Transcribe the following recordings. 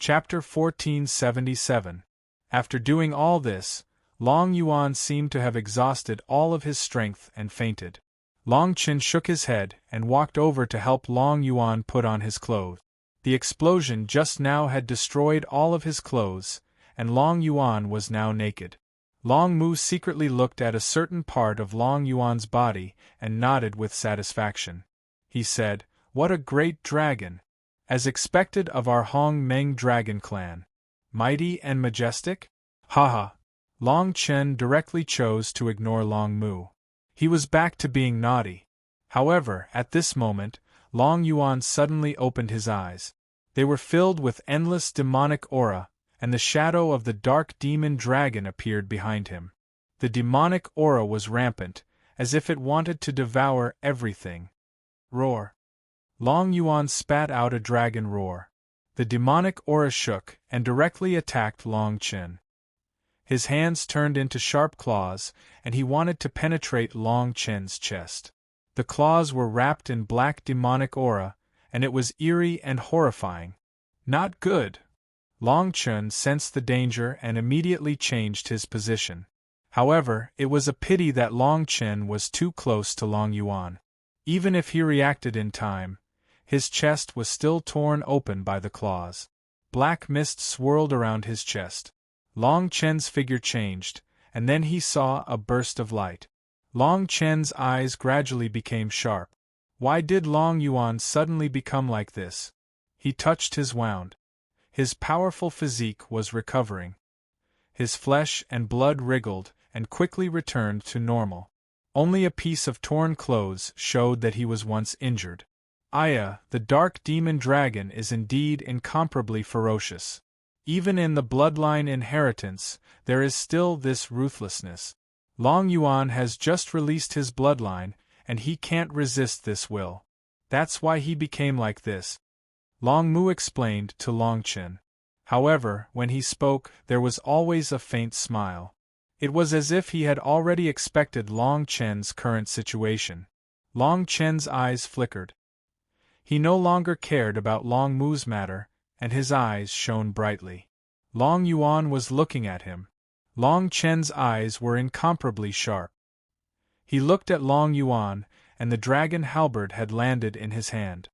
Chapter 1477. After doing all this, Long Yuan seemed to have exhausted all of his strength and fainted. Long Qin shook his head and walked over to help Long Yuan put on his clothes. The explosion just now had destroyed all of his clothes, and Long Yuan was now naked. Long Mu secretly looked at a certain part of Long Yuan's body and nodded with satisfaction. He said, "What a great dragon! As expected of our Hong Meng dragon clan. Mighty and majestic? Haha." Long Chen directly chose to ignore Long Mu. He was back to being naughty. However, at this moment, Long Yuan suddenly opened his eyes. They were filled with endless demonic aura, and the shadow of the dark demon dragon appeared behind him. The demonic aura was rampant, as if it wanted to devour everything. Roar! Long Yuan spat out a dragon roar. The demonic aura shook and directly attacked Long Qin. His hands turned into sharp claws, and he wanted to penetrate Long Qin's chest. The claws were wrapped in black demonic aura, and it was eerie and horrifying. Not good! Long Qin sensed the danger and immediately changed his position. However, it was a pity that Long Qin was too close to Long Yuan. Even if he reacted in time, his chest was still torn open by the claws. Black mist swirled around his chest. Long Qin's figure changed, and then he saw a burst of light. Long Qin's eyes gradually became sharp. Why did Long Yuan suddenly become like this? He touched his wound. His powerful physique was recovering. His flesh and blood wriggled and quickly returned to normal. Only a piece of torn clothes showed that he was once injured. Aya, the dark demon dragon, is indeed incomparably ferocious. Even in the bloodline inheritance, there is still this ruthlessness. Long Yuan has just released his bloodline, and he can't resist this will. That's why he became like this. Long Mu explained to Long Qin. However, when he spoke, there was always a faint smile. It was as if he had already expected Long Qin's current situation. Long Qin's eyes flickered. He no longer cared about Long Mu's matter, and his eyes shone brightly. Long Yuan was looking at him. Long Qin's eyes were incomparably sharp. He looked at Long Yuan, and the dragon halberd had landed in his hand.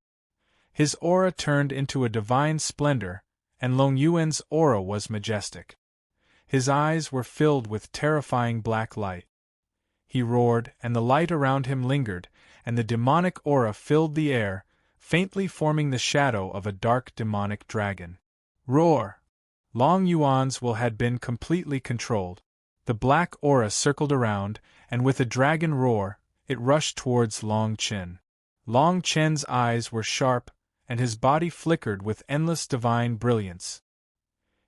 His aura turned into a divine splendor, and Long Yuan's aura was majestic. His eyes were filled with terrifying black light. He roared, and the light around him lingered, and the demonic aura filled the air, faintly forming the shadow of a dark demonic dragon. Roar! Long Yuan's will had been completely controlled. The black aura circled around, and with a dragon roar, it rushed towards Long Qin. Long Qin's eyes were sharp, and his body flickered with endless divine brilliance.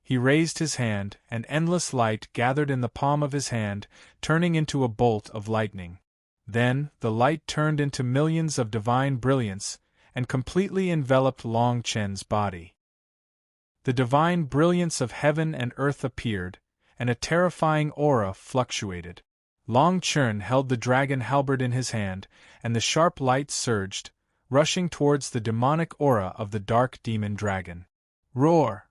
He raised his hand, and endless light gathered in the palm of his hand, turning into a bolt of lightning. Then, the light turned into millions of divine brilliance, and completely enveloped Long Qin's body. The divine brilliance of heaven and earth appeared, and a terrifying aura fluctuated. Long Qin held the dragon halberd in his hand, and the sharp light surged, rushing towards the demonic aura of the dark demon dragon. Roar!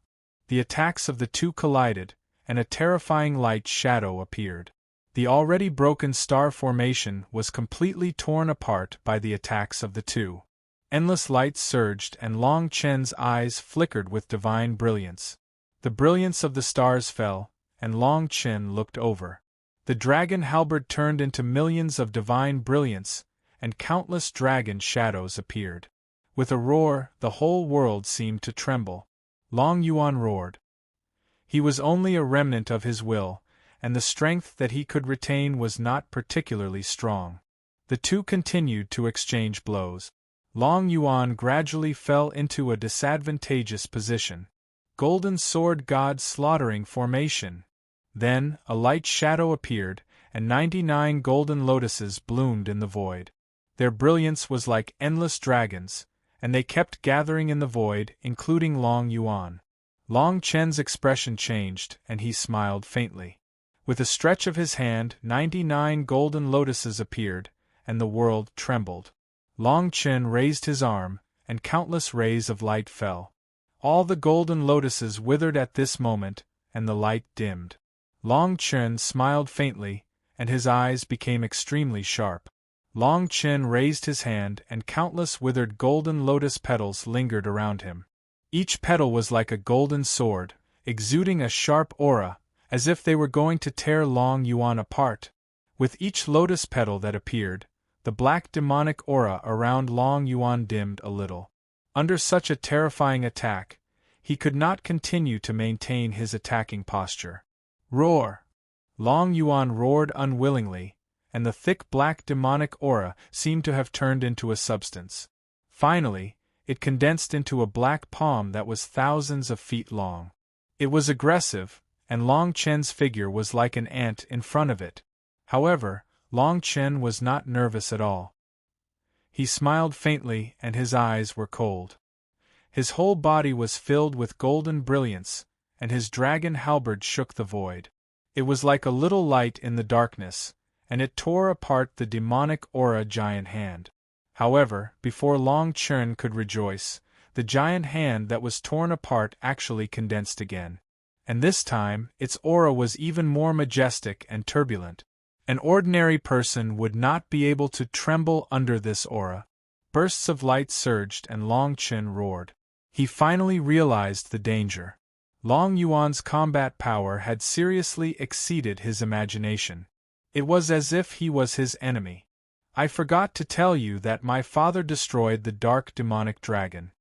The attacks of the two collided, and a terrifying light shadow appeared. The already broken star formation was completely torn apart by the attacks of the two. Endless light surged, and Long Qin's eyes flickered with divine brilliance. The brilliance of the stars fell, and Long Qin looked over. The dragon halberd turned into millions of divine brilliance, and countless dragon shadows appeared. With a roar, the whole world seemed to tremble. Long Yuan roared. He was only a remnant of his will, and the strength that he could retain was not particularly strong. The two continued to exchange blows. Long Yuan gradually fell into a disadvantageous position. Golden Sword God slaughtering formation. Then, a light shadow appeared, and 99 golden lotuses bloomed in the void. Their brilliance was like endless dragons, and they kept gathering in the void, including Long Yuan. Long Qin's expression changed, and he smiled faintly. With a stretch of his hand, 99 golden lotuses appeared, and the world trembled. Long Qin raised his arm, and countless rays of light fell. All the golden lotuses withered at this moment, and the light dimmed. Long Chen smiled faintly, and his eyes became extremely sharp. Long Chen raised his hand, and countless withered golden lotus petals lingered around him. Each petal was like a golden sword, exuding a sharp aura, as if they were going to tear Long Yuan apart. With each lotus petal that appeared, the black demonic aura around Long Yuan dimmed a little. Under such a terrifying attack, he could not continue to maintain his attacking posture. Roar! Long Yuan roared unwillingly, and the thick black demonic aura seemed to have turned into a substance. Finally, it condensed into a black palm that was thousands of feet long. It was aggressive, and Long Chen's figure was like an ant in front of it. However, Long Chen was not nervous at all. He smiled faintly, and his eyes were cold. His whole body was filled with golden brilliance, and his dragon halberd shook the void. It was like a little light in the darkness, and it tore apart the demonic aura giant hand. However, before Long Chen could rejoice, the giant hand that was torn apart actually condensed again. And this time, its aura was even more majestic and turbulent. An ordinary person would not be able to tremble under this aura. Bursts of light surged and Long Chen roared. He finally realized the danger. Long Yuan's combat power had seriously exceeded his imagination. It was as if he was his enemy. I forgot to tell you that my father destroyed the dark demonic dragon.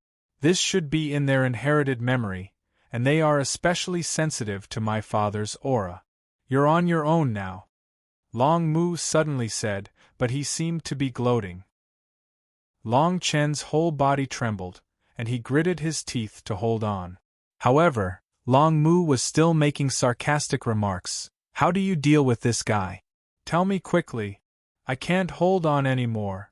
This should be in their inherited memory, and they are especially sensitive to my father's aura. You're on your own now, Long Mu suddenly said, but he seemed to be gloating. Long Chen's whole body trembled, and he gritted his teeth to hold on. However, Long Mu was still making sarcastic remarks. How do you deal with this guy? Tell me quickly. I can't hold on any more.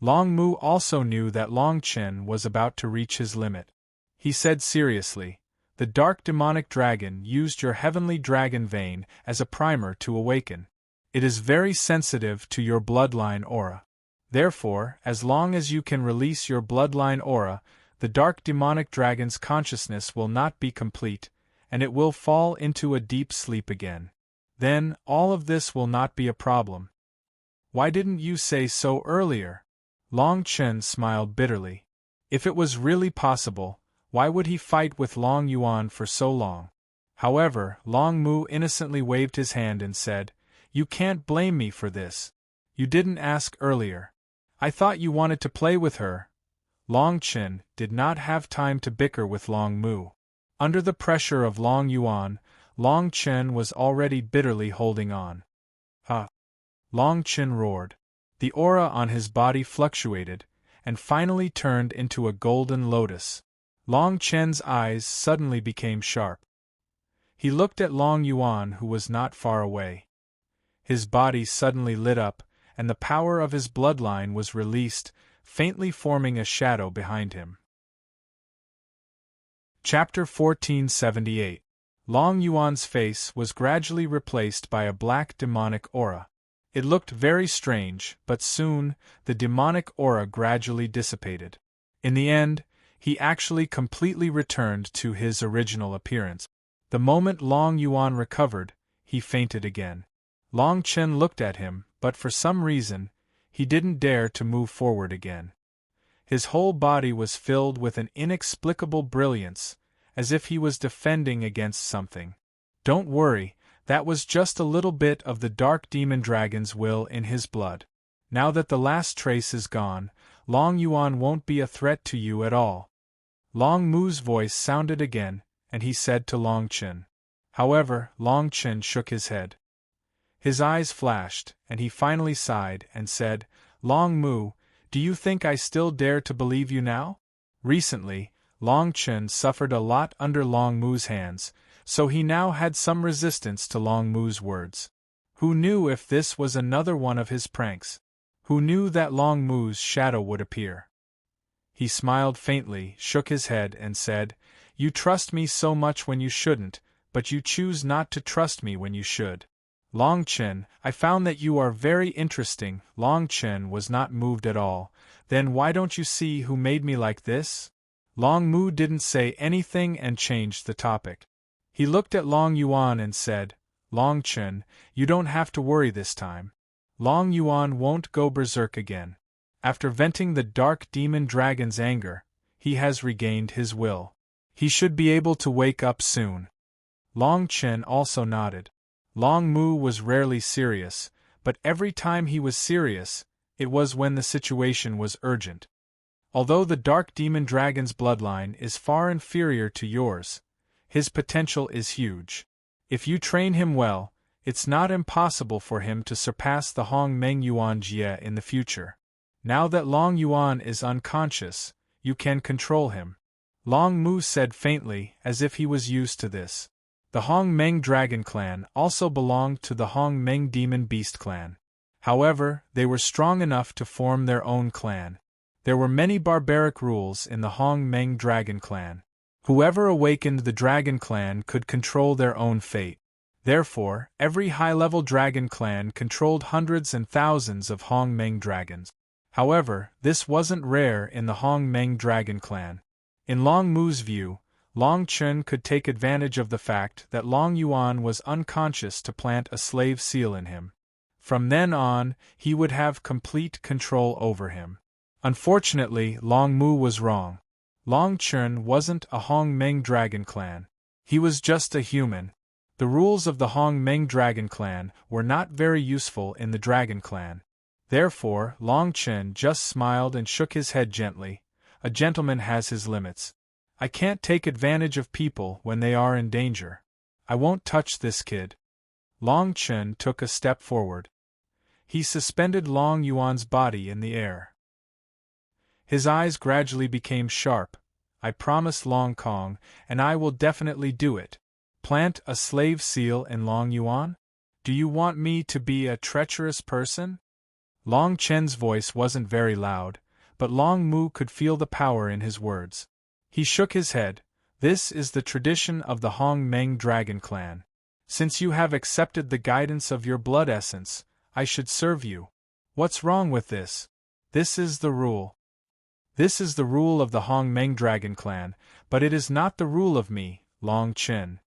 Long Mu also knew that Long Chen was about to reach his limit. He said seriously, the dark demonic dragon used your heavenly dragon vein as a primer to awaken. It is very sensitive to your bloodline aura. Therefore, as long as you can release your bloodline aura, the dark demonic dragon's consciousness will not be complete, and it will fall into a deep sleep again. Then, all of this will not be a problem. Why didn't you say so earlier? Long Chen smiled bitterly. If it was really possible, why would he fight with Long Yuan for so long? However, Long Mu innocently waved his hand and said, You can't blame me for this. You didn't ask earlier. I thought you wanted to play with her. Long Chen did not have time to bicker with Long Mu. Under the pressure of Long Yuan, Long Chen was already bitterly holding on. Long Chen roared. The aura on his body fluctuated, and finally turned into a golden lotus. Long Chen's eyes suddenly became sharp. He looked at Long Yuan, who was not far away. His body suddenly lit up, and the power of his bloodline was released, faintly forming a shadow behind him. Chapter 1478. Long Yuan's face was gradually replaced by a black demonic aura. It looked very strange, but soon, the demonic aura gradually dissipated. In the end, he actually completely returned to his original appearance. The moment Long Yuan recovered, he fainted again. Long Chen looked at him, but for some reason, he didn't dare to move forward again. His whole body was filled with an inexplicable brilliance, as if he was defending against something. Don't worry, that was just a little bit of the dark demon dragon's will in his blood. Now that the last trace is gone, Long Yuan won't be a threat to you at all. Long Mu's voice sounded again, and he said to Long Chen. However, Long Chen shook his head. His eyes flashed, and he finally sighed and said, Long Mu, do you think I still dare to believe you now? Recently, Long Chen suffered a lot under Long Mu's hands, so he now had some resistance to Long Mu's words. Who knew if this was another one of his pranks? Who knew that Long Mu's shadow would appear? He smiled faintly, shook his head, and said, You trust me so much when you shouldn't, but you choose not to trust me when you should. Long Chen, I found that you are very interesting. Long Chen was not moved at all. Then why don't you see who made me like this? Long Mu didn't say anything and changed the topic. He looked at Long Yuan and said, Long Chen, you don't have to worry this time. Long Yuan won't go berserk again. After venting the dark demon dragon's anger, he has regained his will. He should be able to wake up soon. Long Chen also nodded. Long Mu was rarely serious, but every time he was serious, it was when the situation was urgent. Although the dark demon dragon's bloodline is far inferior to yours, his potential is huge. If you train him well, it's not impossible for him to surpass the Hong Meng Yuan Jie in the future. Now that Long Yuan is unconscious, you can control him. Long Mu said faintly, as if he was used to this. The Hong Meng Dragon clan also belonged to the Hong Meng Demon Beast clan. However, they were strong enough to form their own clan. There were many barbaric rules in the Hong Meng Dragon clan. Whoever awakened the Dragon clan could control their own fate. Therefore, every high-level Dragon clan controlled hundreds and thousands of Hong Meng dragons. However, this wasn't rare in the Hong Meng Dragon clan. In Long Mu's view, Long Chen could take advantage of the fact that Long Yuan was unconscious to plant a slave seal in him. From then on, he would have complete control over him. Unfortunately, Long Mu was wrong. Long Chen wasn't a Hong Meng Dragon clan. He was just a human. The rules of the Hong Meng Dragon clan were not very useful in the Dragon clan. Therefore, Long Chen just smiled and shook his head gently. A gentleman has his limits. I can't take advantage of people when they are in danger. I won't touch this kid. Long Chen took a step forward. He suspended Long Yuan's body in the air. His eyes gradually became sharp. I promised Long Kong, and I will definitely do it. Plant a slave seal in Long Yuan? Do you want me to be a treacherous person? Long Chen's voice wasn't very loud, but Long Mu could feel the power in his words. He shook his head. This is the tradition of the Hong Meng Dragon clan. Since you have accepted the guidance of your blood essence, I should serve you. What's wrong with this? This is the rule. This is the rule of the Hong Meng Dragon clan, but it is not the rule of me, Long Chen.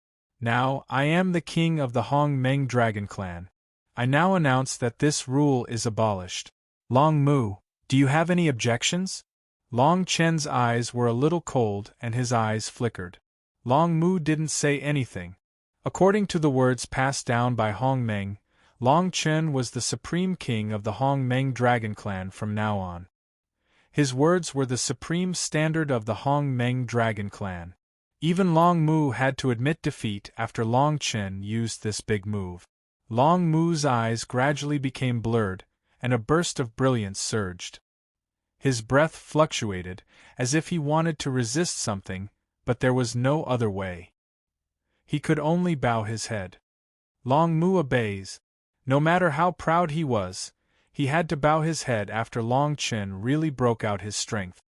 Now, I am the king of the Hong Meng Dragon clan. I now announce that this rule is abolished. Long Mu, do you have any objections? Long Chen's eyes were a little cold and his eyes flickered. Long Mu didn't say anything. According to the words passed down by Hong Meng, Long Chen was the supreme king of the Hong Meng Dragon clan from now on. His words were the supreme standard of the Hong Meng Dragon clan. Even Long Mu had to admit defeat after Long Chen used this big move. Long Mu's eyes gradually became blurred, and a burst of brilliance surged. His breath fluctuated, as if he wanted to resist something, but there was no other way. He could only bow his head. Long Mu obeys. No matter how proud he was, he had to bow his head after Long Chen really broke out his strength.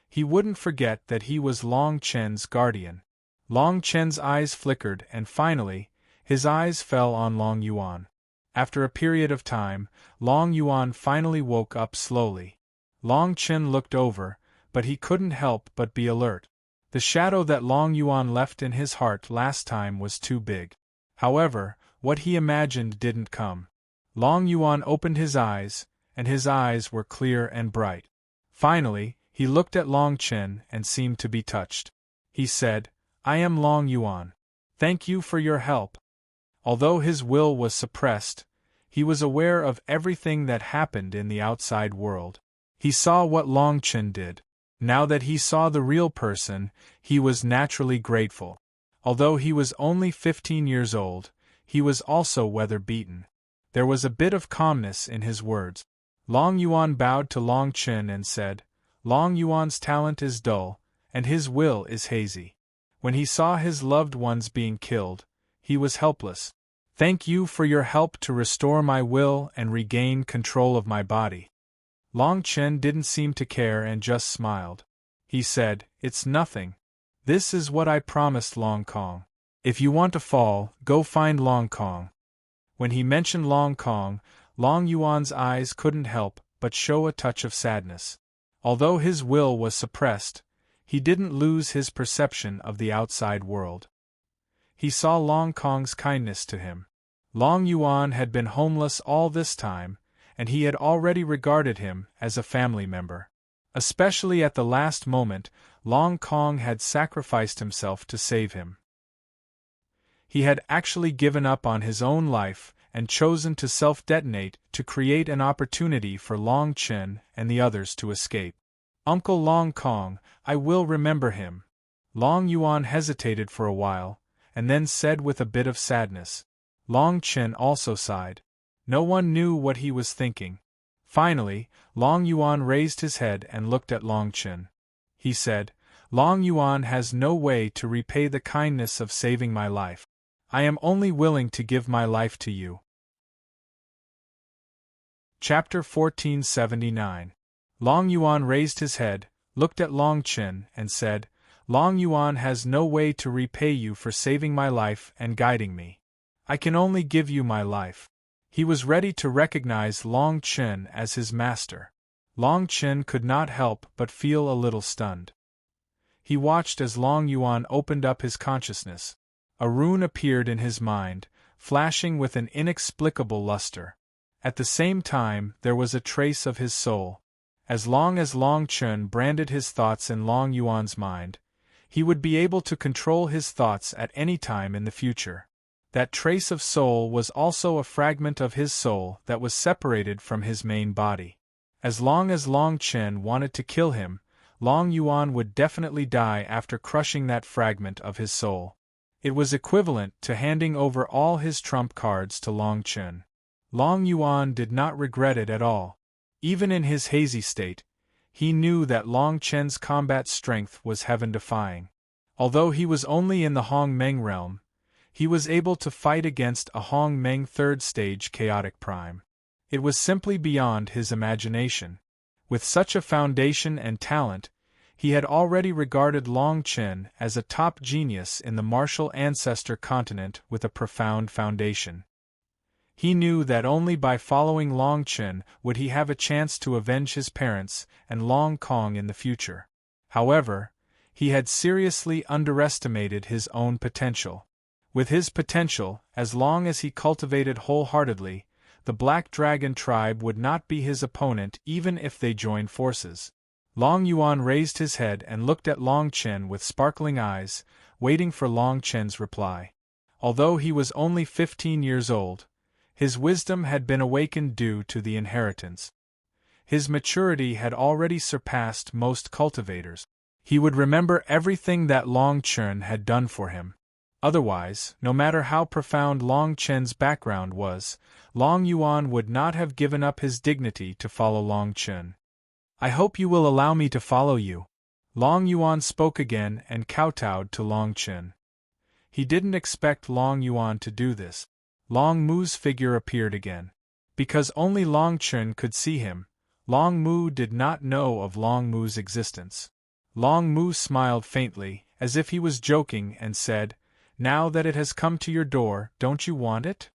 He wouldn't forget that he was Long Chen's guardian. Long Chen's eyes flickered and finally, his eyes fell on Long Yuan. After a period of time, Long Yuan finally woke up slowly. Long Chen looked over, but he couldn't help but be alert. The shadow that Long Yuan left in his heart last time was too big. However, what he imagined didn't come. Long Yuan opened his eyes, and his eyes were clear and bright. Finally, he looked at Long Chen and seemed to be touched. He said, I am Long Yuan. Thank you for your help. Although his will was suppressed, he was aware of everything that happened in the outside world. He saw what Long Chen did. Now that he saw the real person, he was naturally grateful. Although he was only 15 years old, he was also weather-beaten. There was a bit of calmness in his words. Long Yuan bowed to Long Chen and said, Long Yuan's talent is dull, and his will is hazy. When he saw his loved ones being killed, he was helpless. Thank you for your help to restore my will and regain control of my body. Long Chen didn't seem to care and just smiled. He said, It's nothing. This is what I promised Long Kong. If you want to fall, go find Long Kong. When he mentioned Long Kong, Long Yuan's eyes couldn't help but show a touch of sadness. Although his will was suppressed, he didn't lose his perception of the outside world. He saw Long Kong's kindness to him. Long Yuan had been homeless all this time, and he had already regarded him as a family member. Especially at the last moment, Long Kong had sacrificed himself to save him. He had actually given up on his own life and chosen to self-detonate to create an opportunity for Long Chen and the others to escape. Uncle Long Kong, I will remember him. Long Yuan hesitated for a while, and then said with a bit of sadness. Long Chen also sighed. No one knew what he was thinking. Finally, Long Yuan raised his head and looked at Long Chen. He said, Long Yuan has no way to repay the kindness of saving my life. I am only willing to give my life to you. Chapter 1479. Long Yuan raised his head, looked at Long Chen, and said, Long Yuan has no way to repay you for saving my life and guiding me. I can only give you my life. He was ready to recognize Long Chen as his master. Long Chen could not help but feel a little stunned. He watched as Long Yuan opened up his consciousness. A rune appeared in his mind, flashing with an inexplicable luster. At the same time, there was a trace of his soul. As long as Long Chen branded his thoughts in Long Yuan's mind, he would be able to control his thoughts at any time in the future. That trace of soul was also a fragment of his soul that was separated from his main body. As long as Long Chen wanted to kill him, Long Yuan would definitely die after crushing that fragment of his soul. It was equivalent to handing over all his trump cards to Long Chen. Long Yuan did not regret it at all. Even in his hazy state, he knew that Long Chen's combat strength was heaven-defying. Although he was only in the Hong Meng realm, he was able to fight against a Hong Meng third-stage chaotic prime. It was simply beyond his imagination. With such a foundation and talent, he had already regarded Long Chen as a top genius in the martial ancestor continent with a profound foundation. He knew that only by following Long Chen would he have a chance to avenge his parents and Long Kong in the future. However, he had seriously underestimated his own potential. With his potential, as long as he cultivated wholeheartedly, the Black Dragon tribe would not be his opponent even if they joined forces. Long Yuan raised his head and looked at Long Chen with sparkling eyes, waiting for Long Chen's reply. Although he was only 15 years old, his wisdom had been awakened due to the inheritance. His maturity had already surpassed most cultivators. He would remember everything that Long Chen had done for him. Otherwise, no matter how profound Long Chen's background was, Long Yuan would not have given up his dignity to follow Long Chen. I hope you will allow me to follow you. Long Yuan spoke again and kowtowed to Long Chen. He didn't expect Long Yuan to do this. Long Mu's figure appeared again. Because only Long Chen could see him, Long Mu did not know of Long Mu's existence. Long Mu smiled faintly, as if he was joking, and said, Now that it has come to your door, don't you want it?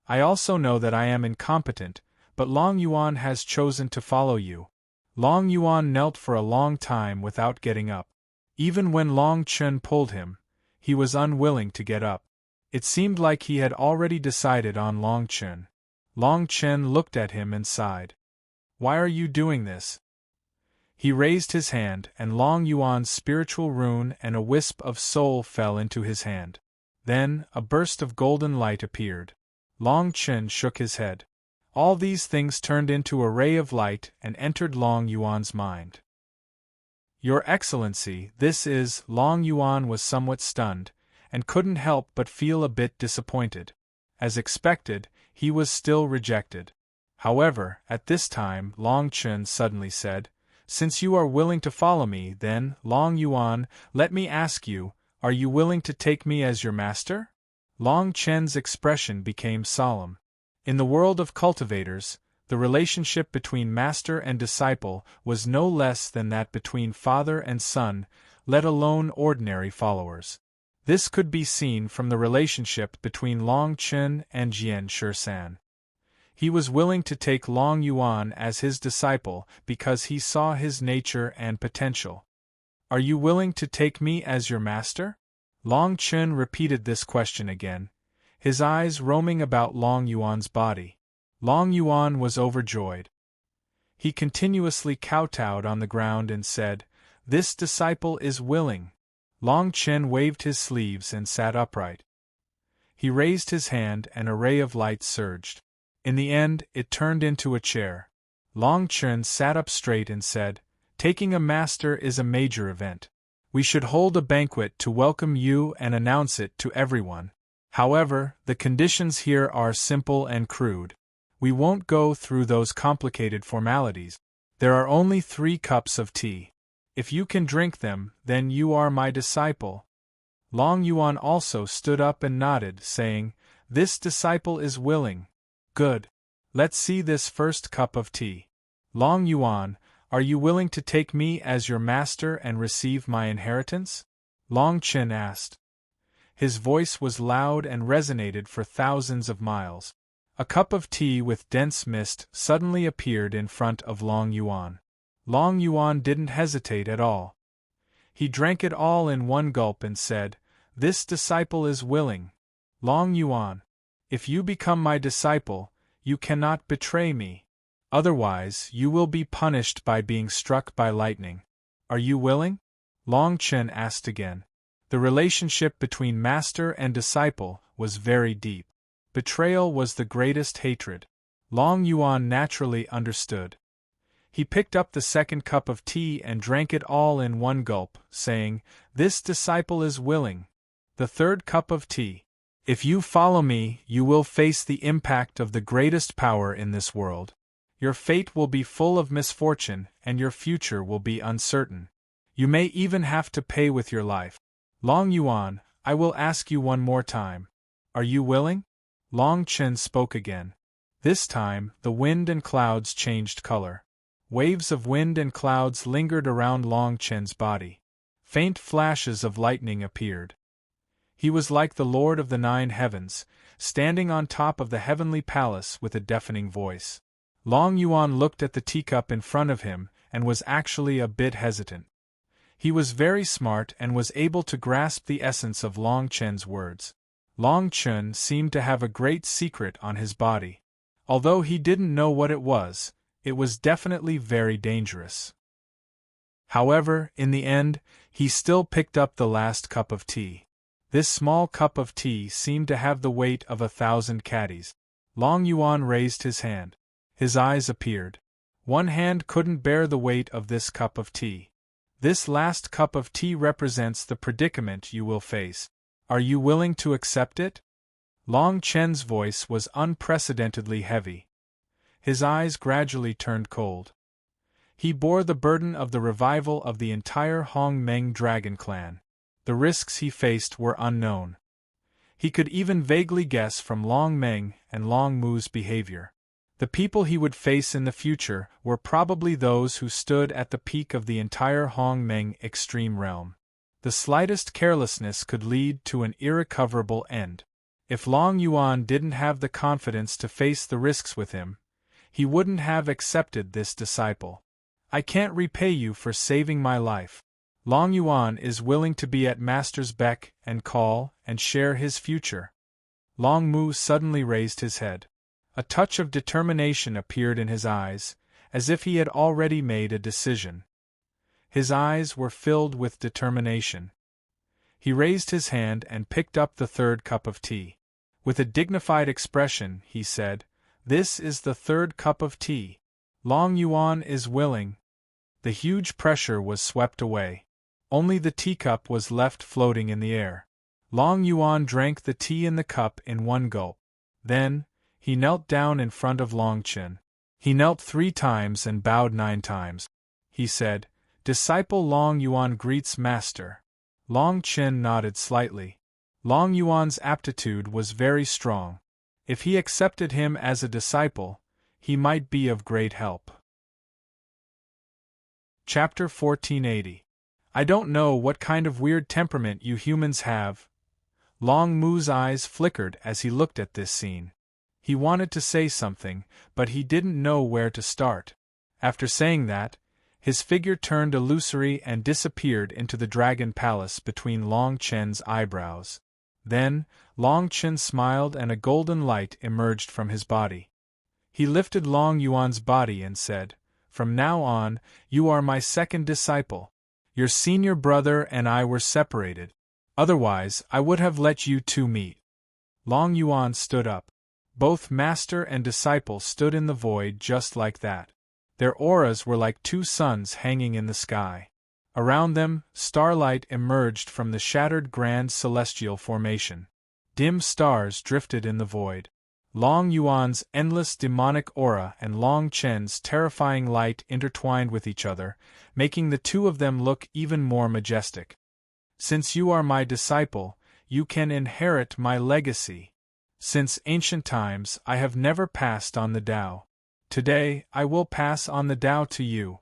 I also know that I am incompetent, but Long Yuan has chosen to follow you. Long Yuan knelt for a long time without getting up. Even when Long Chen pulled him, he was unwilling to get up. It seemed like he had already decided on Long Chen. Long Chen looked at him and sighed. Why are you doing this? He raised his hand, and Long Yuan's spiritual rune and a wisp of soul fell into his hand. Then, a burst of golden light appeared. Long Chen shook his head. All these things turned into a ray of light and entered Long Yuan's mind. Your Excellency, this is. Long Yuan was somewhat stunned, and couldn't help but feel a bit disappointed. As expected, he was still rejected. However, at this time, Long Chen suddenly said, Since you are willing to follow me, then, Long Yuan, let me ask you, are you willing to take me as your master? Long Chen's expression became solemn. In the world of cultivators, the relationship between master and disciple was no less than that between father and son, let alone ordinary followers. This could be seen from the relationship between Long Chen and Jian Shisan. He was willing to take Long Yuan as his disciple because he saw his nature and potential. Are you willing to take me as your master? Long Chen repeated this question again, his eyes roaming about Long Yuan's body. Long Yuan was overjoyed. He continuously kowtowed on the ground and said, "This disciple is willing." Long Chen waved his sleeves and sat upright. He raised his hand and a ray of light surged. In the end, it turned into a chair. Long Chen sat up straight and said, "Taking a master is a major event. We should hold a banquet to welcome you and announce it to everyone. However, the conditions here are simple and crude. We won't go through those complicated formalities. There are only 3 cups of tea. If you can drink them, then you are my disciple." Long Yuan also stood up and nodded, saying, "This disciple is willing." "Good. Let's see this first cup of tea. Long Yuan, are you willing to take me as your master and receive my inheritance?" Long Chen asked. His voice was loud and resonated for thousands of miles. A cup of tea with dense mist suddenly appeared in front of Long Yuan. Long Yuan didn't hesitate at all. He drank it all in one gulp and said, "This disciple is willing. Long Yuan, if you become my disciple, you cannot betray me. Otherwise, you will be punished by being struck by lightning. Are you willing?" Long Chen asked again. The relationship between master and disciple was very deep. Betrayal was the greatest hatred. Long Yuan naturally understood. He picked up the second cup of tea and drank it all in one gulp, saying, "This disciple is willing." The third cup of tea. "If you follow me, you will face the impact of the greatest power in this world. Your fate will be full of misfortune and your future will be uncertain. You may even have to pay with your life. Long Yuan, I will ask you one more time. Are you willing?" Long Chen spoke again. This time, the wind and clouds changed color. Waves of wind and clouds lingered around Long Chen's body. Faint flashes of lightning appeared. He was like the Lord of the 9 heavens, standing on top of the heavenly palace with a deafening voice. Long Yuan looked at the teacup in front of him and was actually a bit hesitant. He was very smart and was able to grasp the essence of Long Chen's words. Long Chen seemed to have a great secret on his body. Although he didn't know what it was definitely very dangerous. However, in the end, he still picked up the last cup of tea. This small cup of tea seemed to have the weight of 1,000 caddies. Long Yuan raised his hand. His eyes appeared. One hand couldn't bear the weight of this cup of tea. This last cup of tea represents the predicament you will face. Are you willing to accept it? Long Chen's voice was unprecedentedly heavy. His eyes gradually turned cold. He bore the burden of the revival of the entire Hong Meng dragon clan. The risks he faced were unknown. He could even vaguely guess from Long Meng and Long Mu's behavior. The people he would face in the future were probably those who stood at the peak of the entire Hong Meng extreme realm. The slightest carelessness could lead to an irrecoverable end. If Long Yuan didn't have the confidence to face the risks with him, he wouldn't have accepted this disciple. "I can't repay you for saving my life." Long Yuan is willing to be at Master's beck and call and share his future. Long Mu suddenly raised his head. A touch of determination appeared in his eyes, as if he had already made a decision. His eyes were filled with determination. He raised his hand and picked up the third cup of tea. With a dignified expression, he said, "This is the third cup of tea. Long Yuan is willing." The huge pressure was swept away. Only the teacup was left floating in the air. Long Yuan drank the tea in the cup in one gulp. Then, he knelt down in front of Long Chen. He knelt 3 times and bowed 9 times. He said, "Disciple Long Yuan greets Master." Long Chen nodded slightly. Long Yuan's aptitude was very strong. If he accepted him as a disciple, he might be of great help. Chapter 1480. I don't know what kind of weird temperament you humans have. Long Mu's eyes flickered as he looked at this scene. He wanted to say something, but he didn't know where to start. After saying that, His figure turned illusory and disappeared into the dragon palace between Long Chen's eyebrows. Then, Long Chen smiled and a golden light emerged from his body. He lifted Long Yuan's body and said, "From now on, you are my second disciple. Your senior brother and I were separated. Otherwise, I would have let you two meet." Long Yuan stood up. Both master and disciple stood in the void just like that. Their auras were like two suns hanging in the sky. Around them, starlight emerged from the shattered grand celestial formation. Dim stars drifted in the void. Long Yuan's endless demonic aura and Long Chen's terrifying light intertwined with each other, making the two of them look even more majestic. "Since you are my disciple, you can inherit my legacy. Since ancient times I have never passed on the Tao. Today I will pass on the Tao to you."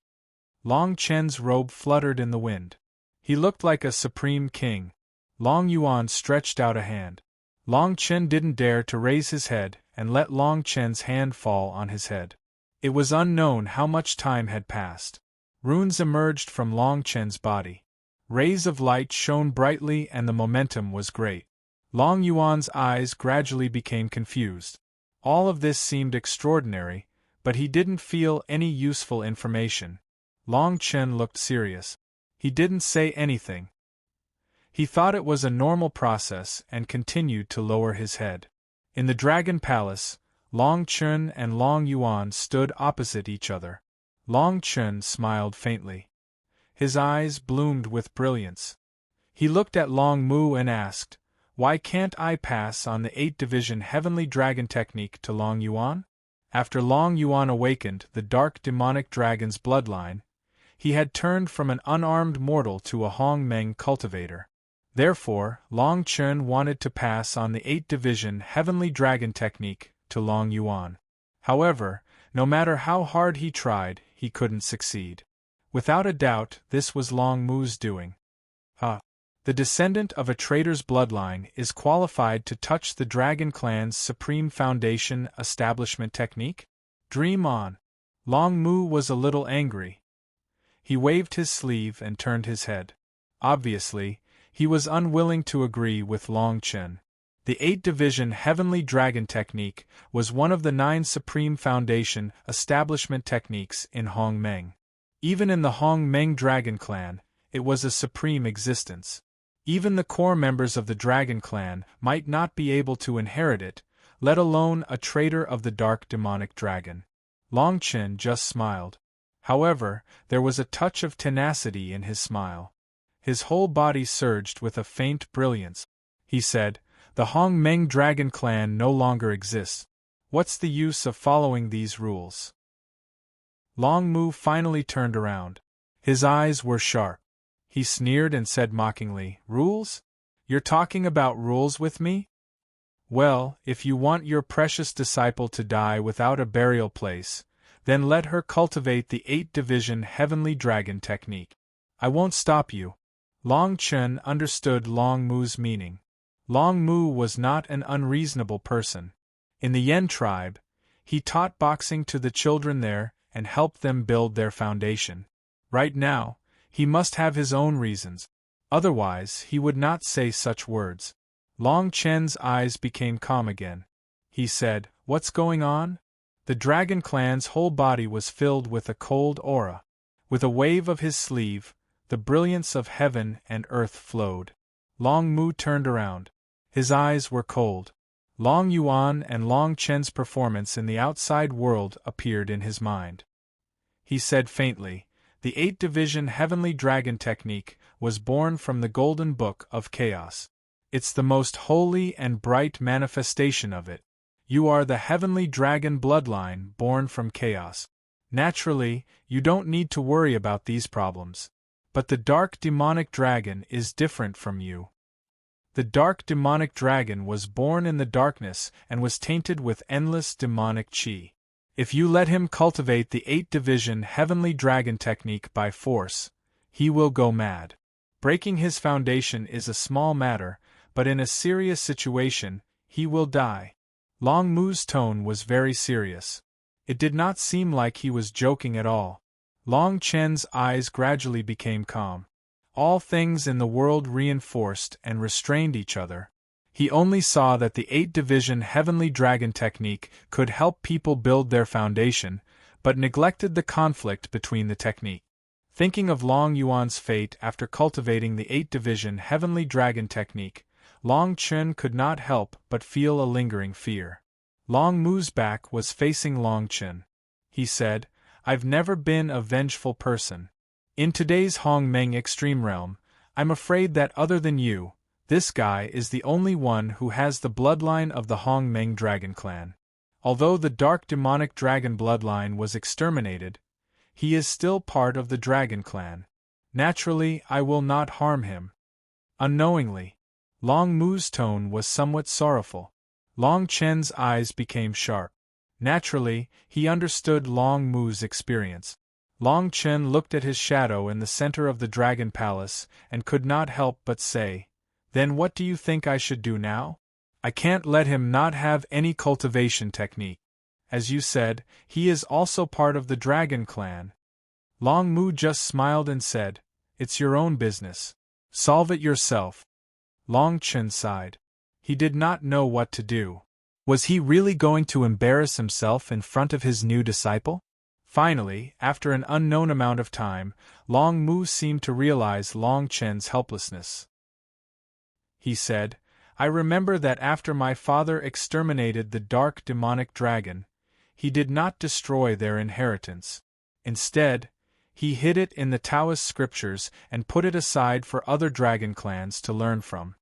Long Chen's robe fluttered in the wind. He looked like a supreme king. Long Yuan stretched out a hand. Long Chen didn't dare to raise his head and let Long Chen's hand fall on his head. It was unknown how much time had passed. Runes emerged from Long Chen's body. Rays of light shone brightly and the momentum was great. Long Yuan's eyes gradually became confused. All of this seemed extraordinary, but he didn't feel any useful information. Long Chen looked serious. He didn't say anything. He thought it was a normal process and continued to lower his head. In the Dragon Palace, Long Chen and Long Yuan stood opposite each other. Long Chen smiled faintly. His eyes bloomed with brilliance. He looked at Long Mu and asked, "Why can't I pass on the 8th-division Heavenly Dragon technique to Long Yuan?" After Long Yuan awakened the dark demonic dragon's bloodline, he had turned from an unarmed mortal to a Hong Meng cultivator. Therefore, Long Chen wanted to pass on the 8th-division Heavenly Dragon technique to Long Yuan. However, no matter how hard he tried, he couldn't succeed. Without a doubt, this was Long Mu's doing. The descendant of a traitor's bloodline is qualified to touch the Dragon Clan's Supreme Foundation establishment technique? Dream on. Long Mu was a little angry. He waved his sleeve and turned his head. Obviously, he was unwilling to agree with Long Chen. The 8th-division Heavenly Dragon technique was one of the 9 Supreme Foundation establishment techniques in Hong Meng. Even in the Hong Meng Dragon Clan, it was a supreme existence. Even the core members of the Dragon Clan might not be able to inherit it, let alone a traitor of the dark demonic dragon. Long Chen just smiled. However, there was a touch of tenacity in his smile. His whole body surged with a faint brilliance. He said, "The Hong Meng Dragon Clan no longer exists. What's the use of following these rules?" Long Mu finally turned around. His eyes were sharp. He sneered and said mockingly, "Rules? You're talking about rules with me? Well, if you want your precious disciple to die without a burial place, then let her cultivate the 8th-division Heavenly Dragon technique. I won't stop you." Long Chen understood Long Mu's meaning. Long Mu was not an unreasonable person. In the Yen tribe, he taught boxing to the children there and helped them build their foundation. Right now, he must have his own reasons. Otherwise, he would not say such words. Long Chen's eyes became calm again. He said, "What's going on?" The Dragon Clan's whole body was filled with a cold aura. With a wave of his sleeve, the brilliance of heaven and earth flowed. Long Mu turned around. His eyes were cold. Long Yuan and Long Chen's performance in the outside world appeared in his mind. He said faintly, "The 8th-division Heavenly Dragon technique was born from the Golden Book of Chaos. It's the most holy and bright manifestation of it. You are the Heavenly Dragon bloodline born from chaos. Naturally, you don't need to worry about these problems. But the dark demonic dragon is different from you. The dark demonic dragon was born in the darkness and was tainted with endless demonic chi. If you let him cultivate the 8th-division Heavenly Dragon technique by force, he will go mad. Breaking his foundation is a small matter, but in a serious situation, he will die." Long Mu's tone was very serious. It did not seem like he was joking at all. Long Chen's eyes gradually became calm. All things in the world reinforced and restrained each other. He only saw that the 8-division heavenly dragon technique could help people build their foundation, but neglected the conflict between the technique. Thinking of Long Yuan's fate after cultivating the 8-division heavenly dragon technique, Long Chen could not help but feel a lingering fear. Long Mu's back was facing Long Chen. He said, "I've never been a vengeful person. In today's Hong Meng extreme realm, I'm afraid that other than you, this guy is the only one who has the bloodline of the Hong Meng dragon clan. Although the dark demonic dragon bloodline was exterminated, he is still part of the dragon clan. Naturally, I will not harm him." Unknowingly, Long Mu's tone was somewhat sorrowful. Long Chen's eyes became sharp. Naturally, he understood Long Mu's experience. Long Chen looked at his shadow in the center of the Dragon Palace and could not help but say, "Then what do you think I should do now? I can't let him not have any cultivation technique. As you said, he is also part of the Dragon Clan." Long Mu just smiled and said, "It's your own business. Solve it yourself." Long Chen sighed. He did not know what to do. Was he really going to embarrass himself in front of his new disciple? Finally, after an unknown amount of time, Long Mu seemed to realize Long Chen's helplessness. He said, "I remember that after my father exterminated the dark demonic dragon, he did not destroy their inheritance. Instead, he hid it in the Taoist scriptures and put it aside for other dragon clans to learn from.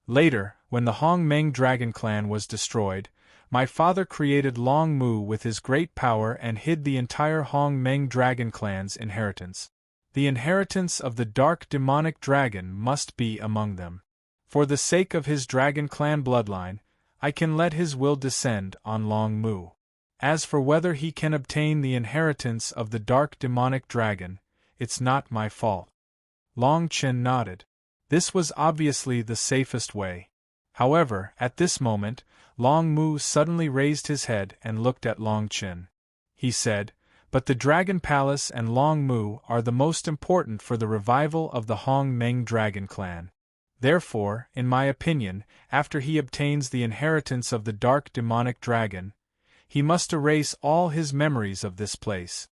Later, when the Hong Meng dragon clan was destroyed, my father created Long Mu with his great power and hid the entire Hong Meng dragon clan's inheritance. The inheritance of the dark demonic dragon must be among them. For the sake of his dragon clan bloodline, I can let his will descend on Long Mu. As for whether he can obtain the inheritance of the dark demonic dragon, it's not my fault." Long Chen nodded. This was obviously the safest way. However, at this moment, Long Mu suddenly raised his head and looked at Long Chen. He said, "But the Dragon Palace and Long Mu are the most important for the revival of the Hong Meng dragon clan. Therefore, in my opinion, after he obtains the inheritance of the dark demonic dragon, he must erase all his memories of this place."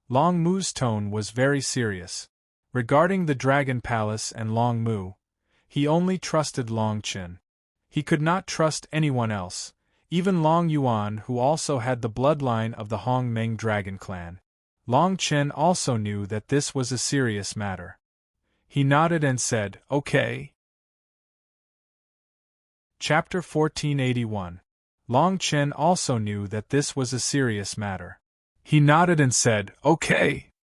Long Mu's tone was very serious. Regarding the Dragon Palace and Long Mu, he only trusted Long Chen. He could not trust anyone else, even Long Yuan, who also had the bloodline of the Hong Meng dragon clan. Long Chen also knew that this was a serious matter. He nodded and said, "Okay." Chapter 1481. Long Chen also knew that this was a serious matter. He nodded and said, "Okay."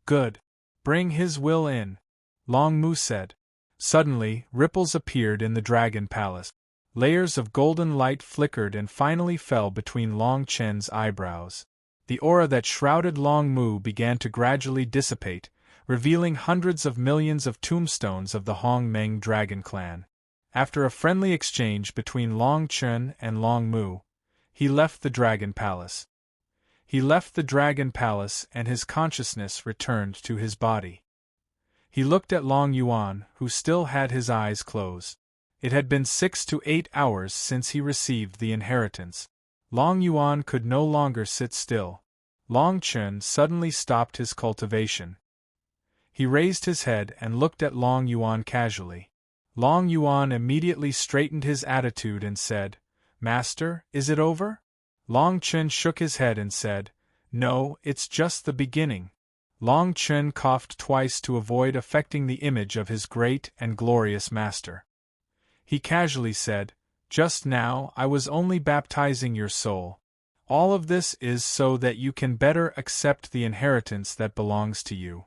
"Good. Bring his will in," Long Mu said. Suddenly, ripples appeared in the Dragon Palace. Layers of golden light flickered and finally fell between Long Chen's eyebrows. The aura that shrouded Long Mu began to gradually dissipate, revealing hundreds of millions of tombstones of the Hong Meng dragon clan. After a friendly exchange between Long Chen and Long Mu, he left the Dragon Palace. He left the Dragon Palace and his consciousness returned to his body. He looked at Long Yuan, who still had his eyes closed. It had been 6 to 8 hours since he received the inheritance. Long Yuan could no longer sit still. Long Chen suddenly stopped his cultivation. He raised his head and looked at Long Yuan casually. Long Yuan immediately straightened his attitude and said, "Master, is it over?" Long Chen shook his head and said, "No, it's just the beginning." Long Chen coughed twice to avoid affecting the image of his great and glorious master. He casually said, "Just now I was only baptizing your soul. All of this is so that you can better accept the inheritance that belongs to you.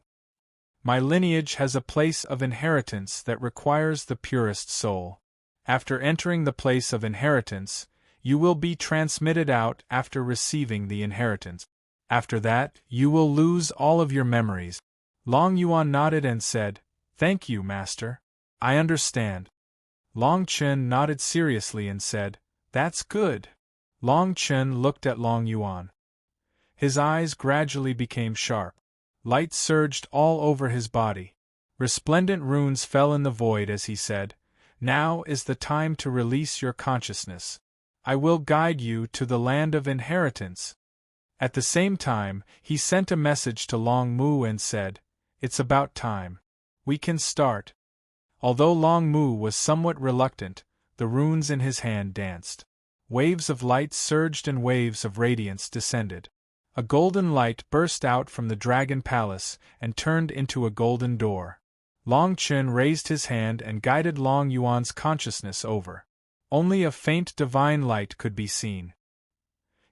My lineage has a place of inheritance that requires the purest soul. After entering the place of inheritance, you will be transmitted out after receiving the inheritance. After that, you will lose all of your memories." Long Yuan nodded and said, "Thank you, Master. I understand." Long Chen nodded seriously and said, "That's good." Long Chen looked at Long Yuan. His eyes gradually became sharp. Light surged all over his body. Resplendent runes fell in the void as he said, "Now is the time to release your consciousness. I will guide you to the land of inheritance." At the same time, he sent a message to Long Mu and said, "It's about time. We can start." Although Long Mu was somewhat reluctant, the runes in his hand danced. Waves of light surged and waves of radiance descended. A golden light burst out from the Dragon Palace and turned into a golden door. Long Chen raised his hand and guided Long Yuan's consciousness over. Only a faint divine light could be seen.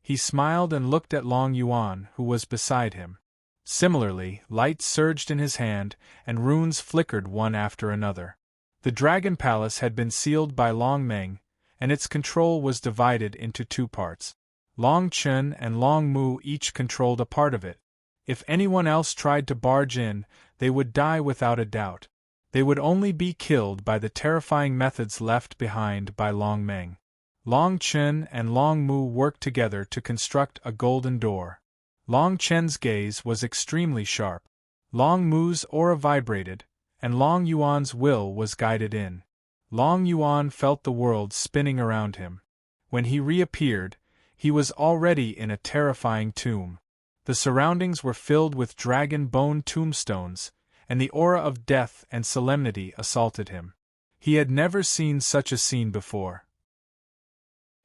He smiled and looked at Long Yuan, who was beside him. Similarly, light surged in his hand, and runes flickered one after another. The Dragon Palace had been sealed by Long Meng, and its control was divided into two parts. Long Chen and Long Mu each controlled a part of it. If anyone else tried to barge in, they would die without a doubt. They would only be killed by the terrifying methods left behind by Long Meng. Long Chen and Long Mu worked together to construct a golden door. Long Chen's gaze was extremely sharp. Long Mu's aura vibrated, and Long Yuan's will was guided in. Long Yuan felt the world spinning around him. When he reappeared, he was already in a terrifying tomb. The surroundings were filled with dragon bone tombstones, and the aura of death and solemnity assaulted him. He had never seen such a scene before.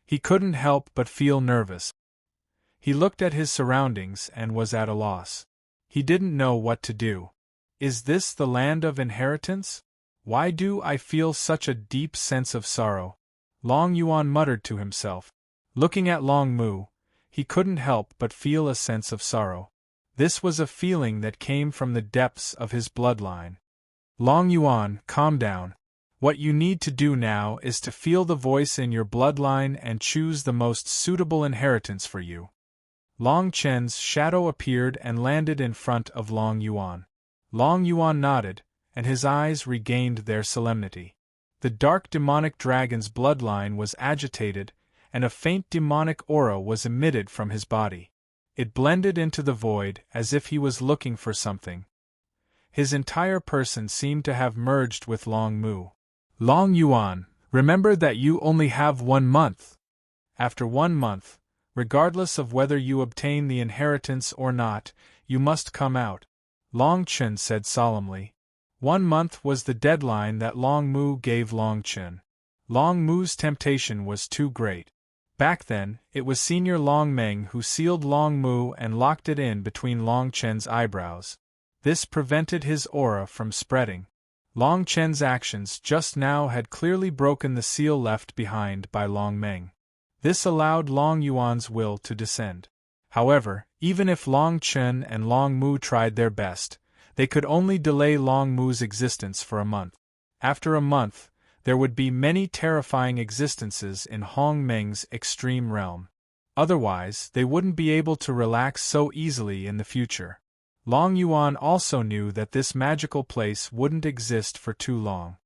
He couldn't help but feel nervous. He looked at his surroundings and was at a loss. He didn't know what to do. Is this the land of inheritance? Why do I feel such a deep sense of sorrow? Long Yuan muttered to himself. Looking at Long Mu, he couldn't help but feel a sense of sorrow. This was a feeling that came from the depths of his bloodline. Long Yuan, calm down. What you need to do now is to feel the voice in your bloodline and choose the most suitable inheritance for you. Long Chen's shadow appeared and landed in front of Long Yuan. Long Yuan nodded, and his eyes regained their solemnity. The dark demonic dragon's bloodline was agitated, and a faint demonic aura was emitted from his body. It blended into the void as if he was looking for something. His entire person seemed to have merged with Long Mu. Long Yuan, remember that you only have 1 month. After 1 month, regardless of whether you obtain the inheritance or not, you must come out, Long Chen said solemnly. 1 month was the deadline that Long Mu gave Long Chen. Long Mu's temptation was too great. Back then, it was Senior Long Meng who sealed Long Mu and locked it in between Long Chen's eyebrows. This prevented his aura from spreading. Long Chen's actions just now had clearly broken the seal left behind by Long Meng. This allowed Long Yuan's will to descend. However, even if Long Chen and Long Mu tried their best, they could only delay Long Mu's existence for a month. After a month, there would be many terrifying existences in Hong Meng's extreme realm. Otherwise, they wouldn't be able to relax so easily in the future. Long Yuan also knew that this magical place wouldn't exist for too long.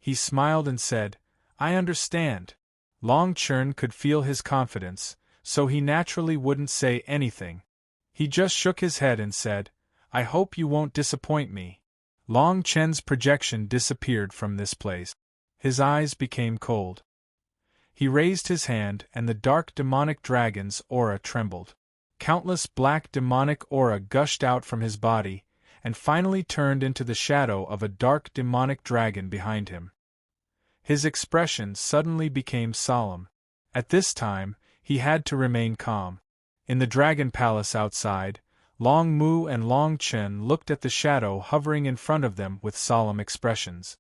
He smiled and said, "I understand." Long Chen could feel his confidence, so he naturally wouldn't say anything. He just shook his head and said, "I hope you won't disappoint me." Long Chen's projection disappeared from this place. His eyes became cold. He raised his hand and the dark demonic dragon's aura trembled. Countless black demonic aura gushed out from his body, and finally turned into the shadow of a dark demonic dragon behind him. His expression suddenly became solemn. At this time, he had to remain calm. In the Dragon Palace outside, Long Mu and Long Chen looked at the shadow hovering in front of them with solemn expressions.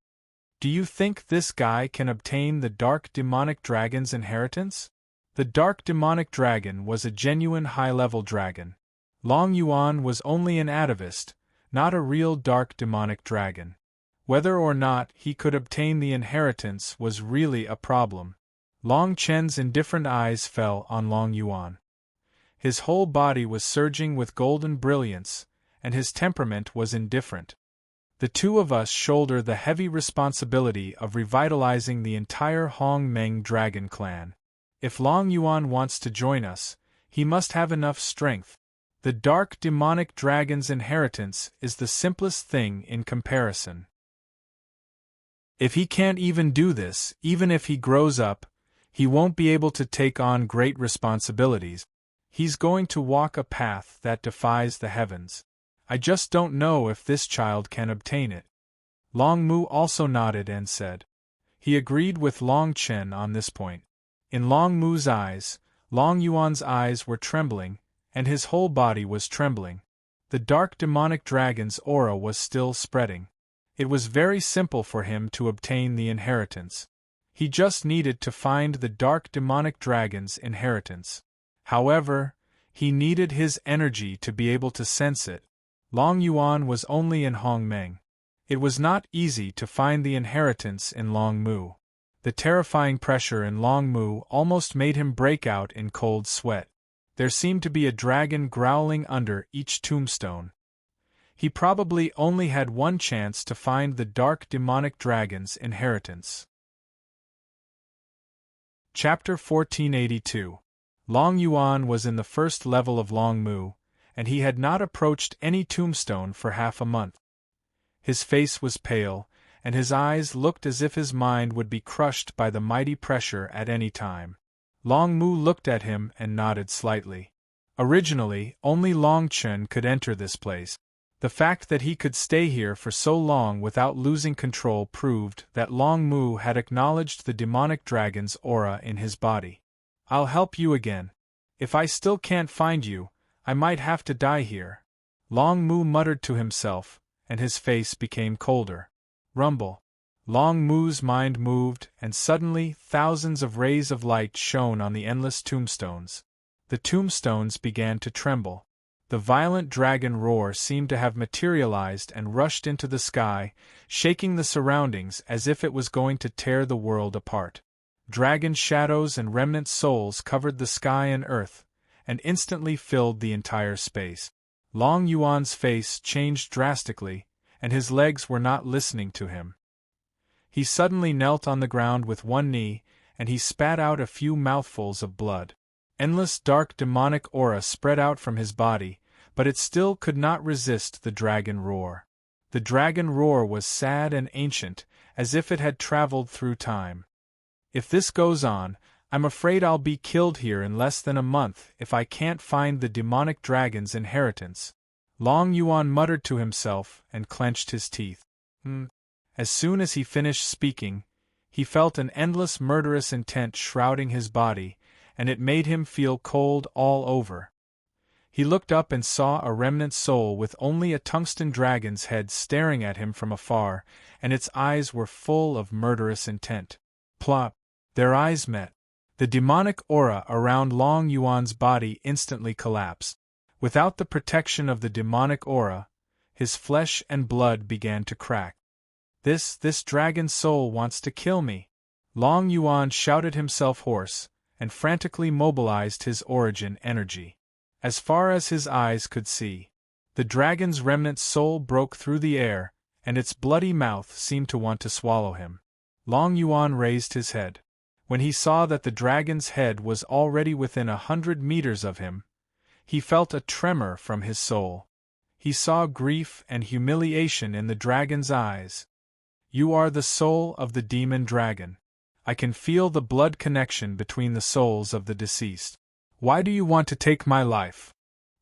"Do you think this guy can obtain the dark demonic dragon's inheritance?" The dark demonic dragon was a genuine high-level dragon. Long Yuan was only an atavist, not a real dark demonic dragon. Whether or not he could obtain the inheritance was really a problem. Long Chen's indifferent eyes fell on Long Yuan. His whole body was surging with golden brilliance, and his temperament was indifferent. "The two of us shoulder the heavy responsibility of revitalizing the entire Hong Meng dragon clan. If Long Yuan wants to join us, he must have enough strength. The dark demonic dragon's inheritance is the simplest thing in comparison. If he can't even do this, even if he grows up, he won't be able to take on great responsibilities. He's going to walk a path that defies the heavens. I just don't know if this child can obtain it. Long Mu also nodded and said. He agreed with Long Chen on this point. In Long Mu's eyes, Long Yuan's eyes were trembling, and his whole body was trembling. The dark demonic dragon's aura was still spreading. It was very simple for him to obtain the inheritance. He just needed to find the dark demonic dragon's inheritance. However, he needed his energy to be able to sense it. Long Yuan was only in Hongmeng. It was not easy to find the inheritance in Long Mu. The terrifying pressure in Long Mu almost made him break out in cold sweat. There seemed to be a dragon growling under each tombstone. He probably only had one chance to find the dark demonic dragon's inheritance. Chapter 1482. Long Yuan was in the first level of Long Mu, and he had not approached any tombstone for half a month. His face was pale, and his eyes looked as if his mind would be crushed by the mighty pressure at any time. Long Mu looked at him and nodded slightly. Originally, only Long Chen could enter this place. The fact that he could stay here for so long without losing control proved that Long Mu had acknowledged the demonic dragon's aura in his body. I'll help you again. If I still can't find you, I might have to die here. Long Mu muttered to himself, and his face became colder. Rumble. Long Mu's mind moved, and suddenly thousands of rays of light shone on the endless tombstones. The tombstones began to tremble. The violent dragon roar seemed to have materialized and rushed into the sky, shaking the surroundings as if it was going to tear the world apart. Dragon shadows and remnant souls covered the sky and earth, and instantly filled the entire space. Long Yuan's face changed drastically, and his legs were not listening to him. He suddenly knelt on the ground with one knee, and he spat out a few mouthfuls of blood. Endless dark demonic aura spread out from his body, but it still could not resist the dragon roar. The dragon roar was sad and ancient, as if it had traveled through time. If this goes on, I'm afraid I'll be killed here in less than a month if I can't find the demonic dragon's inheritance. Long Yuan muttered to himself and clenched his teeth. As soon as he finished speaking, he felt an endless murderous intent shrouding his body, and it made him feel cold all over. He looked up and saw a remnant soul with only a tungsten dragon's head staring at him from afar, and its eyes were full of murderous intent. Plop! Their eyes met. The demonic aura around Long Yuan's body instantly collapsed. Without the protection of the demonic aura, his flesh and blood began to crack. This dragon soul wants to kill me. Long Yuan shouted himself hoarse, and frantically mobilized his origin energy. As far as his eyes could see, the dragon's remnant soul broke through the air, and its bloody mouth seemed to want to swallow him. Long Yuan raised his head. When he saw that the dragon's head was already within 100 meters of him, he felt a tremor from his soul. He saw grief and humiliation in the dragon's eyes. You are the soul of the demon dragon. I can feel the blood connection between the souls of the deceased. Why do you want to take my life?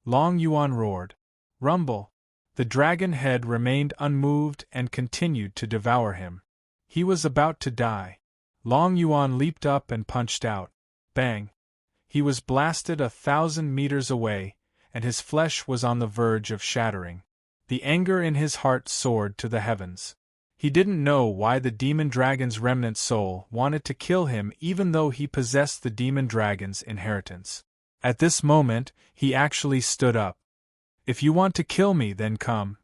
Long Yuan roared. Rumble. The dragon head remained unmoved and continued to devour him. He was about to die. Long Yuan leaped up and punched out. Bang! He was blasted 1,000 meters away, and his flesh was on the verge of shattering. The anger in his heart soared to the heavens. He didn't know why the demon dragon's remnant soul wanted to kill him even though he possessed the demon dragon's inheritance. At this moment, he actually stood up. If you want to kill me, then come.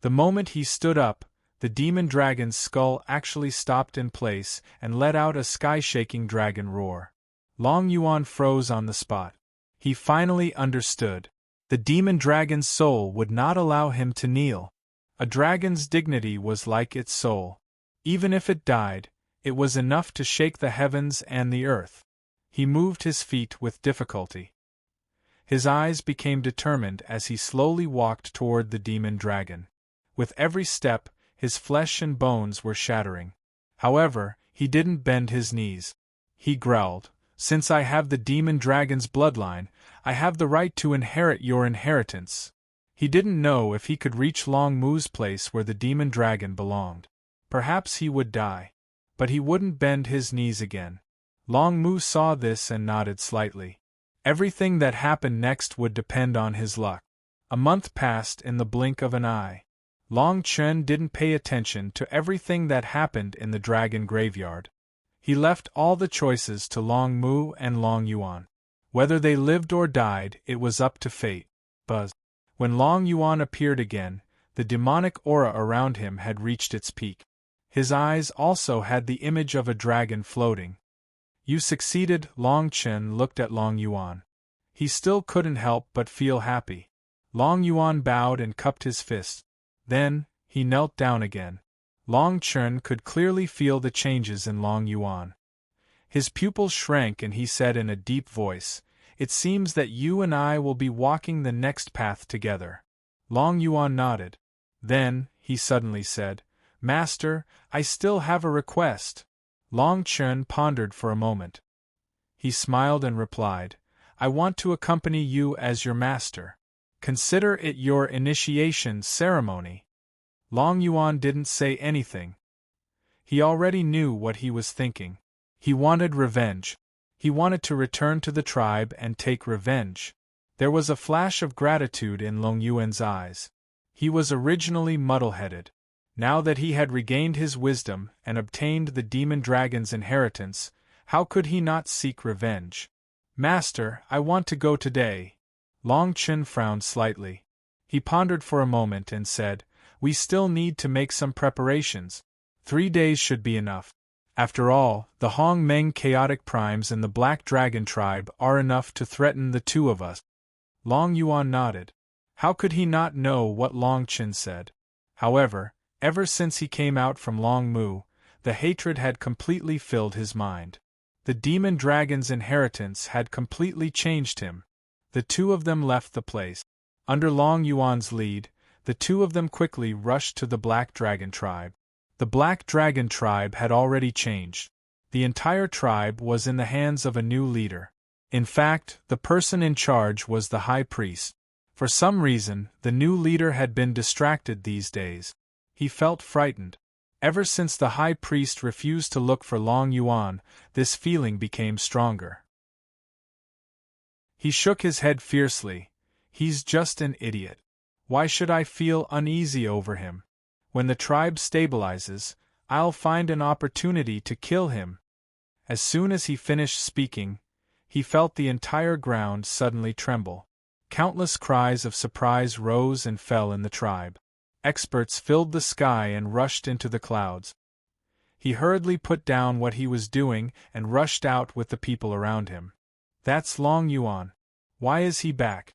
The moment he stood up, the demon dragon's skull actually stopped in place and let out a sky-shaking dragon roar. Long Yuan froze on the spot. He finally understood. The demon dragon's soul would not allow him to kneel. A dragon's dignity was like its soul. Even if it died, it was enough to shake the heavens and the earth. He moved his feet with difficulty. His eyes became determined as he slowly walked toward the demon dragon. With every step, his flesh and bones were shattering. However, he didn't bend his knees. He growled, "Since I have the demon dragon's bloodline, I have the right to inherit your inheritance." He didn't know if he could reach Long Mu's place where the demon dragon belonged. Perhaps he would die. But he wouldn't bend his knees again. Long Mu saw this and nodded slightly. Everything that happened next would depend on his luck. A month passed in the blink of an eye. Long Chen didn't pay attention to everything that happened in the dragon graveyard. He left all the choices to Long Mu and Long Yuan. Whether they lived or died, it was up to fate. Buzz. When Long Yuan appeared again, the demonic aura around him had reached its peak. His eyes also had the image of a dragon floating. "You succeeded," Long Chen looked at Long Yuan. He still couldn't help but feel happy. Long Yuan bowed and cupped his fists. Then, he knelt down again. Long Chen could clearly feel the changes in Long Yuan. His pupils shrank and he said in a deep voice, "It seems that you and I will be walking the next path together." Long Yuan nodded. Then, he suddenly said, "Master, I still have a request." Long Chen pondered for a moment. He smiled and replied, "I want to accompany you as your master. Consider it your initiation ceremony." Long Yuan didn't say anything. He already knew what he was thinking. He wanted revenge. He wanted to return to the tribe and take revenge. There was a flash of gratitude in Long Yuan's eyes. He was originally muddle-headed. Now that he had regained his wisdom and obtained the demon dragon's inheritance, how could he not seek revenge? "Master, I want to go today." Long Chen frowned slightly. He pondered for a moment and said, "We still need to make some preparations. 3 days should be enough. After all, the Hong Meng chaotic primes and the Black Dragon tribe are enough to threaten the two of us." Long Yuan nodded. How could he not know what Long Chen said? However, ever since he came out from Long Mu, the hatred had completely filled his mind. The demon dragon's inheritance had completely changed him. The two of them left the place. Under Long Yuan's lead, the two of them quickly rushed to the Black Dragon tribe. The Black Dragon tribe had already changed. The entire tribe was in the hands of a new leader. In fact, the person in charge was the high priest. For some reason, the new leader had been distracted these days. He felt frightened. Ever since the high priest refused to look for Long Yuan, this feeling became stronger. He shook his head fiercely. "He's just an idiot. Why should I feel uneasy over him? When the tribe stabilizes, I'll find an opportunity to kill him." As soon as he finished speaking, he felt the entire ground suddenly tremble. Countless cries of surprise rose and fell in the tribe. Experts filled the sky and rushed into the clouds. He hurriedly put down what he was doing and rushed out with the people around him. "That's Long Yuan. Why is he back?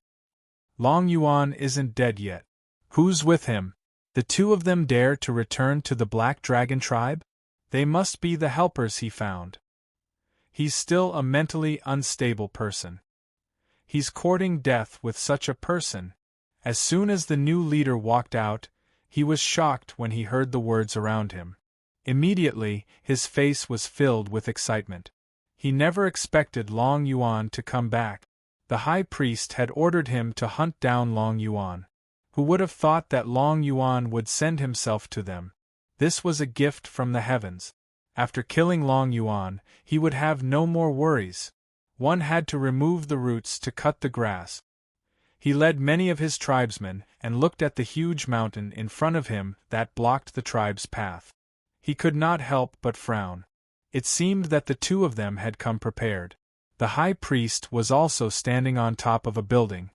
Long Yuan isn't dead yet. Who's with him? The two of them dare to return to the Black Dragon tribe? They must be the helpers he found. He's still a mentally unstable person. He's courting death with such a person." As soon as the new leader walked out, he was shocked when he heard the words around him. Immediately, his face was filled with excitement. He never expected Long Yuan to come back. The high priest had ordered him to hunt down Long Yuan. Who would have thought that Long Yuan would send himself to them? This was a gift from the heavens. After killing Long Yuan, he would have no more worries. One had to remove the roots to cut the grass. He led many of his tribesmen and looked at the huge mountain in front of him that blocked the tribe's path. He could not help but frown. It seemed that the two of them had come prepared. The high priest was also standing on top of a building.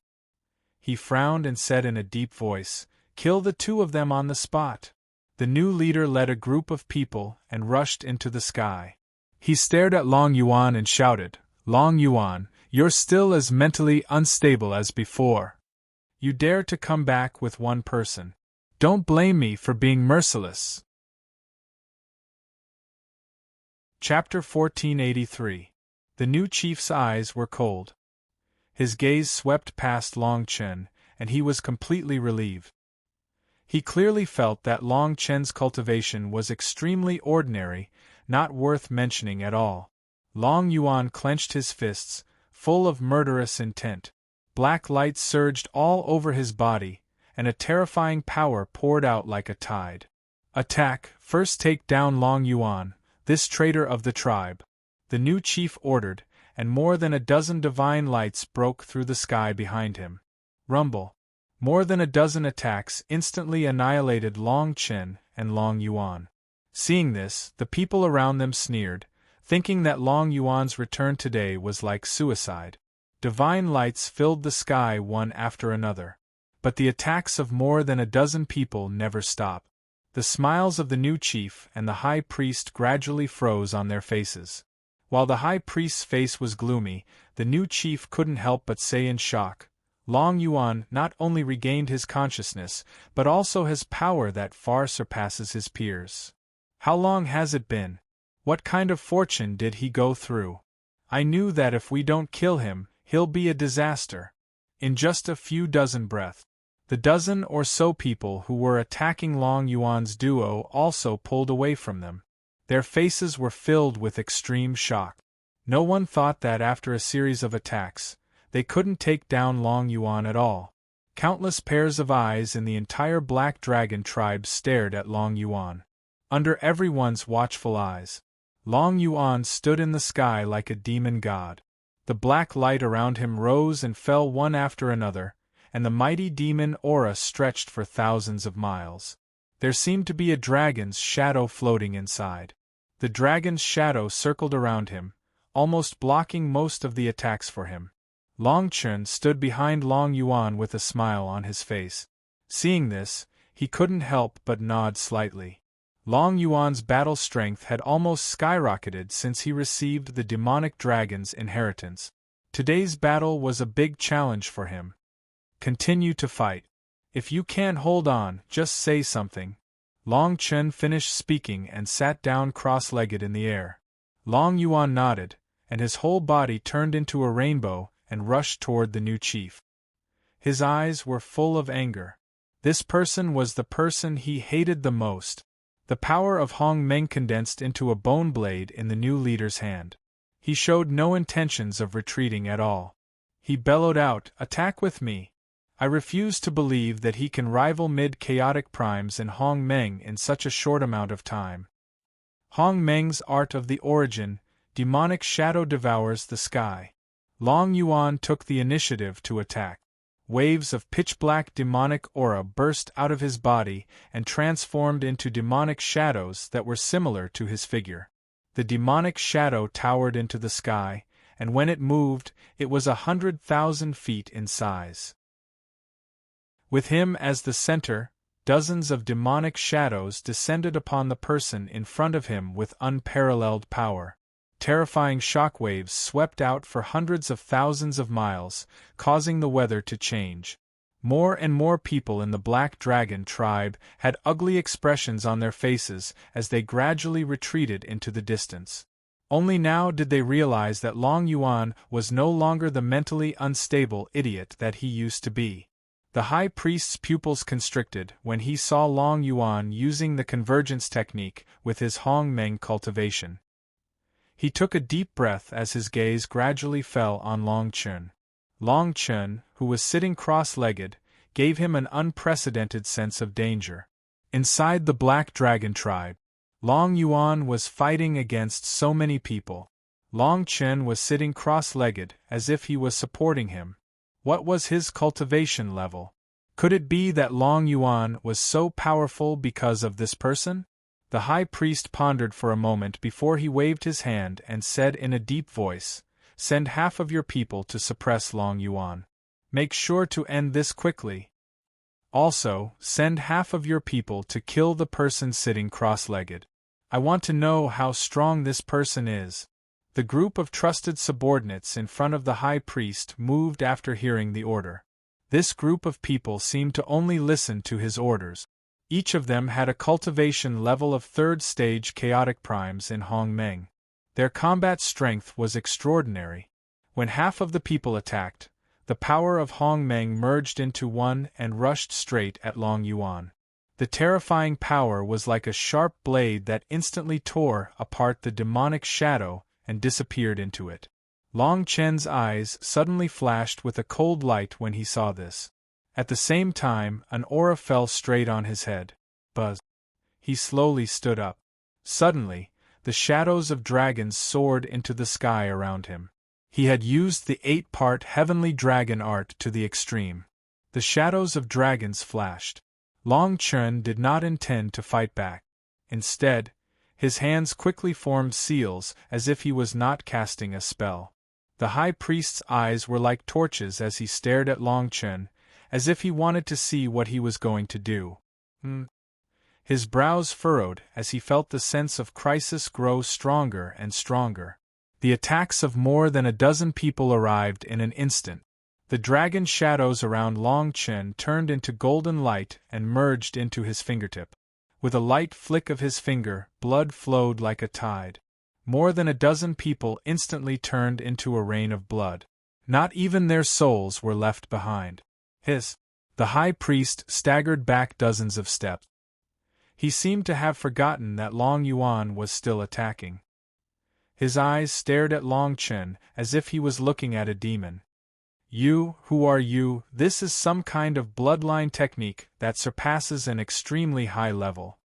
He frowned and said in a deep voice, "Kill the two of them on the spot." The new leader led a group of people and rushed into the sky. He stared at Long Yuan and shouted, "Long Yuan, you're still as mentally unstable as before. You dare to come back with one person. Don't blame me for being merciless." Chapter 1483. The new chief's eyes were cold. His gaze swept past Long Chen, and he was completely relieved. He clearly felt that Long Chen's cultivation was extremely ordinary, not worth mentioning at all. Long Yuan clenched his fists, full of murderous intent. Black light surged all over his body, and a terrifying power poured out like a tide. Attack! First take down Long Yuan, this traitor of the tribe. The new chief ordered, and more than a dozen divine lights broke through the sky behind him. Rumble! More than a dozen attacks instantly annihilated Long Chen and Long Yuan. Seeing this, the people around them sneered, thinking that Long Yuan's return today was like suicide. Divine lights filled the sky one after another. But the attacks of more than a dozen people never stopped. The smiles of the new chief and the high priest gradually froze on their faces. While the high priest's face was gloomy, the new chief couldn't help but say in shock, Long Yuan not only regained his consciousness, but also has power that far surpasses his peers. How long has it been? What kind of fortune did he go through? I knew that if we don't kill him, he'll be a disaster. In just a few dozen breaths, the dozen or so people who were attacking Long Yuan's duo also pulled away from them. Their faces were filled with extreme shock. No one thought that after a series of attacks, they couldn't take down Long Yuan at all. Countless pairs of eyes in the entire Black Dragon tribe stared at Long Yuan. Under everyone's watchful eyes, Long Yuan stood in the sky like a demon god. The black light around him rose and fell one after another, and the mighty demon aura stretched for thousands of miles. There seemed to be a dragon's shadow floating inside. The dragon's shadow circled around him, almost blocking most of the attacks for him. Long Chen stood behind Long Yuan with a smile on his face. Seeing this, he couldn't help but nod slightly. Long Yuan's battle strength had almost skyrocketed since he received the demonic dragon's inheritance. Today's battle was a big challenge for him. Continue to fight. If you can't hold on, just say something. Long Chen finished speaking and sat down cross-legged in the air. Long Yuan nodded, and his whole body turned into a rainbow and rushed toward the new chief. His eyes were full of anger. This person was the person he hated the most. The power of Hong Meng condensed into a bone blade in the new leader's hand. He showed no intentions of retreating at all. He bellowed out, "Attack with me!" I refuse to believe that he can rival mid-chaotic primes in Hong Meng in such a short amount of time. Hong Meng's art of the origin, demonic shadow devours the sky. Long Yuan took the initiative to attack. Waves of pitch-black demonic aura burst out of his body and transformed into demonic shadows that were similar to his figure. The demonic shadow towered into the sky, and when it moved, it was 100,000 feet in size. With him as the center, dozens of demonic shadows descended upon the person in front of him with unparalleled power. Terrifying shockwaves swept out for hundreds of thousands of miles, causing the weather to change. More and more people in the Black Dragon tribe had ugly expressions on their faces as they gradually retreated into the distance. Only now did they realize that Long Yuan was no longer the mentally unstable idiot that he used to be. The high priest's pupils constricted when he saw Long Yuan using the convergence technique with his Hong Meng cultivation. He took a deep breath as his gaze gradually fell on Long Chen. Long Chen, who was sitting cross-legged, gave him an unprecedented sense of danger. Inside the Black Dragon tribe, Long Yuan was fighting against so many people. Long Chen was sitting cross-legged as if he was supporting him. What was his cultivation level? Could it be that Long Yuan was so powerful because of this person? The high priest pondered for a moment before he waved his hand and said in a deep voice, "Send half of your people to suppress Long Yuan. Make sure to end this quickly. Also, send half of your people to kill the person sitting cross-legged. I want to know how strong this person is." The group of trusted subordinates in front of the high priest moved after hearing the order. This group of people seemed to only listen to his orders. Each of them had a cultivation level of third-stage chaotic primes in Hong Meng. Their combat strength was extraordinary. When half of the people attacked, The power of Hong Meng merged into one and rushed straight at Long Yuan. The terrifying power was like a sharp blade that instantly tore apart the demonic shadow and disappeared into it. Long Chen's eyes suddenly flashed with a cold light when he saw this. At the same time, an aura fell straight on his head. Buzz. He slowly stood up. Suddenly, the shadows of dragons soared into the sky around him. He had used the 8-part heavenly dragon art to the extreme. The shadows of dragons flashed. Long Chen did not intend to fight back. Instead, his hands quickly formed seals as if he was not casting a spell. The high priest's eyes were like torches as he stared at Long Chen, as if he wanted to see what he was going to do. His brows furrowed as he felt the sense of crisis grow stronger and stronger. The attacks of more than a dozen people arrived in an instant. The dragon shadows around Long Chen turned into golden light and merged into his fingertip. With a light flick of his finger, blood flowed like a tide. More than a dozen people instantly turned into a rain of blood. Not even their souls were left behind. The high priest staggered back dozens of steps. He seemed to have forgotten that Long Yuan was still attacking. His eyes stared at Long Chen as if he was looking at a demon. "You, who are you?" This is some kind of bloodline technique that surpasses an extremely high level.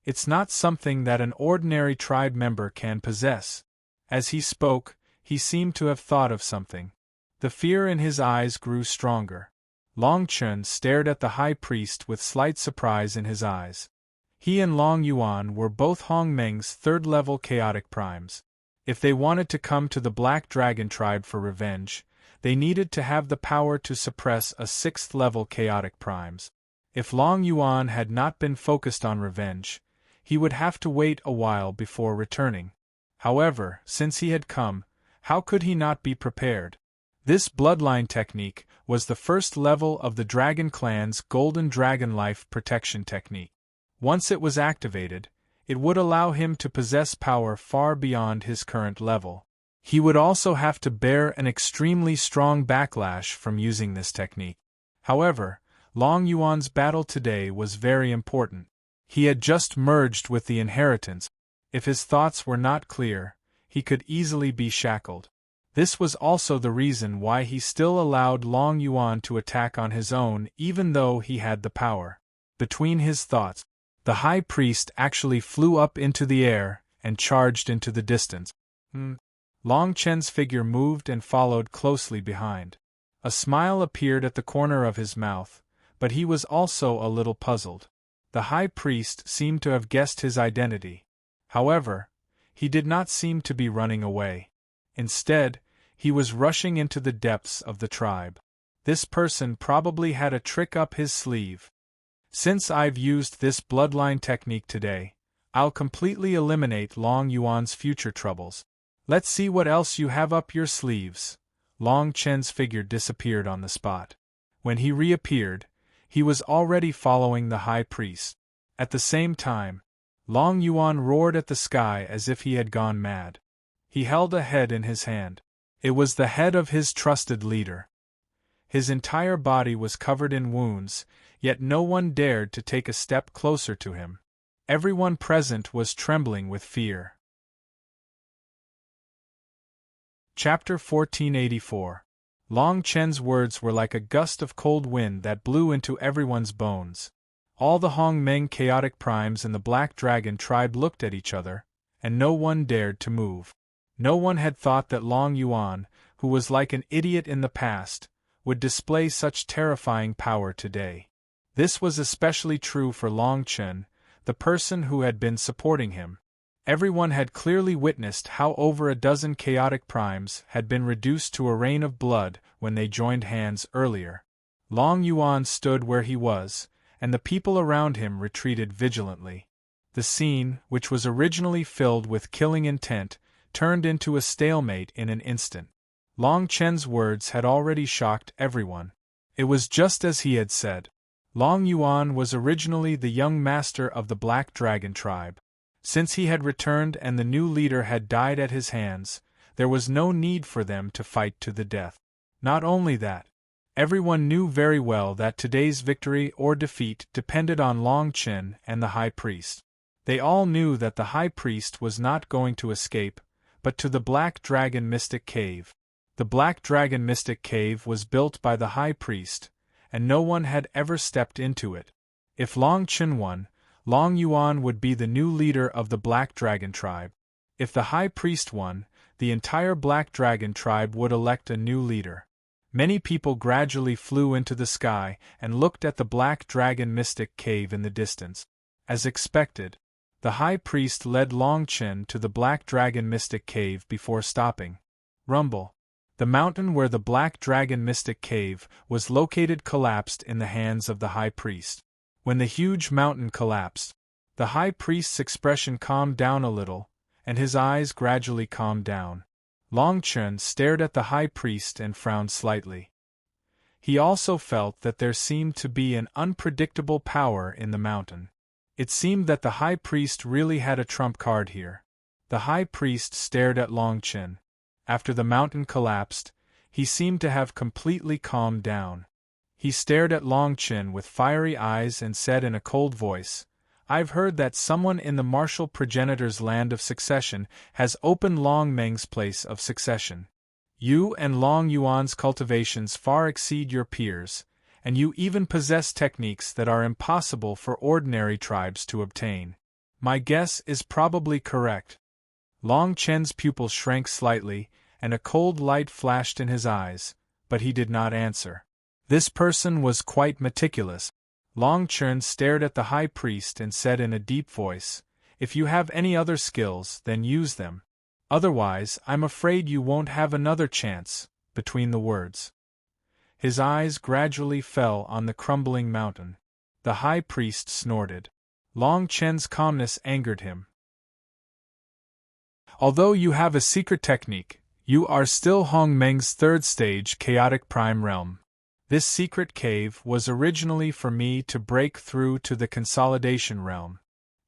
It's not something that an ordinary tribe member can possess. As he spoke, he seemed to have thought of something. The fear in his eyes grew stronger. Long Chen stared at the high priest with slight surprise in his eyes. He and Long Yuan were both Hong Meng's third-level chaotic primes. If they wanted to come to the Black Dragon tribe for revenge, they needed to have the power to suppress a sixth-level chaotic primes. If Long Yuan had not been focused on revenge, he would have to wait a while before returning. However, since he had come, how could he not be prepared? This bloodline technique was the first level of the Dragon Clan's Golden Dragon Life Protection technique. Once it was activated, it would allow him to possess power far beyond his current level. He would also have to bear an extremely strong backlash from using this technique. However, Long Yuan's battle today was very important. He had just merged with the inheritance. If his thoughts were not clear, he could easily be shackled. This was also the reason why he still allowed Long Yuan to attack on his own even though he had the power. Between his thoughts, the high priest actually flew up into the air and charged into the distance. Long Chen's figure moved and followed closely behind. A smile appeared at the corner of his mouth, but he was also a little puzzled. The high priest seemed to have guessed his identity. However, he did not seem to be running away. Instead, he was rushing into the depths of the tribe. This person probably had a trick up his sleeve. Since I've used this bloodline technique today, I'll completely eliminate Long Yuan's future troubles. Let's see what else you have up your sleeves. Long Chen's figure disappeared on the spot. When he reappeared, he was already following the high priest. At the same time, Long Yuan roared at the sky as if he had gone mad. He held a head in his hand. It was the head of his trusted leader. His entire body was covered in wounds, yet no one dared to take a step closer to him. Everyone present was trembling with fear. Chapter 1484. Long Chen's words were like a gust of cold wind that blew into everyone's bones. All the Hong Meng chaotic primes in the Black Dragon tribe looked at each other, and no one dared to move. No one had thought that Long Yuan, who was like an idiot in the past, would display such terrifying power today. This was especially true for Long Chen, the person who had been supporting him. Everyone had clearly witnessed how over a dozen chaotic primes had been reduced to a rain of blood when they joined hands earlier. Long Yuan stood where he was, and the people around him retreated vigilantly. The scene, which was originally filled with killing intent, turned into a stalemate in an instant. Long Chen's words had already shocked everyone. It was just as he had said. Long Yuan was originally the young master of the Black Dragon tribe. Since he had returned and the new leader had died at his hands, there was no need for them to fight to the death. Not only that, everyone knew very well that today's victory or defeat depended on Long Chen and the High Priest. They all knew that the High Priest was not going to escape, but to the Black Dragon Mystic Cave. The Black Dragon Mystic Cave was built by the High Priest, and no one had ever stepped into it. If Long Chen won, Long Yuan would be the new leader of the Black Dragon tribe. If the High Priest won, the entire Black Dragon tribe would elect a new leader. Many people gradually flew into the sky and looked at the Black Dragon Mystic Cave in the distance. As expected, the High Priest led Long Chen to the Black Dragon Mystic Cave before stopping. Rumble. The mountain where the Black Dragon Mystic Cave was located collapsed in the hands of the High Priest. When the huge mountain collapsed, the High Priest's expression calmed down a little, and his eyes gradually calmed down. Long Chen stared at the High Priest and frowned slightly. He also felt that there seemed to be an unpredictable power in the mountain. It seemed that the High Priest really had a trump card here. The High Priest stared at Long Chen. After the mountain collapsed, he seemed to have completely calmed down. He stared at Long Chen with fiery eyes and said in a cold voice, "I've heard that someone in the martial progenitor's land of succession has opened Long Meng's place of succession. You and Long Yuan's cultivations far exceed your peers, and you even possess techniques that are impossible for ordinary tribes to obtain. My guess is probably correct." Long Chen's pupils shrank slightly, and a cold light flashed in his eyes, but he did not answer. This person was quite meticulous. Long Chen stared at the High Priest and said in a deep voice, "If you have any other skills, then use them. Otherwise, I'm afraid you won't have another chance." Between the words, his eyes gradually fell on the crumbling mountain. The High Priest snorted. Long Chen's calmness angered him. "Although you have a secret technique, you are still Hong Meng's third stage chaotic prime realm. This secret cave was originally for me to break through to the consolidation realm.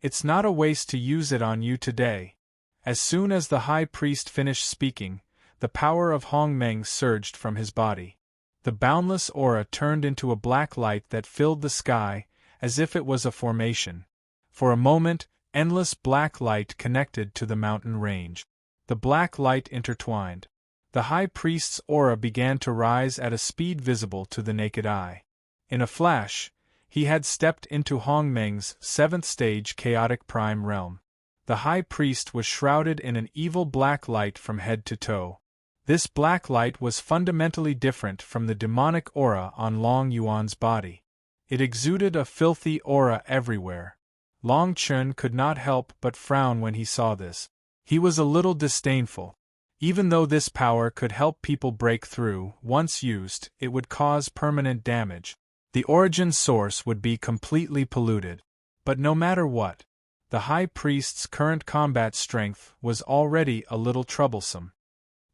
It's not a waste to use it on you today." As soon as the High Priest finished speaking, the power of Hong Meng surged from his body. The boundless aura turned into a black light that filled the sky, as if it was a formation. For a moment, endless black light connected to the mountain range. The black light intertwined. The High Priest's aura began to rise at a speed visible to the naked eye. In a flash, he had stepped into Hong Meng's seventh stage chaotic prime realm. The High Priest was shrouded in an evil black light from head to toe. This black light was fundamentally different from the demonic aura on Long Yuan's body. It exuded a filthy aura everywhere. Long Chen could not help but frown when he saw this. He was a little disdainful. Even though this power could help people break through, once used, it would cause permanent damage. The origin source would be completely polluted. But no matter what, the High Priest's current combat strength was already a little troublesome.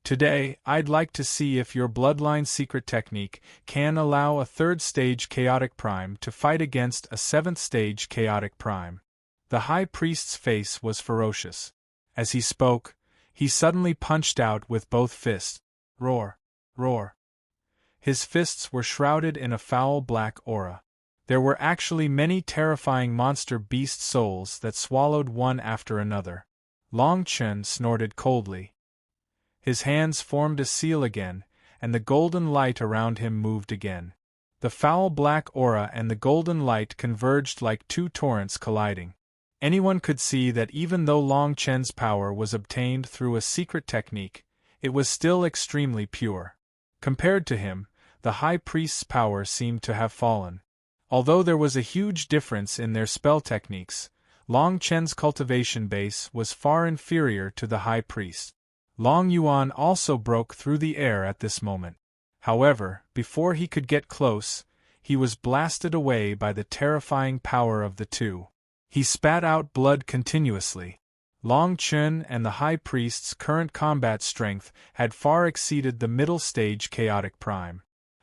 Today, I'd like to see if your bloodline secret technique can allow a third-stage chaotic prime to fight against a seventh-stage chaotic prime. The High Priest's face was ferocious. As he spoke, he suddenly punched out with both fists. Roar! Roar! His fists were shrouded in a foul black aura. There were actually many terrifying monster beast souls that swallowed one after another. Long Chen snorted coldly. His hands formed a seal again, and the golden light around him moved again. The foul black aura and the golden light converged like two torrents colliding. Anyone could see that even though Long Chen's power was obtained through a secret technique, it was still extremely pure. Compared to him, the High Priest's power seemed to have fallen. Although there was a huge difference in their spell techniques, Long Chen's cultivation base was far inferior to the High Priest. Long Yuan also broke through the air at this moment. However, before he could get close, he was blasted away by the terrifying power of the two. He spat out blood continuously. Long Chen and the High Priest's current combat strength had far exceeded the middle stage chaotic prime.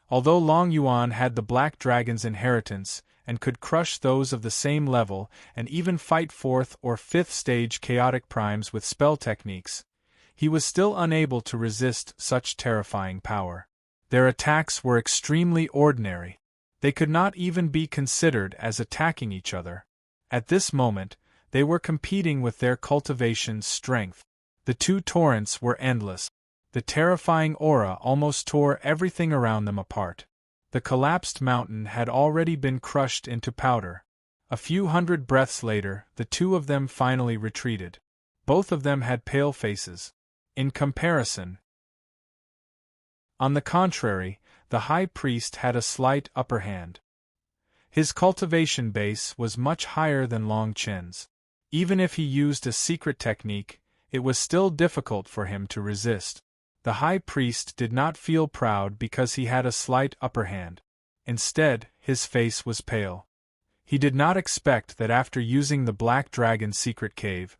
Although Long Yuan had the Black Dragon's inheritance and could crush those of the same level and even fight fourth or fifth stage chaotic primes with spell techniques, he was still unable to resist such terrifying power. Their attacks were extremely ordinary. They could not even be considered as attacking each other. At this moment, they were competing with their cultivation's strength. The two torrents were endless. The terrifying aura almost tore everything around them apart. The collapsed mountain had already been crushed into powder. A few hundred breaths later, the two of them finally retreated. Both of them had pale faces. In comparison, on the contrary, the high priest had a slight upper hand. His cultivation base was much higher than Long Chen's. Even if he used a secret technique, it was still difficult for him to resist. The high priest did not feel proud because he had a slight upper hand. Instead, his face was pale. He did not expect that after using the Black Dragon's secret cave,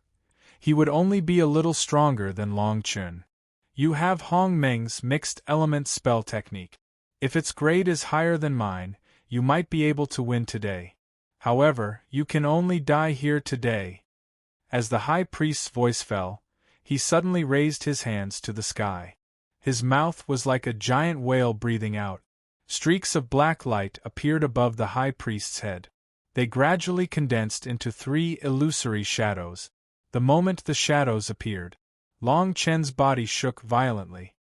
he would only be a little stronger than Long Chen. You have Hong Meng's mixed element spell technique. If its grade is higher than mine, you might be able to win today. However, you can only die here today. As the high priest's voice fell, he suddenly raised his hands to the sky. His mouth was like a giant whale breathing out. Streaks of black light appeared above the high priest's head. They gradually condensed into 3 illusory shadows. The moment the shadows appeared, Long Chen's body shook violently.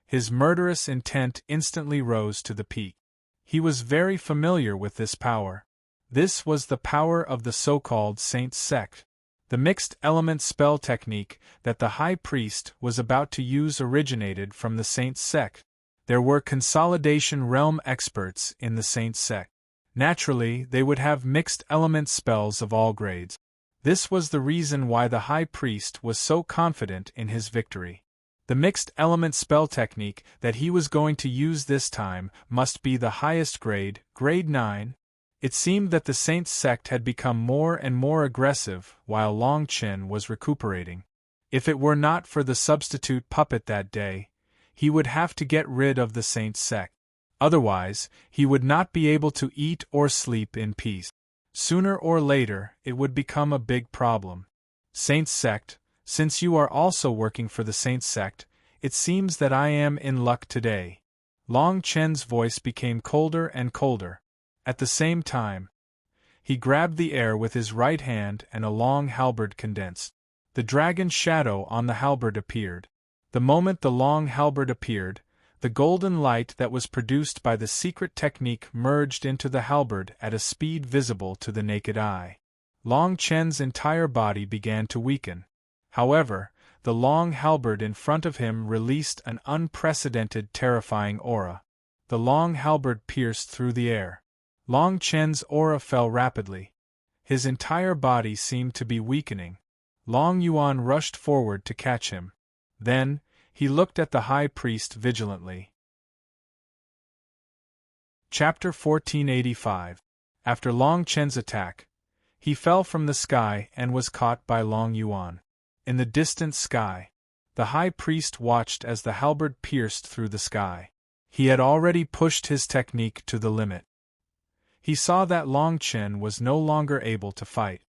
His murderous intent instantly rose to the peak. He was very familiar with this power. This was the power of the so-called Saint Sect. The mixed element spell technique that the high priest was about to use originated from the Saint Sect. There were consolidation realm experts in the Saint Sect. Naturally, they would have mixed element spells of all grades. This was the reason why the high priest was so confident in his victory. The mixed element spell technique that he was going to use this time must be the highest grade, grade 9. It seemed that the Saint Sect had become more and more aggressive while Long Chen was recuperating. If it were not for the substitute puppet that day, he would have to get rid of the Saint Sect. Otherwise, he would not be able to eat or sleep in peace. Sooner or later, it would become a big problem. Saint Sect, since you are also working for the Saint Sect, it seems that I am in luck today. Long Chen's voice became colder and colder. At the same time, he grabbed the air with his right hand and a long halberd condensed. The dragon's shadow on the halberd appeared. The moment the long halberd appeared, the golden light that was produced by the secret technique merged into the halberd at a speed visible to the naked eye. Long Chen's entire body began to weaken. However, the long halberd in front of him released an unprecedented terrifying aura. The long halberd pierced through the air. Long Chen's aura fell rapidly. His entire body seemed to be weakening. Long Yuan rushed forward to catch him. Then, he looked at the high priest vigilantly. Chapter 1485. After Long Chen's attack, he fell from the sky and was caught by Long Yuan. In the distant sky, the high priest watched as the halberd pierced through the sky. He had already pushed his technique to the limit. He saw that Long Chen was no longer able to fight.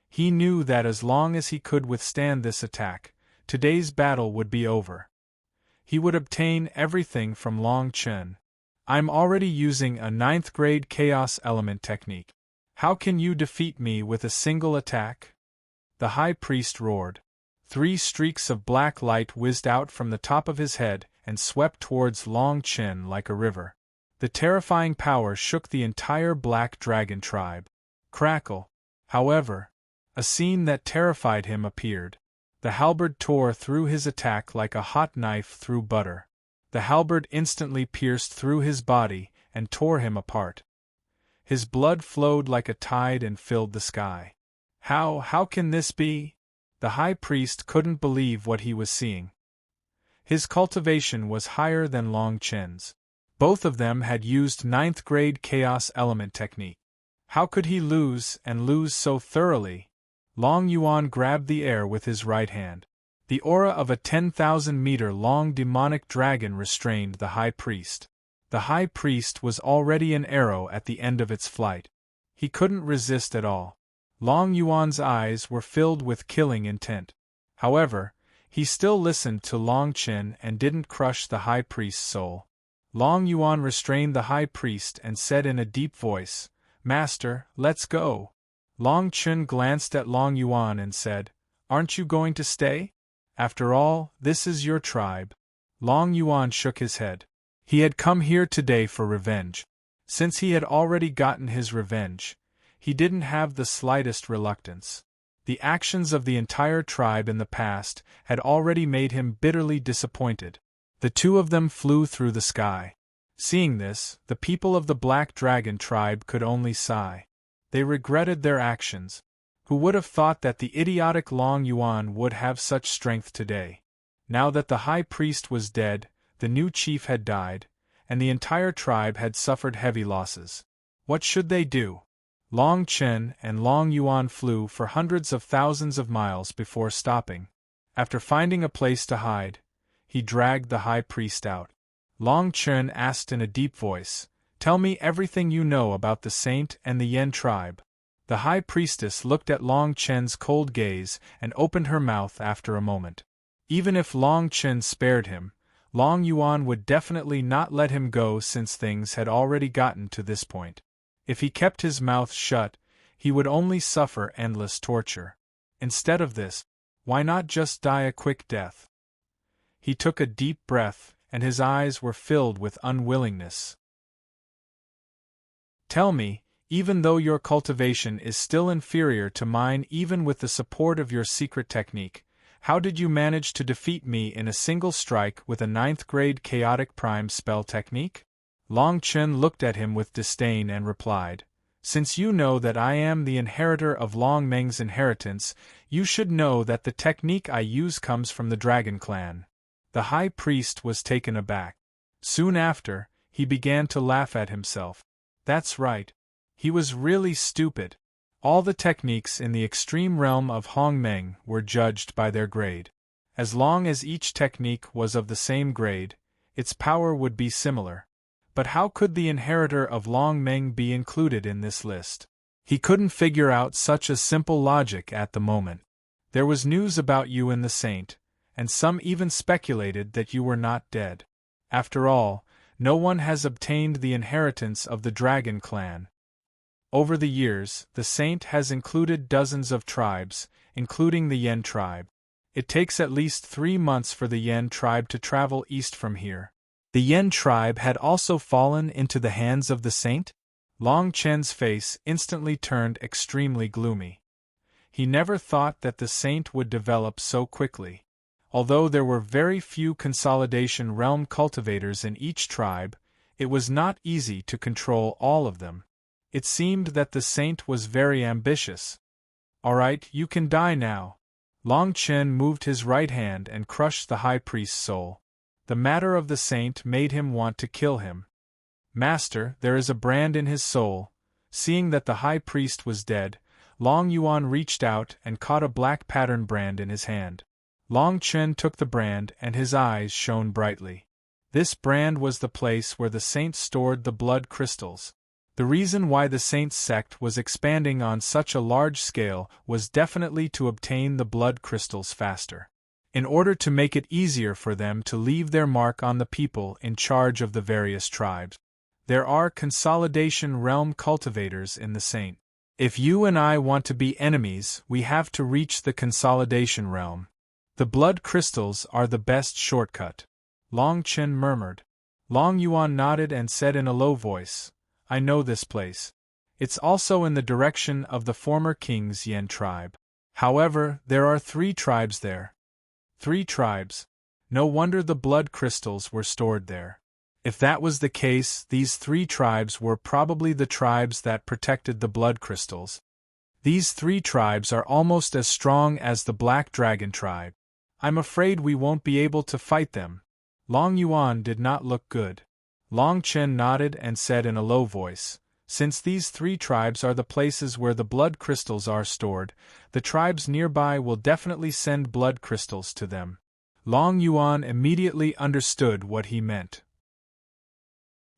He knew that as long as he could withstand this attack, today's battle would be over. He would obtain everything from Long Chen. I'm already using a 9th grade chaos element technique. How can you defeat me with a single attack? The high priest roared. 3 streaks of black light whizzed out from the top of his head and swept towards Long Chen like a river. The terrifying power shook the entire Black Dragon tribe. Crackle. However, a scene that terrified him appeared. The halberd tore through his attack like a hot knife through butter. The halberd instantly pierced through his body and tore him apart. His blood flowed like a tide and filled the sky. How can this be? The high priest couldn't believe what he was seeing. His cultivation was higher than Long Chen's. Both of them had used 9th grade chaos element technique. How could he lose, and lose so thoroughly? Long Yuan grabbed the air with his right hand. The aura of a 10,000-meter-long demonic dragon restrained the high priest. The high priest was already an arrow at the end of its flight. He couldn't resist at all. Long Yuan's eyes were filled with killing intent. However, he still listened to Long Chen and didn't crush the high priest's soul. Long Yuan restrained the high priest and said in a deep voice, "Master, let's go." Long Chun glanced at Long Yuan and said, "Aren't you going to stay? After all, this is your tribe." Long Yuan shook his head. He had come here today for revenge. Since he had already gotten his revenge, he didn't have the slightest reluctance. The actions of the entire tribe in the past had already made him bitterly disappointed. The two of them flew through the sky. Seeing this, the people of the Black Dragon tribe could only sigh. They regretted their actions. Who would have thought that the idiotic Long Yuan would have such strength today? Now that the high priest was dead, the new chief had died, and the entire tribe had suffered heavy losses. What should they do? Long Chen and Long Yuan flew for hundreds of thousands of miles before stopping. After finding a place to hide, he dragged the high priest out. Long Chen asked in a deep voice, "Tell me everything you know about the saint and the Yen tribe." The high priestess looked at Long Chen's cold gaze and opened her mouth after a moment. Even if Long Chen spared him, Long Yuan would definitely not let him go since things had already gotten to this point. If he kept his mouth shut, he would only suffer endless torture. Instead of this, why not just die a quick death? He took a deep breath, and his eyes were filled with unwillingness. "Tell me, even though your cultivation is still inferior to mine even with the support of your secret technique, how did you manage to defeat me in a single strike with a 9th-grade chaotic prime spell technique?" Long Chen looked at him with disdain and replied, "Since you know that I am the inheritor of Long Meng's inheritance, you should know that the technique I use comes from the Dragon Clan." The high priest was taken aback. Soon after, he began to laugh at himself. That's right. He was really stupid. All the techniques in the extreme realm of Hong Meng were judged by their grade. As long as each technique was of the same grade, its power would be similar. But how could the inheritor of Long Meng be included in this list? He couldn't figure out such a simple logic at the moment. There was news about you in the Saint, and some even speculated that you were not dead. After all, no one has obtained the inheritance of the Dragon Clan. Over the years, the Saint has included dozens of tribes, including the Yen tribe. It takes at least 3 months for the Yen tribe to travel east from here. The Yen tribe had also fallen into the hands of the Saint? Long Chen's face instantly turned extremely gloomy. He never thought that the Saint would develop so quickly. Although there were very few consolidation realm cultivators in each tribe, it was not easy to control all of them. It seemed that the Saint was very ambitious. "Alright, you can die now." Long Chen moved his right hand and crushed the high priest's soul. The matter of the Saint made him want to kill him. "Master, there is a brand in his soul." Seeing that the high priest was dead, Long Yuan reached out and caught a black pattern brand in his hand. Long Chen took the brand and his eyes shone brightly. This brand was the place where the Saint stored the blood crystals. The reason why the Saint's sect was expanding on such a large scale was definitely to obtain the blood crystals faster. In order to make it easier for them to leave their mark on the people in charge of the various tribes. There are consolidation realm cultivators in the Saint. If you and I want to be enemies, we have to reach the consolidation realm. The blood crystals are the best shortcut. Long Chen murmured. Long Yuan nodded and said in a low voice, "I know this place. It's also in the direction of the former king's Yen tribe. However, there are 3 tribes there." 3 tribes. No wonder the blood crystals were stored there. If that was the case, these 3 tribes were probably the tribes that protected the blood crystals. These 3 tribes are almost as strong as the Black Dragon tribe. I'm afraid we won't be able to fight them. Long Yuan did not look good. Long Chen nodded and said in a low voice, "Since these 3 tribes are the places where the blood crystals are stored, the tribes nearby will definitely send blood crystals to them." Long Yuan immediately understood what he meant.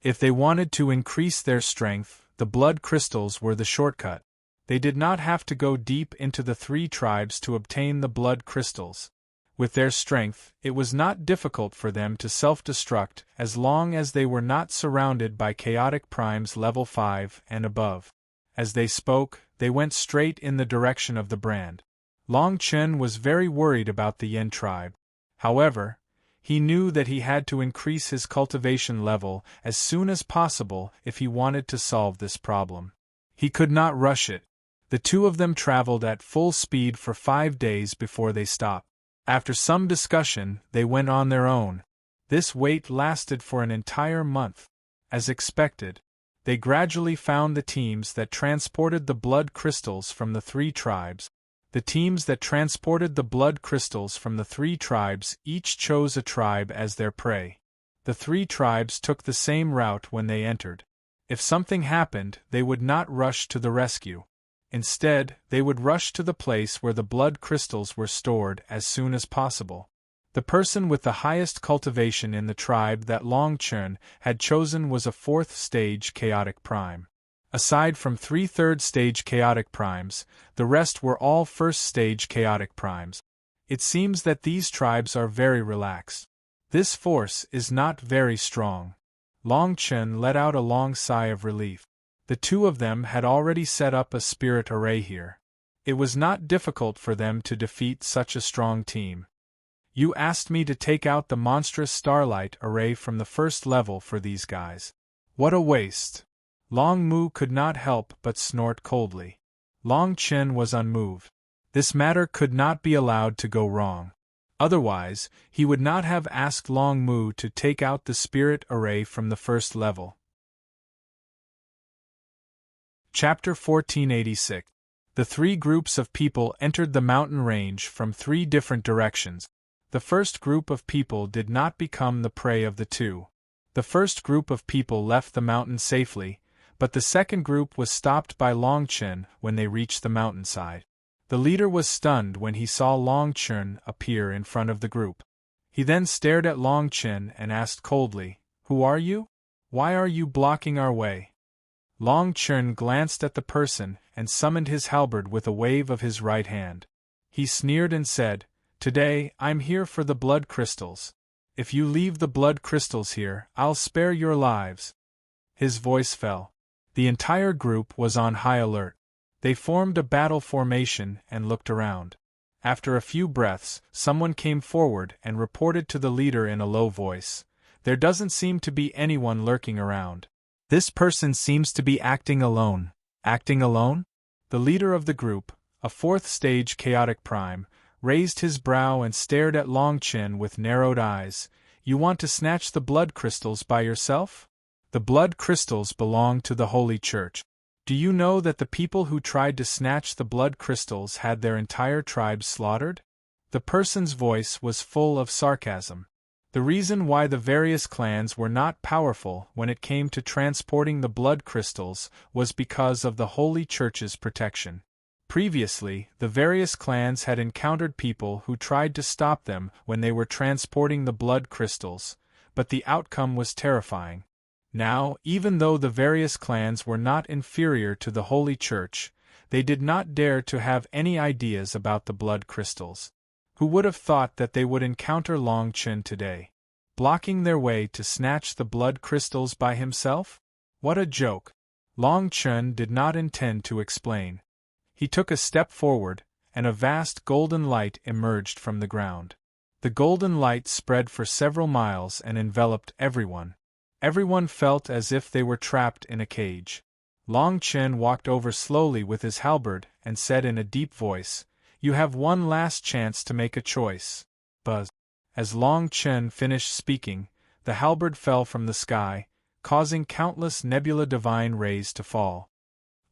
If they wanted to increase their strength, the blood crystals were the shortcut. They did not have to go deep into the 3 tribes to obtain the blood crystals. With their strength, it was not difficult for them to self-destruct as long as they were not surrounded by chaotic primes level 5 and above. As they spoke, they went straight in the direction of the brand. Long Chen was very worried about the Yin tribe. However, he knew that he had to increase his cultivation level as soon as possible if he wanted to solve this problem. He could not rush it. The two of them traveled at full speed for 5 days before they stopped. After some discussion, they went on their own. This wait lasted for an entire month. As expected, they gradually found the teams that transported the blood crystals from the 3 tribes. The teams that transported the blood crystals from the 3 tribes each chose a tribe as their prey. The 3 tribes took the same route when they entered. If something happened, they would not rush to the rescue. Instead, they would rush to the place where the blood crystals were stored as soon as possible. The person with the highest cultivation in the tribe that Long Chen had chosen was a 4th stage chaotic prime. Aside from 3 3rd stage chaotic primes, the rest were all 1st stage chaotic primes. It seems that these tribes are very relaxed. This force is not very strong. Long Chen let out a long sigh of relief. The two of them had already set up a spirit array here. It was not difficult for them to defeat such a strong team. You asked me to take out the monstrous starlight array from the 1st level for these guys. What a waste! Long Mu could not help but snort coldly. Long Chen was unmoved. This matter could not be allowed to go wrong. Otherwise, he would not have asked Long Mu to take out the spirit array from the 1st level. Chapter 1486. The 3 groups of people entered the mountain range from 3 different directions. The first group of people did not become the prey of the 2. The first group of people left the mountain safely, but the second group was stopped by Long Chen when they reached the mountainside. The leader was stunned when he saw Long Chen appear in front of the group. He then stared at Long Chen and asked coldly, "Who are you? Why are you blocking our way?" Long Chen glanced at the person and summoned his halberd with a wave of his right hand. He sneered and said, "Today, I'm here for the blood crystals. If you leave the blood crystals here, I'll spare your lives." His voice fell. The entire group was on high alert. They formed a battle formation and looked around. After a few breaths, someone came forward and reported to the leader in a low voice, "There doesn't seem to be anyone lurking around. This person seems to be acting alone." Acting alone? The leader of the group, a 4th stage chaotic prime, raised his brow and stared at Long Chen with narrowed eyes. "You want to snatch the blood crystals by yourself? The blood crystals belong to the Holy Church. Do you know that the people who tried to snatch the blood crystals had their entire tribe slaughtered?" The person's voice was full of sarcasm. The reason why the various clans were not powerful when it came to transporting the blood crystals was because of the Holy Church's protection. Previously, the various clans had encountered people who tried to stop them when they were transporting the blood crystals, but the outcome was terrifying. Now, even though the various clans were not inferior to the Holy Church, they did not dare to have any ideas about the blood crystals. Who would have thought that they would encounter Long Chen today? Blocking their way to snatch the blood crystals by himself? What a joke! Long Chen did not intend to explain. He took a step forward, and a vast golden light emerged from the ground. The golden light spread for several miles and enveloped everyone. Everyone felt as if they were trapped in a cage. Long Chen walked over slowly with his halberd and said in a deep voice, "You have one last chance to make a choice." Buzz. As Long Chen finished speaking, the halberd fell from the sky, causing countless nebula divine rays to fall.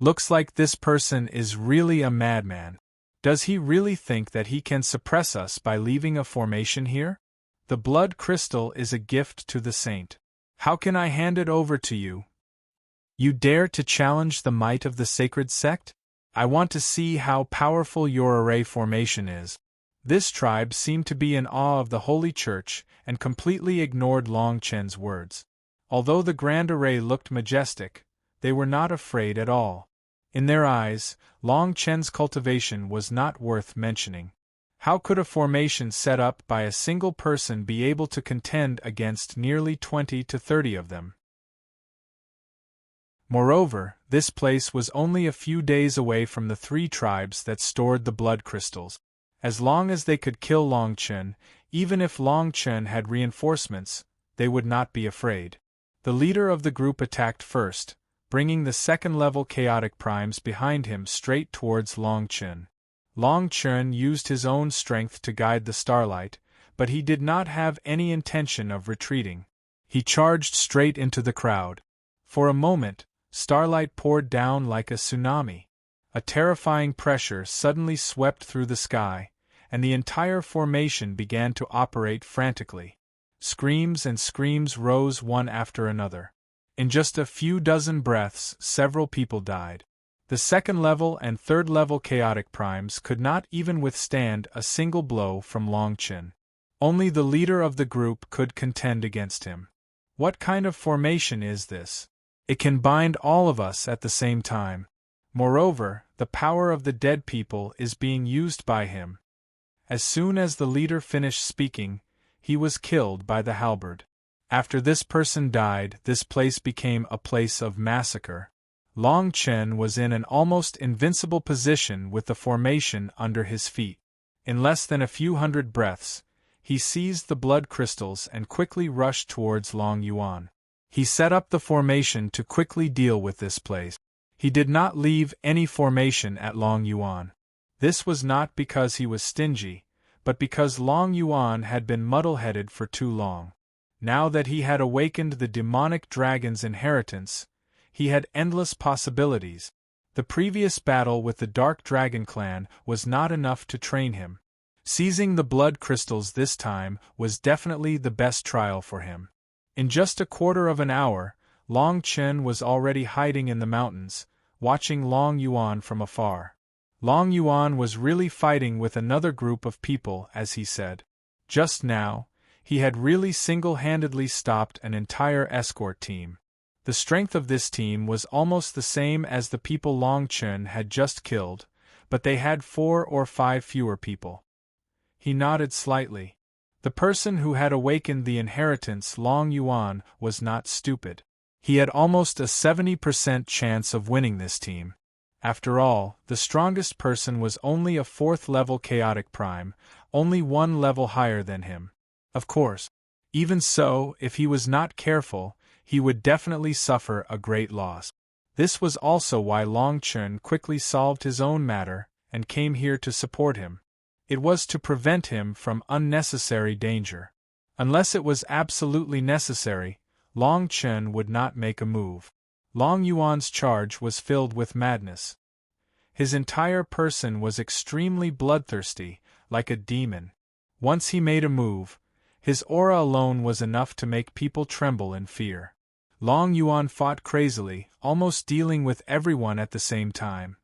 Looks like this person is really a madman. Does he really think that he can suppress us by leaving a formation here? The blood crystal is a gift to the saint. How can I hand it over to you? You dare to challenge the might of the sacred sect? I want to see how powerful your array formation is. This tribe seemed to be in awe of the Holy Church and completely ignored Long Chen's words. Although the grand array looked majestic, they were not afraid at all. In their eyes, Long Chen's cultivation was not worth mentioning. How could a formation set up by a single person be able to contend against nearly 20 to 30 of them? Moreover, this place was only a few days away from the 3 tribes that stored the blood crystals. As long as they could kill Long Chen, even if Long Chen had reinforcements, they would not be afraid. The leader of the group attacked first, bringing the second-level chaotic primes behind him straight towards Long Chen. Long Chen used his own strength to guide the starlight, but he did not have any intention of retreating. He charged straight into the crowd. For a moment, starlight poured down like a tsunami. A terrifying pressure suddenly swept through the sky, and the entire formation began to operate frantically. Screams and screams rose one after another. In just a few dozen breaths, several people died. The second-level and third-level chaotic primes could not even withstand a single blow from Long Chen. Only the leader of the group could contend against him. What kind of formation is this? It can bind all of us at the same time. Moreover, the power of the dead people is being used by him. As soon as the leader finished speaking, he was killed by the halberd. After this person died, this place became a place of massacre. Long Chen was in an almost invincible position with the formation under his feet. In less than a few hundred breaths, he seized the blood crystals and quickly rushed towards Long Yuan. He set up the formation to quickly deal with this place. He did not leave any formation at Long Yuan. This was not because he was stingy, but because Long Yuan had been muddle-headed for too long. Now that he had awakened the demonic dragon's inheritance, he had endless possibilities. The previous battle with the Dark Dragon clan was not enough to train him. Seizing the blood crystals this time was definitely the best trial for him. In just a quarter of an hour, Long Chen was already hiding in the mountains, watching Long Yuan from afar. Long Yuan was really fighting with another group of people, as he said. Just now, he had really single-handedly stopped an entire escort team. The strength of this team was almost the same as the people Long Chen had just killed, but they had 4 or 5 fewer people. He nodded slightly. The person who had awakened the inheritance Long Yuan was not stupid. He had almost a 70% chance of winning this team. After all, the strongest person was only a 4th-level chaotic prime, only 1 level higher than him. Of course. Even so, if he was not careful, he would definitely suffer a great loss. This was also why Long Chen quickly solved his own matter and came here to support him. It was to prevent him from unnecessary danger. Unless it was absolutely necessary, Long Chen would not make a move. Long Yuan's charge was filled with madness. His entire person was extremely bloodthirsty, like a demon. Once he made a move, his aura alone was enough to make people tremble in fear. Long Yuan fought crazily, almost dealing with everyone at the same time.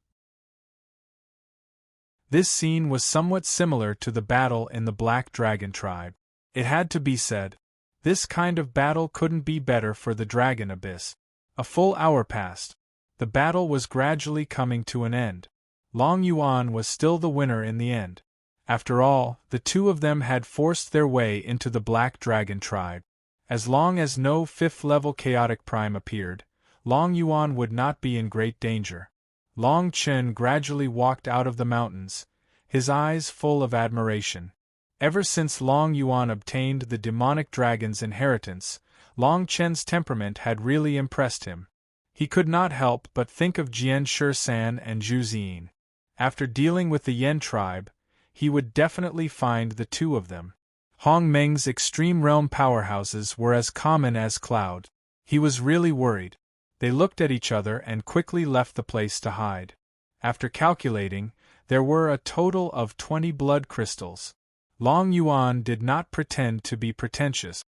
This scene was somewhat similar to the battle in the Black Dragon tribe. It had to be said. This kind of battle couldn't be better for the Dragon Abyss. A full hour passed. The battle was gradually coming to an end. Long Yuan was still the winner in the end. After all, the two of them had forced their way into the Black Dragon tribe. As long as no 5th-level chaotic prime appeared, Long Yuan would not be in great danger. Long Chen gradually walked out of the mountains, his eyes full of admiration. Ever since Long Yuan obtained the demonic dragon's inheritance, Long Chen's temperament had really impressed him. He could not help but think of Jian Shisan and Zhu Ziyin. After dealing with the Yan tribe, he would definitely find the two of them. Hong Meng's extreme realm powerhouses were as common as cloud. He was really worried. They looked at each other and quickly left the place to hide. After calculating, there were a total of 20 blood crystals. Long Yuan did not pretend to be pretentious.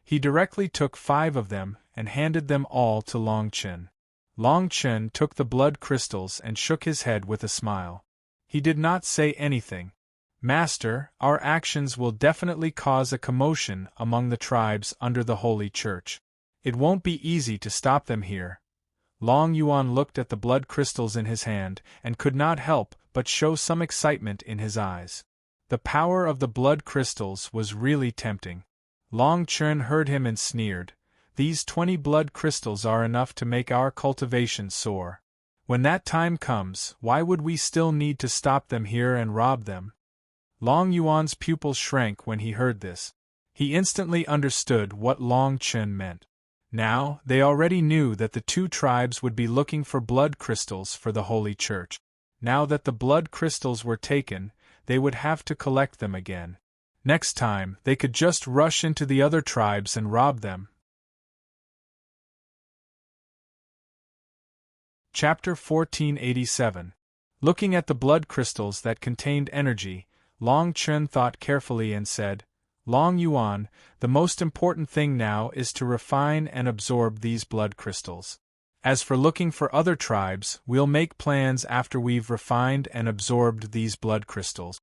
He directly took 5 of them and handed them all to Long Chen. Long Chen took the blood crystals and shook his head with a smile. He did not say anything. Master, our actions will definitely cause a commotion among the tribes under the Holy Church. It won't be easy to stop them here. Long Yuan looked at the blood crystals in his hand and could not help but show some excitement in his eyes. The power of the blood crystals was really tempting. Long Chen heard him and sneered, "These 20 blood crystals are enough to make our cultivation soar. When that time comes, why would we still need to stop them here and rob them?" Long Yuan's pupils shrank when he heard this. He instantly understood what Long Chen meant. Now, they already knew that the two tribes would be looking for blood crystals for the Holy Church. Now that the blood crystals were taken, they would have to collect them again. Next time, they could just rush into the other tribes and rob them. Chapter 1487. Looking at the blood crystals that contained energy, Long Chen thought carefully and said, "Long Yuan, the most important thing now is to refine and absorb these blood crystals. As for looking for other tribes, we'll make plans after we've refined and absorbed these blood crystals."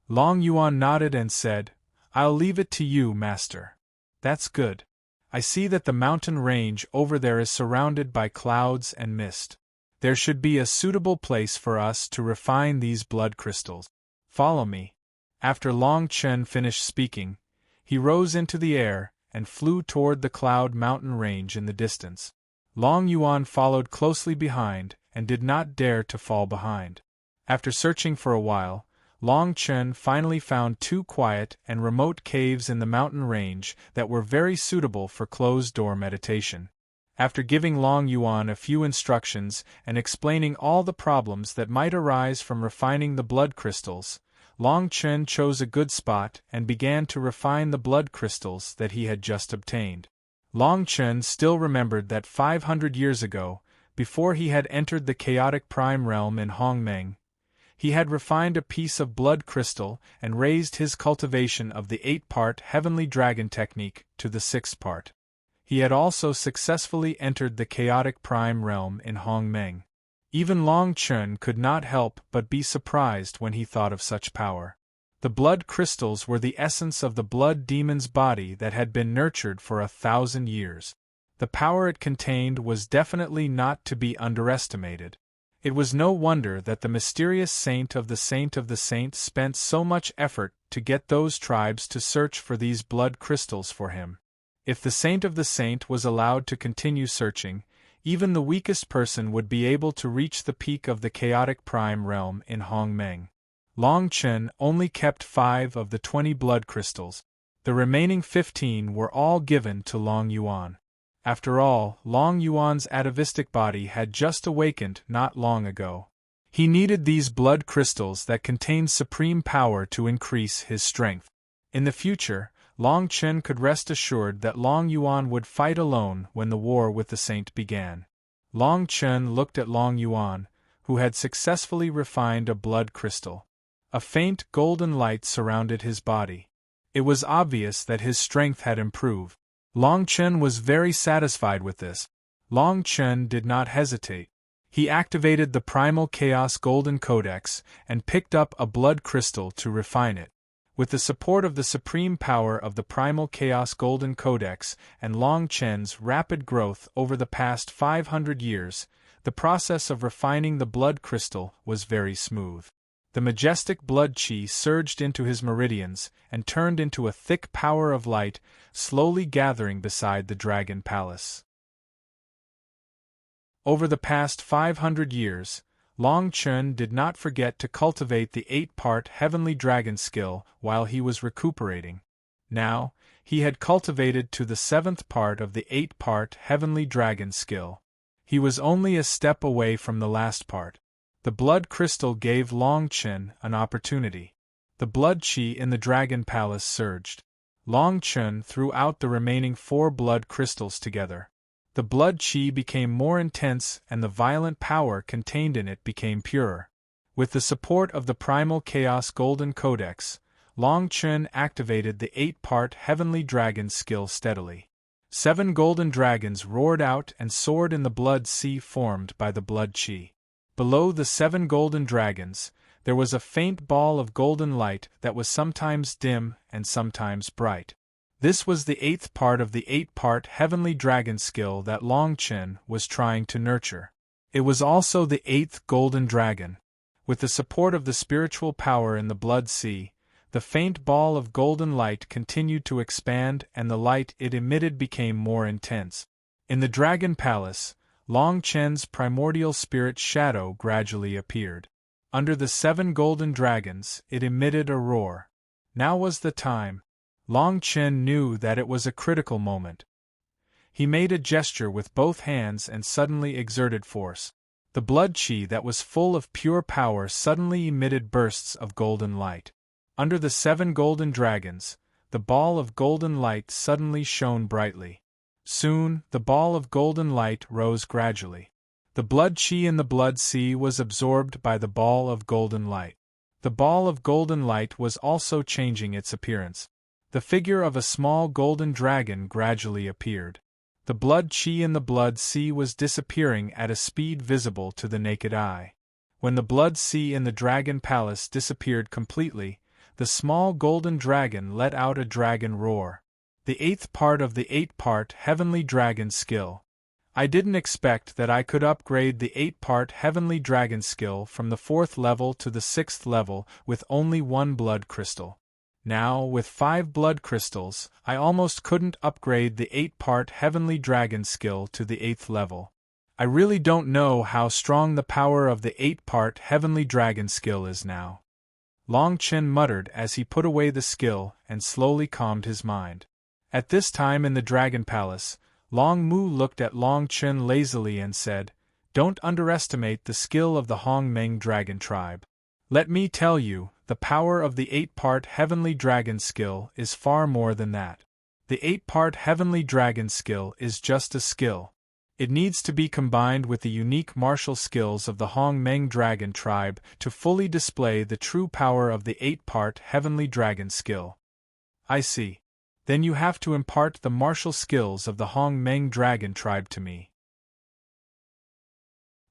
Long Yuan nodded and said, "I'll leave it to you, Master." "That's good. I see that the mountain range over there is surrounded by clouds and mist. There should be a suitable place for us to refine these blood crystals. Follow me." After Long Chen finished speaking, he rose into the air and flew toward the cloud mountain range in the distance. Long Yuan followed closely behind and did not dare to fall behind. After searching for a while, Long Chen finally found 2 quiet and remote caves in the mountain range that were very suitable for closed-door meditation. After giving Long Yuan a few instructions and explaining all the problems that might arise from refining the blood crystals, Long Chen chose a good spot and began to refine the blood crystals that he had just obtained. Long Chen still remembered that 500 years ago, before he had entered the chaotic prime realm in Hongmeng, he had refined a piece of blood crystal and raised his cultivation of the 8-part heavenly dragon technique to the 6th part. He had also successfully entered the chaotic prime realm in Hongmeng. Even Long Chen could not help but be surprised when he thought of such power. The blood crystals were the essence of the blood demon's body that had been nurtured for 1,000 years. The power it contained was definitely not to be underestimated. It was no wonder that the mysterious saint of the saints spent so much effort to get those tribes to search for these blood crystals for him. If the saint of the saint was allowed to continue searching, even the weakest person would be able to reach the peak of the chaotic prime realm in Hongmeng. Long Chen only kept 5 of the 20 blood crystals. The remaining 15 were all given to Long Yuan. After all, Long Yuan's atavistic body had just awakened not long ago. He needed these blood crystals that contained supreme power to increase his strength. In the future, Long Chen could rest assured that Long Yuan would fight alone when the war with the saint began. Long Chen looked at Long Yuan, who had successfully refined a blood crystal. A faint golden light surrounded his body. It was obvious that his strength had improved. Long Chen was very satisfied with this. Long Chen did not hesitate. He activated the Primal Chaos Golden Codex and picked up a blood crystal to refine it. With the support of the supreme power of the Primal Chaos Golden Codex and Long Chen's rapid growth over the past 500 years, the process of refining the blood crystal was very smooth. The majestic blood chi surged into his meridians and turned into a thick power of light, slowly gathering beside the Dragon Palace. Over the past 500 years, Long Chen did not forget to cultivate the 8-part heavenly dragon skill while he was recuperating. Now, he had cultivated to the 7th part of the 8-part heavenly dragon skill. He was only a step away from the last part. The blood crystal gave Long Chen an opportunity. The blood chi in the Dragon Palace surged. Long Chen threw out the remaining 4 blood crystals together. The blood chi became more intense and the violent power contained in it became purer. With the support of the Primal Chaos Golden Codex, Long Chen activated the 8-part heavenly dragon skill steadily. 7 golden dragons roared out and soared in the blood sea formed by the blood chi. Below the 7 golden dragons, there was a faint ball of golden light that was sometimes dim and sometimes bright. This was the 8th part of the 8-part heavenly dragon skill that Long Chen was trying to nurture. It was also the 8th golden dragon. With the support of the spiritual power in the blood sea, The faint ball of golden light continued to expand, and the light it emitted became more intense. In the Dragon Palace, Long Chen's primordial spirit shadow gradually appeared. Under the 7 golden dragons, it emitted a roar. Now was the time. Long Chen knew that it was a critical moment. He made a gesture with both hands and suddenly exerted force. The blood qi that was full of pure power suddenly emitted bursts of golden light. Under the 7 golden dragons, the ball of golden light suddenly shone brightly. Soon, the ball of golden light rose gradually. The blood qi in the blood sea was absorbed by the ball of golden light. The ball of golden light was also changing its appearance. The figure of a small golden dragon gradually appeared. The blood qi in the blood sea was disappearing at a speed visible to the naked eye. When the blood sea in the Dragon Palace disappeared completely, the small golden dragon let out a dragon roar. The 8th part of the 8-part Heavenly Dragon skill. I didn't expect that I could upgrade the 8-part Heavenly Dragon skill from the 4th level to the 6th level with only 1 blood crystal. Now, with 5 blood crystals, I almost couldn't upgrade the 8-part Heavenly Dragon skill to the 8th level. I really don't know how strong the power of the 8-part Heavenly Dragon skill is now. Long Chen muttered as he put away the skill and slowly calmed his mind. At this time in the Dragon Palace, Long Mu looked at Long Chen lazily and said, "Don't underestimate the skill of the Hongmeng Dragon tribe. Let me tell you, the power of the 8-part Heavenly Dragon skill is far more than that. The 8-part Heavenly Dragon skill is just a skill. It needs to be combined with the unique martial skills of the Hongmeng Dragon tribe to fully display the true power of the 8-part Heavenly Dragon skill." "I see. Then you have to impart the martial skills of the Hongmeng Dragon tribe to me.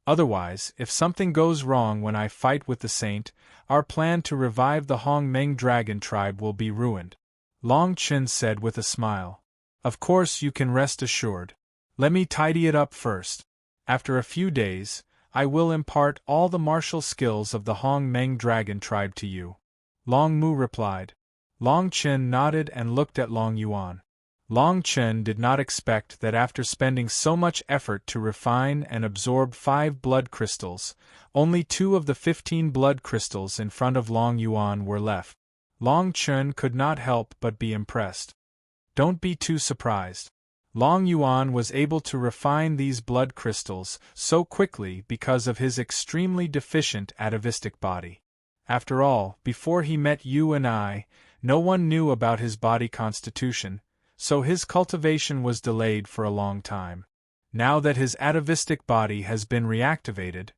Otherwise, if something goes wrong when I fight with the saint, our plan to revive the Hongmeng Dragon tribe will be ruined," Long Chen said with a smile. "Of course you can rest assured. Let me tidy it up first. After a few days, I will impart all the martial skills of the Hongmeng Dragon tribe to you," Long Mu replied. Long Chen nodded and looked at Long Yuan. Long Chen did not expect that after spending so much effort to refine and absorb 5 blood crystals, only 2 of the 15 blood crystals in front of Long Yuan were left. Long Chen could not help but be impressed. Don't be too surprised. Long Yuan was able to refine these blood crystals so quickly because of his extremely deficient atavistic body. After all, before he met you and I, no one knew about his body constitution, so his cultivation was delayed for a long time. Now that his atavistic body has been reactivated,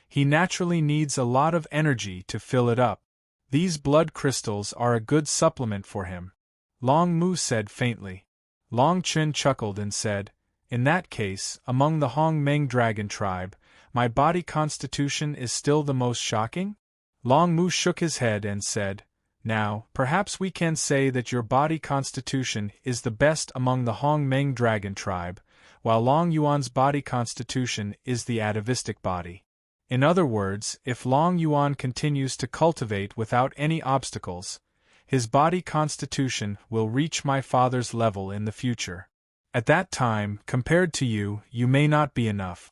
he naturally needs a lot of energy to fill it up. These blood crystals are a good supplement for him," Long Mu said faintly. Long Chen chuckled and said, "In that case, among the Hongmeng Dragon tribe, my body constitution is still the most shocking?" Long Mu shook his head and said, "Now, perhaps we can say that your body constitution is the best among the Hongmeng Dragon tribe, while Long Yuan's body constitution is the atavistic body. In other words, if Long Yuan continues to cultivate without any obstacles, his body constitution will reach my father's level in the future. At that time, compared to you, you may not be enough."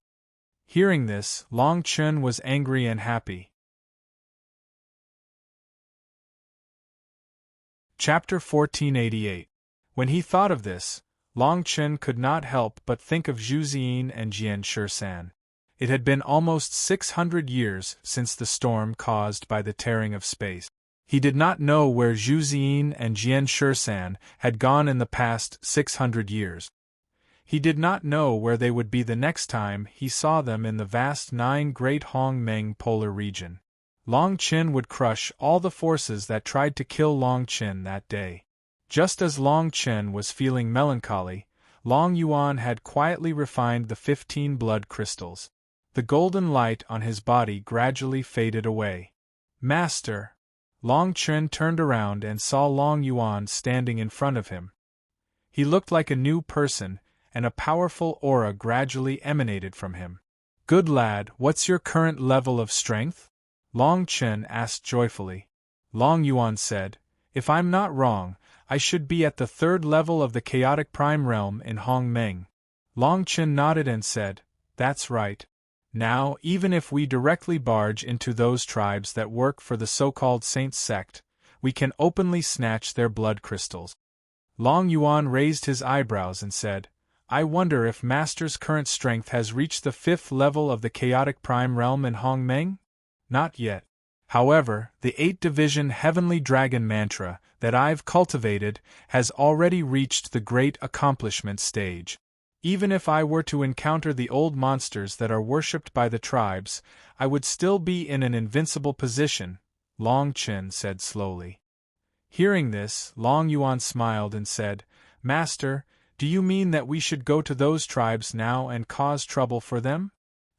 Hearing this, Long Chen was angry and happy. Chapter 1488. When he thought of this, Long Chen could not help but think of Zhu Ziyin and Jian Shisan. It had been almost 600 years since the storm caused by the tearing of space. He did not know where Zhu Ziyin and Jian Shisan had gone in the past 600 years. He did not know where they would be the next time he saw them in the vast 9 Great Hongmeng polar region. Long Chen would crush all the forces that tried to kill Long Chen that day. Just as Long Chen was feeling melancholy, Long Yuan had quietly refined the 15 blood crystals. The golden light on his body gradually faded away. "Master!" Long Chen turned around and saw Long Yuan standing in front of him. He looked like a new person, and a powerful aura gradually emanated from him. "Good lad, what's your current level of strength?" Long Chen asked joyfully. Long Yuan said, If I'm not wrong, I should be at the third level of the chaotic prime realm in Hong Meng. Long Chen nodded and said, "That's right. Now, even if we directly barge into those tribes that work for the so-called Saint sect, we can openly snatch their blood crystals." Long Yuan raised his eyebrows and said, "I wonder if Master's current strength has reached the 5th level of the chaotic prime realm in Hong Meng? Not yet. However, the 8th-division Heavenly Dragon mantra that I've cultivated has already reached the great accomplishment stage. Even if I were to encounter the old monsters that are worshipped by the tribes, I would still be in an invincible position," Long Chen said slowly. Hearing this, Long Yuan smiled and said, "Master, do you mean that we should go to those tribes now and cause trouble for them?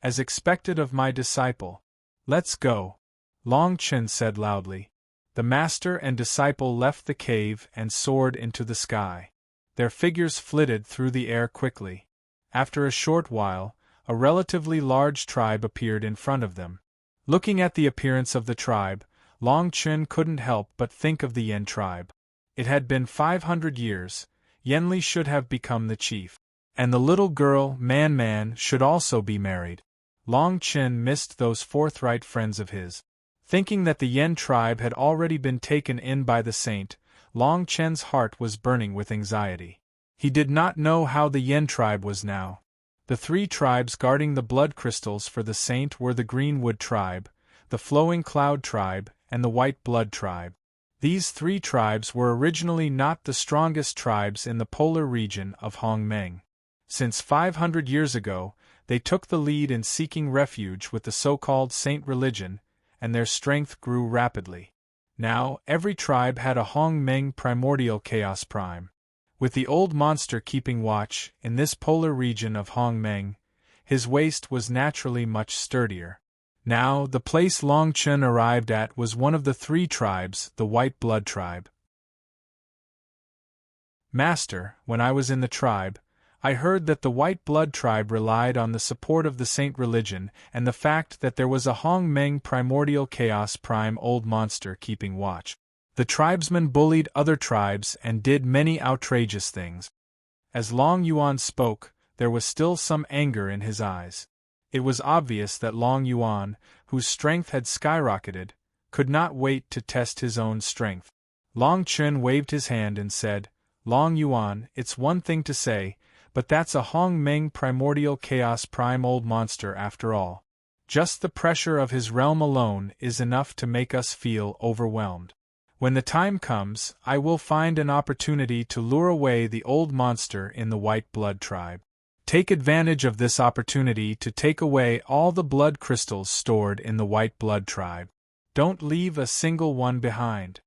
As expected of my disciple. Let's go," Long Chen said loudly. The master and disciple left the cave and soared into the sky. Their figures flitted through the air quickly. After a short while, a relatively large tribe appeared in front of them. Looking at the appearance of the tribe, Long Chen couldn't help but think of the Yen tribe. It had been 500 years, Yenli should have become the chief. And the little girl, Man, should also be married. Long Chen missed those forthright friends of his. Thinking that the Yen tribe had already been taken in by the saint, Long Chen's heart was burning with anxiety. He did not know how the Yen tribe was now. The 3 tribes guarding the blood crystals for the saint were the Greenwood tribe, the Flowing Cloud tribe, and the White Blood tribe. These 3 tribes were originally not the strongest tribes in the polar region of Hong Meng. Since 500 years ago, they took the lead in seeking refuge with the so-called saint religion, and their strength grew rapidly. Now, every tribe had a Hong Meng primordial chaos prime. With the old monster keeping watch in this polar region of Hong Meng, his waist was naturally much sturdier. Now, the place Long Chen arrived at was one of the 3 tribes, the White Blood tribe. "Master, when I was in the tribe, I heard that the White Blood tribe relied on the support of the saint religion and the fact that there was a Hong Meng primordial chaos prime old monster keeping watch. The tribesmen bullied other tribes and did many outrageous things." As Long Yuan spoke, there was still some anger in his eyes. It was obvious that Long Yuan, whose strength had skyrocketed, could not wait to test his own strength. Long Chen waved his hand and said, "Long Yuan, it's one thing to say, but that's a Hong Meng primordial chaos prime old monster after all. Just the pressure of his realm alone is enough to make us feel overwhelmed. When the time comes, I will find an opportunity to lure away the old monster in the White Blood tribe. Take advantage of this opportunity to take away all the blood crystals stored in the White Blood tribe. Don't leave a single one behind."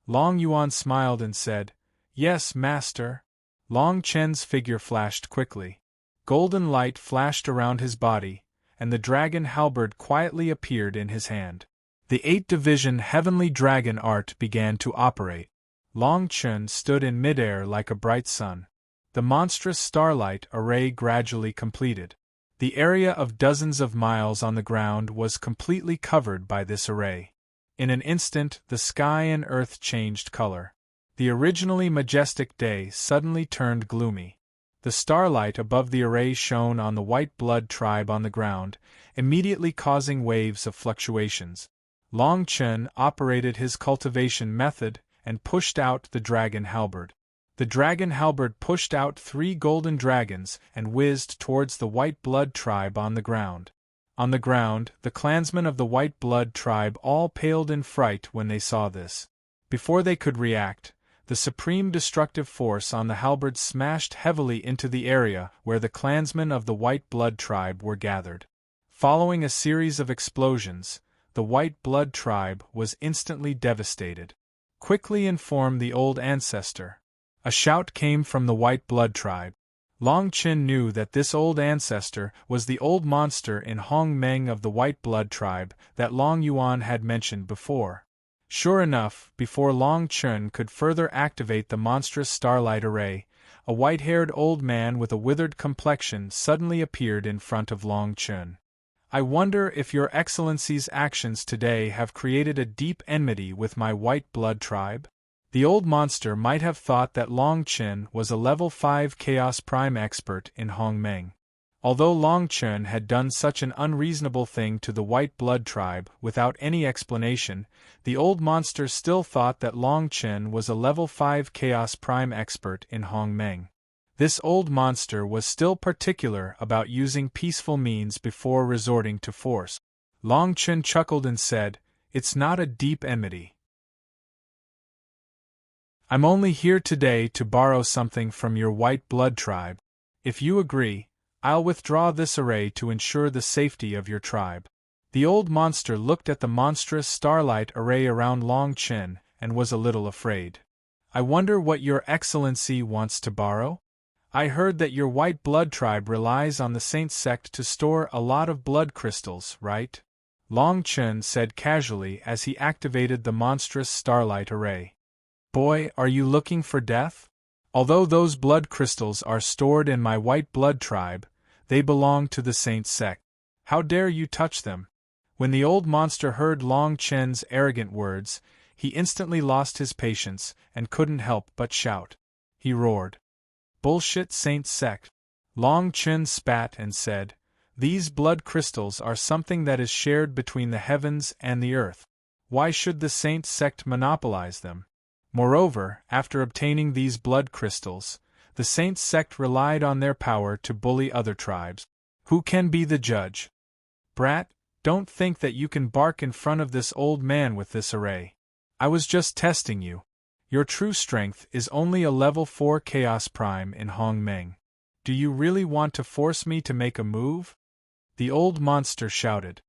Long Yuan smiled and said, "Yes, master." Long Chen's figure flashed quickly. Golden light flashed around his body, and the dragon halberd quietly appeared in his hand. The 8th-division Heavenly Dragon art began to operate. Long Chen stood in midair like a bright sun. The monstrous starlight array gradually completed. The area of dozens of miles on the ground was completely covered by this array. In an instant, the sky and earth changed color. The originally majestic day suddenly turned gloomy. The starlight above the array shone on the White Blood tribe on the ground, immediately causing waves of fluctuations. Long Chen operated his cultivation method and pushed out the dragon halberd. The dragon halberd pushed out 3 golden dragons and whizzed towards the White Blood tribe on the ground. On the ground, the clansmen of the White Blood tribe all paled in fright when they saw this. Before they could react, the supreme destructive force on the halberd smashed heavily into the area where the clansmen of the White Blood tribe were gathered. Following a series of explosions, the White Blood tribe was instantly devastated. "Quickly inform the old ancestor." A shout came from the White Blood tribe. Long Chen knew that this old ancestor was the old monster in Hong Meng of the White Blood tribe that Long Yuan had mentioned before. Sure enough, before Long Chen could further activate the monstrous starlight array, a white-haired old man with a withered complexion suddenly appeared in front of Long Chen. "I wonder if Your Excellency's actions today have created a deep enmity with my White Blood tribe?" The old monster might have thought that Long Chen was a level 5 Chaos Prime expert in Hongmeng. Although Long Chen had done such an unreasonable thing to the White Blood tribe without any explanation, the old monster still thought that Long Chen was a level 5 Chaos Prime expert in Hongmeng. This old monster was still particular about using peaceful means before resorting to force. Long Chen chuckled and said, "It's not a deep enmity. I'm only here today to borrow something from your White Blood tribe. If you agree, I'll withdraw this array to ensure the safety of your tribe." The old monster looked at the monstrous starlight array around Long Chen and was a little afraid. "I wonder what your excellency wants to borrow? I heard that your White Blood tribe relies on the Saint sect to store a lot of blood crystals, right?" Long Chen said casually as he activated the monstrous starlight array. "Boy, are you looking for death? Although those blood crystals are stored in my White Blood tribe, they belong to the Saint sect. How dare you touch them?" When the old monster heard Long Chen's arrogant words, he instantly lost his patience and couldn't help but shout. He roared, "Bullshit Saint sect!" Long Chen spat and said, "These blood crystals are something that is shared between the heavens and the earth. Why should the Saint sect monopolize them? Moreover, after obtaining these blood crystals, the Saint sect relied on their power to bully other tribes. Who can be the judge? Brat, don't think that you can bark in front of this old man with this array. I was just testing you. Your true strength is only a level 4 Chaos Prime in Hongmeng. Do you really want to force me to make a move?" The old monster shouted.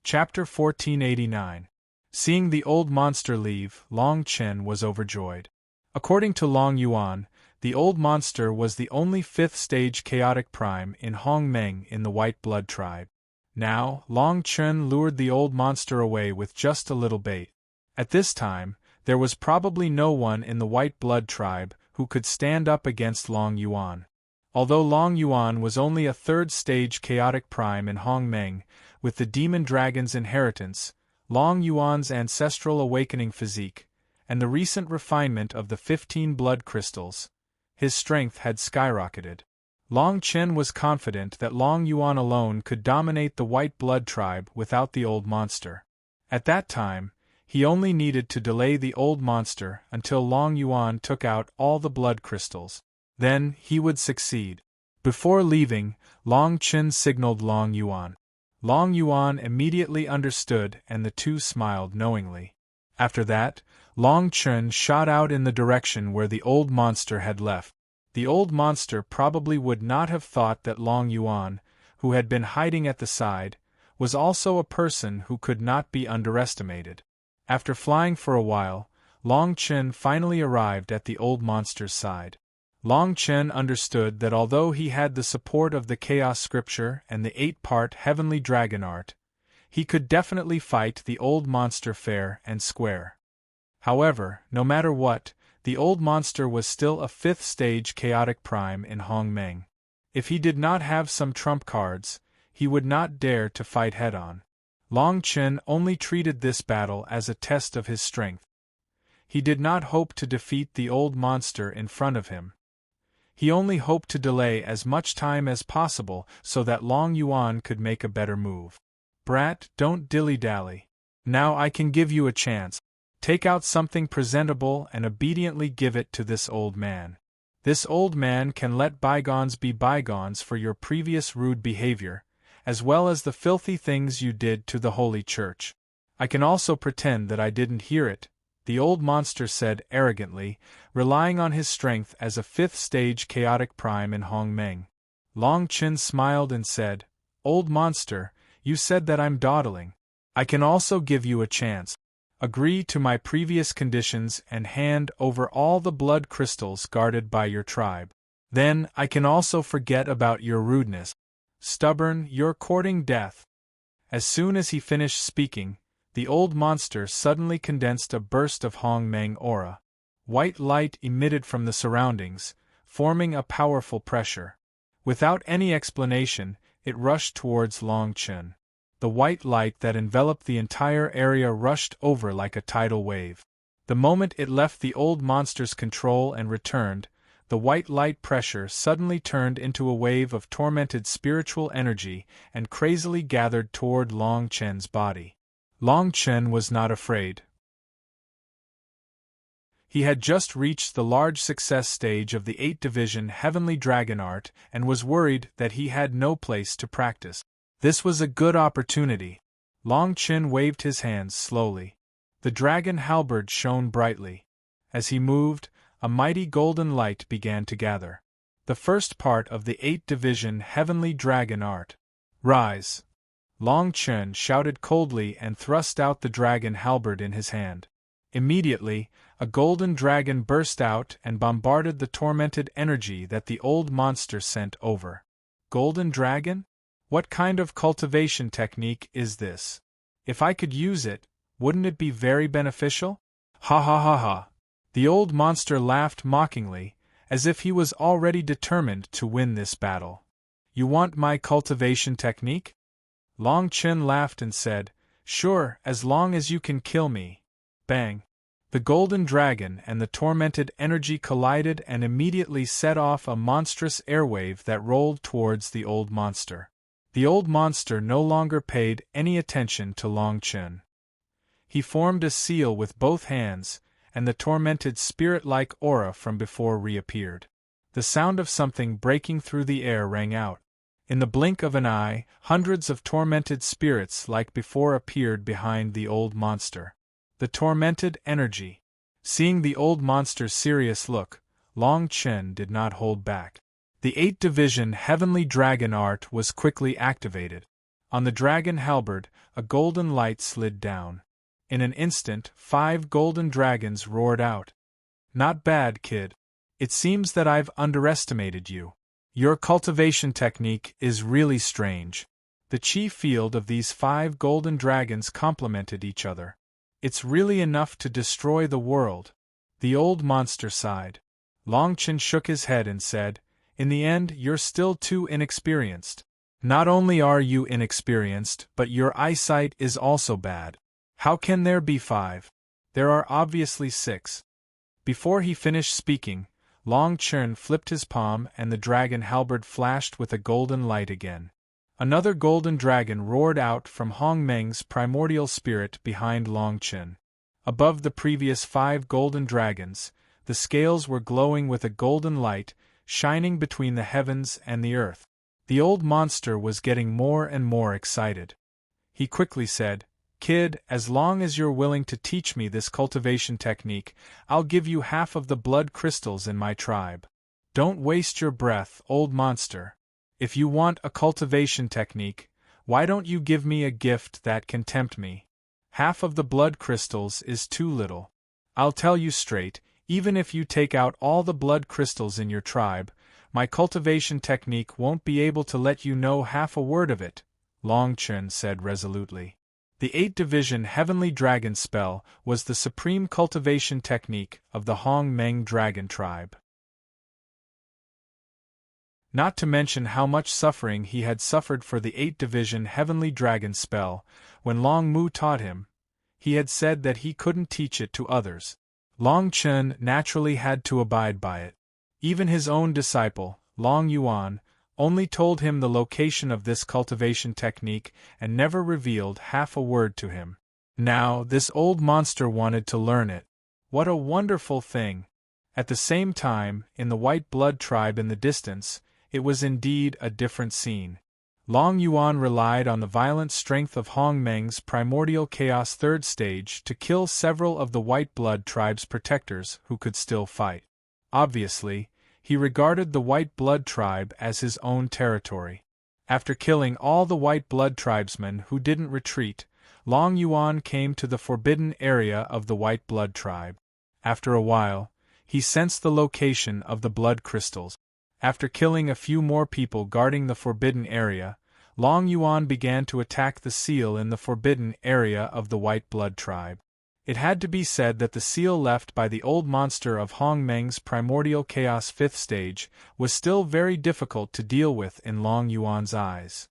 Chapter 1489. Seeing the old monster leave, Long Chen was overjoyed. According to Long Yuan, the old monster was the only 5th stage chaotic prime in Hongmeng in the White Blood tribe. Now, Long Chen lured the old monster away with just a little bait. At this time, there was probably no one in the White Blood tribe who could stand up against Long Yuan. Although Long Yuan was only a 3rd stage chaotic prime in Hongmeng, with the Demon Dragon's inheritance, Long Yuan's ancestral awakening physique, and the recent refinement of the 15 blood crystals, his strength had skyrocketed. Long Chen was confident that Long Yuan alone could dominate the White Blood tribe without the old monster. At that time, he only needed to delay the old monster until Long Yuan took out all the blood crystals. Then, he would succeed. Before leaving, Long Chen signaled Long Yuan. Long Yuan immediately understood and the two smiled knowingly. After that, Long Chen shot out in the direction where the old monster had left. The old monster probably would not have thought that Long Yuan, who had been hiding at the side, was also a person who could not be underestimated. After flying for a while, Long Chen finally arrived at the old monster's side. Long Chen understood that although he had the support of the Chaos Scripture and the 8-part Heavenly Dragon Art, he could definitely fight the old monster fair and square. However, no matter what, the old monster was still a 5th stage chaotic prime in Hongmeng. If he did not have some trump cards, he would not dare to fight head-on. Long Chen only treated this battle as a test of his strength. He did not hope to defeat the old monster in front of him. He only hoped to delay as much time as possible so that Long Yuan could make a better move. "Brat, don't dilly-dally. Now I can give you a chance. Take out something presentable and obediently give it to this old man. This old man can let bygones be bygones for your previous rude behavior, as well as the filthy things you did to the Holy Church. I can also pretend that I didn't hear it," the old monster said arrogantly, relying on his strength as a 5th stage chaotic prime in Hongmeng. Long Chen smiled and said, "Old monster, you said that I'm dawdling. I can also give you a chance. Agree to my previous conditions and hand over all the blood crystals guarded by your tribe. Then I can also forget about your rudeness. Stubborn, you're courting death." As soon as he finished speaking, the old monster suddenly condensed a burst of Hongmeng aura. White light emitted from the surroundings, forming a powerful pressure. Without any explanation, it rushed towards Long Chen. the white light that enveloped the entire area rushed over like a tidal wave. The moment it left the old monster's control and returned, the white light pressure suddenly turned into a wave of tormented spiritual energy and crazily gathered toward Long Chen's body. Long Chen was not afraid. He had just reached the large success stage of the 8th-division Heavenly Dragon Art and was worried that he had no place to practice. This was a good opportunity. Long Chen waved his hands slowly. The dragon halberd shone brightly. As he moved, a mighty golden light began to gather. The first part of the 8th-division Heavenly Dragon Art. Rise! Long Chen shouted coldly and thrust out the dragon halberd in his hand. Immediately, a golden dragon burst out and bombarded the tormented energy that the old monster sent over. Golden dragon? What kind of cultivation technique is this? If I could use it, wouldn't it be very beneficial? Ha ha ha ha! The old monster laughed mockingly, as if he was already determined to win this battle. You want my cultivation technique? Long Chen laughed and said, Sure, as long as you can kill me. Bang! The golden dragon and the tormented energy collided and immediately set off a monstrous airwave that rolled towards the old monster. The old monster no longer paid any attention to Long Chen. He formed a seal with both hands, and the tormented spirit-like aura from before reappeared. The sound of something breaking through the air rang out. In the blink of an eye, hundreds of tormented spirits like before appeared behind the old monster. The tormented energy. Seeing the old monster's serious look, Long Chen did not hold back. The 8th-division Heavenly Dragon Art was quickly activated. On the dragon halberd, a golden light slid down. In an instant, 5 golden dragons roared out. Not bad, kid. It seems that I've underestimated you. Your cultivation technique is really strange. The chi field of these 5 golden dragons complemented each other. It's really enough to destroy the world. The old monster sighed. Long Chen shook his head and said, In the end, you're still too inexperienced. Not only are you inexperienced, but your eyesight is also bad. How can there be 5? There are obviously 6. Before he finished speaking, Long Chen flipped his palm and the dragon halberd flashed with a golden light again. Another golden dragon roared out from Hong Meng's primordial spirit behind Long Chen. Above the previous 5 golden dragons, the scales were glowing with a golden light, shining between the heavens and the earth. The old monster was getting more and more excited. He quickly said, Kid, as long as you're willing to teach me this cultivation technique, I'll give you half of the blood crystals in my tribe. Don't waste your breath, old monster. If you want a cultivation technique, why don't you give me a gift that can tempt me? Half of the blood crystals is too little. I'll tell you straight, even if you take out all the blood crystals in your tribe, my cultivation technique won't be able to let you know half a word of it, Long Chen said resolutely. The 8th-division Heavenly Dragon spell was the supreme cultivation technique of the Hong Meng dragon tribe. Not to mention how much suffering he had suffered for the 8th-division Heavenly Dragon spell, when Long Mu taught him, he had said that he couldn't teach it to others. Long Chen naturally had to abide by it. Even his own disciple, Long Yuan, only told him the location of this cultivation technique and never revealed half a word to him. Now, this old monster wanted to learn it. What a wonderful thing! At the same time, in the White Blood tribe in the distance, it was indeed a different scene. Long Yuan relied on the violent strength of Hong Meng's primordial chaos 3rd stage to kill several of the White Blood tribe's protectors who could still fight. Obviously, he regarded the White Blood tribe as his own territory. After killing all the White Blood tribesmen who didn't retreat, Long Yuan came to the forbidden area of the White Blood tribe. After a while, he sensed the location of the blood crystals. After killing a few more people guarding the forbidden area, Long Yuan began to attack the seal in the forbidden area of the White Blood tribe. It had to be said that the seal left by the old monster of Hong Meng's primordial chaos 5th stage was still very difficult to deal with in Long Yuan's eyes.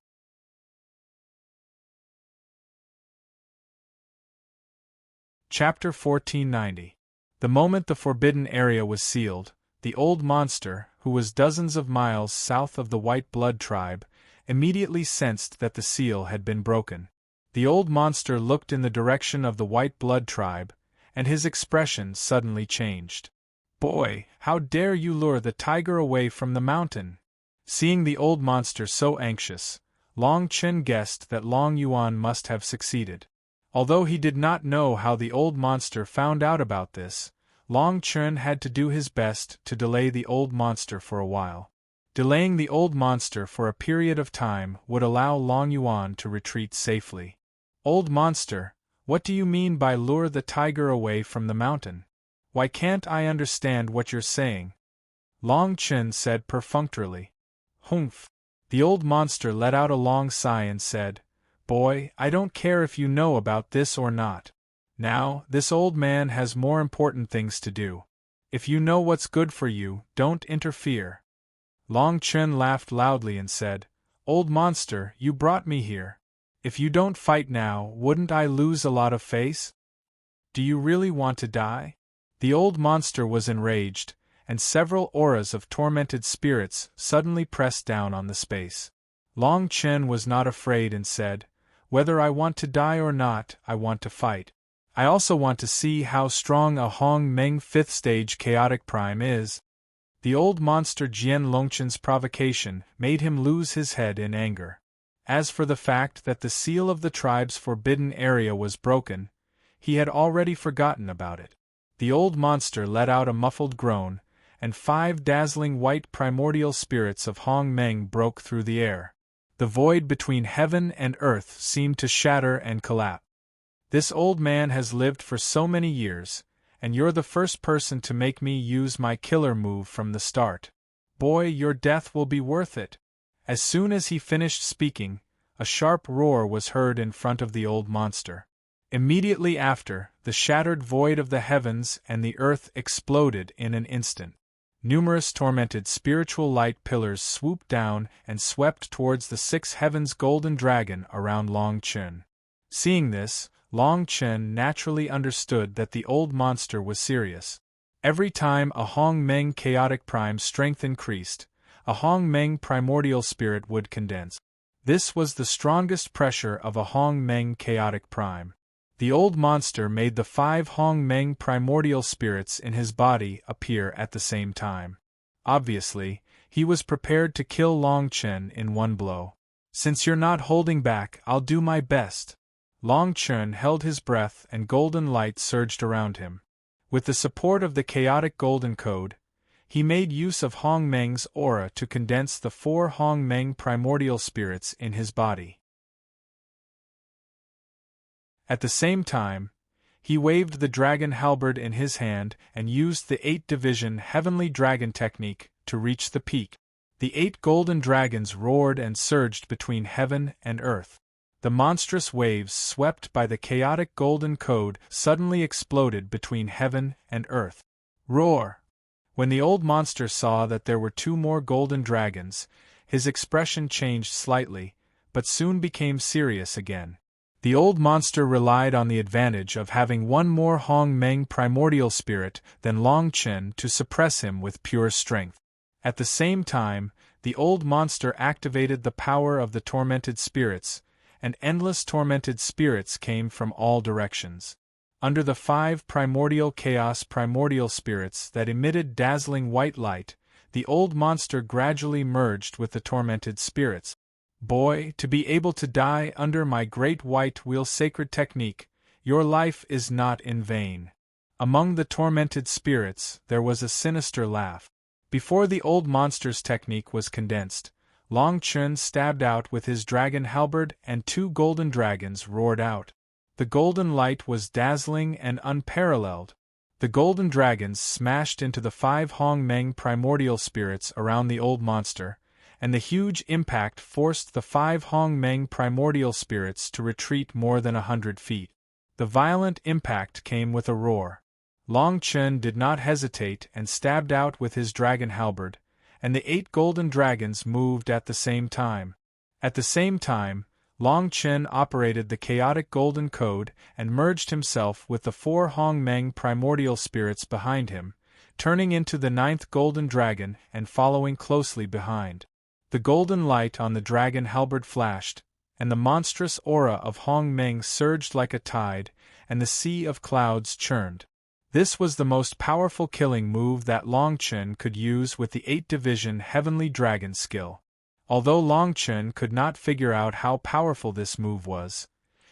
Chapter 1490. The moment the forbidden area was sealed, the old monster, who was dozens of miles south of the White Blood tribe, immediately sensed that the seal had been broken. The old monster looked in the direction of the White Blood tribe, and his expression suddenly changed. "Boy, how dare you lure the tiger away from the mountain?" Seeing the old monster so anxious, Long Chen guessed that Long Yuan must have succeeded. Although he did not know how the old monster found out about this, Long Chen had to do his best to delay the old monster for a while. Delaying the old monster for a period of time would allow Long Yuan to retreat safely. "Old monster, what do you mean by lure the tiger away from the mountain? Why can't I understand what you're saying?" Long Chen said perfunctorily. "Humph." The old monster let out a long sigh and said, "Boy, I don't care if you know about this or not. Now, this old man has more important things to do. If you know what's good for you, don't interfere." Long Chen laughed loudly and said, "Old monster, you brought me here. If you don't fight now, wouldn't I lose a lot of face? Do you really want to die?" The old monster was enraged, and several auras of tormented spirits suddenly pressed down on the space. Long Chen was not afraid and said, "Whether I want to die or not, I want to fight. I also want to see how strong a Hong Meng 5th stage chaotic prime is." The old monster Jian Longchen's provocation made him lose his head in anger. As for the fact that the seal of the tribe's forbidden area was broken, he had already forgotten about it. The old monster let out a muffled groan, and 5 dazzling white primordial spirits of Hong Meng broke through the air. The void between heaven and earth seemed to shatter and collapse. "This old man has lived for so many years, and you're the first person to make me use my killer move from the start. Boy, your death will be worth it." As soon as he finished speaking, a sharp roar was heard in front of the old monster. Immediately after, the shattered void of the heavens and the earth exploded in an instant. Numerous tormented spiritual light pillars swooped down and swept towards the 6 heavens golden dragon around Long Chen. Seeing this, Long Chen naturally understood that the old monster was serious. Every time a Hong Meng chaotic prime strength increased, a Hong Meng primordial spirit would condense. This was the strongest pressure of a Hong Meng chaotic prime. The old monster made the 5 Hong Meng primordial spirits in his body appear at the same time. Obviously, he was prepared to kill Long Chen in one blow. "Since you're not holding back, I'll do my best." Long Chen held his breath and golden light surged around him. With the support of the chaotic golden code, he made use of Hong Meng's aura to condense the 4 Hong Meng primordial spirits in his body. At the same time, he waved the dragon halberd in his hand and used the 8-division heavenly dragon technique to reach the peak. The 8 golden dragons roared and surged between heaven and earth. The monstrous waves swept by the chaotic golden code suddenly exploded between heaven and earth. Roar! When the old monster saw that there were 2 more golden dragons, his expression changed slightly, but soon became serious again. The old monster relied on the advantage of having 1 more Hong Meng primordial spirit than Long Chen to suppress him with pure strength. At the same time, the old monster activated the power of the tormented spirits, and endless tormented spirits came from all directions. Under the 5 primordial chaos primordial spirits that emitted dazzling white light, the old monster gradually merged with the tormented spirits. "Boy, to be able to die under my great white wheel sacred technique, your life is not in vain." Among the tormented spirits, there was a sinister laugh. Before the old monster's technique was condensed, Long Chen stabbed out with his dragon halberd and 2 golden dragons roared out. The golden light was dazzling and unparalleled. The golden dragons smashed into the 5 Hong Meng primordial spirits around the old monster, and the huge impact forced the 5 Hong Meng primordial spirits to retreat more than 100 feet. The violent impact came with a roar. Long Chen did not hesitate and stabbed out with his dragon halberd, and the 8 golden dragons moved at the same time. At the same time, Long Chen operated the chaotic golden code and merged himself with the 4 Hongmeng primordial spirits behind him, turning into the 9th golden dragon and following closely behind. The golden light on the dragon halberd flashed, and the monstrous aura of Hongmeng surged like a tide, and the sea of clouds churned. This was the most powerful killing move that Long Chen could use with the 8th Division Heavenly Dragon skill. Although Long Chen could not figure out how powerful this move was,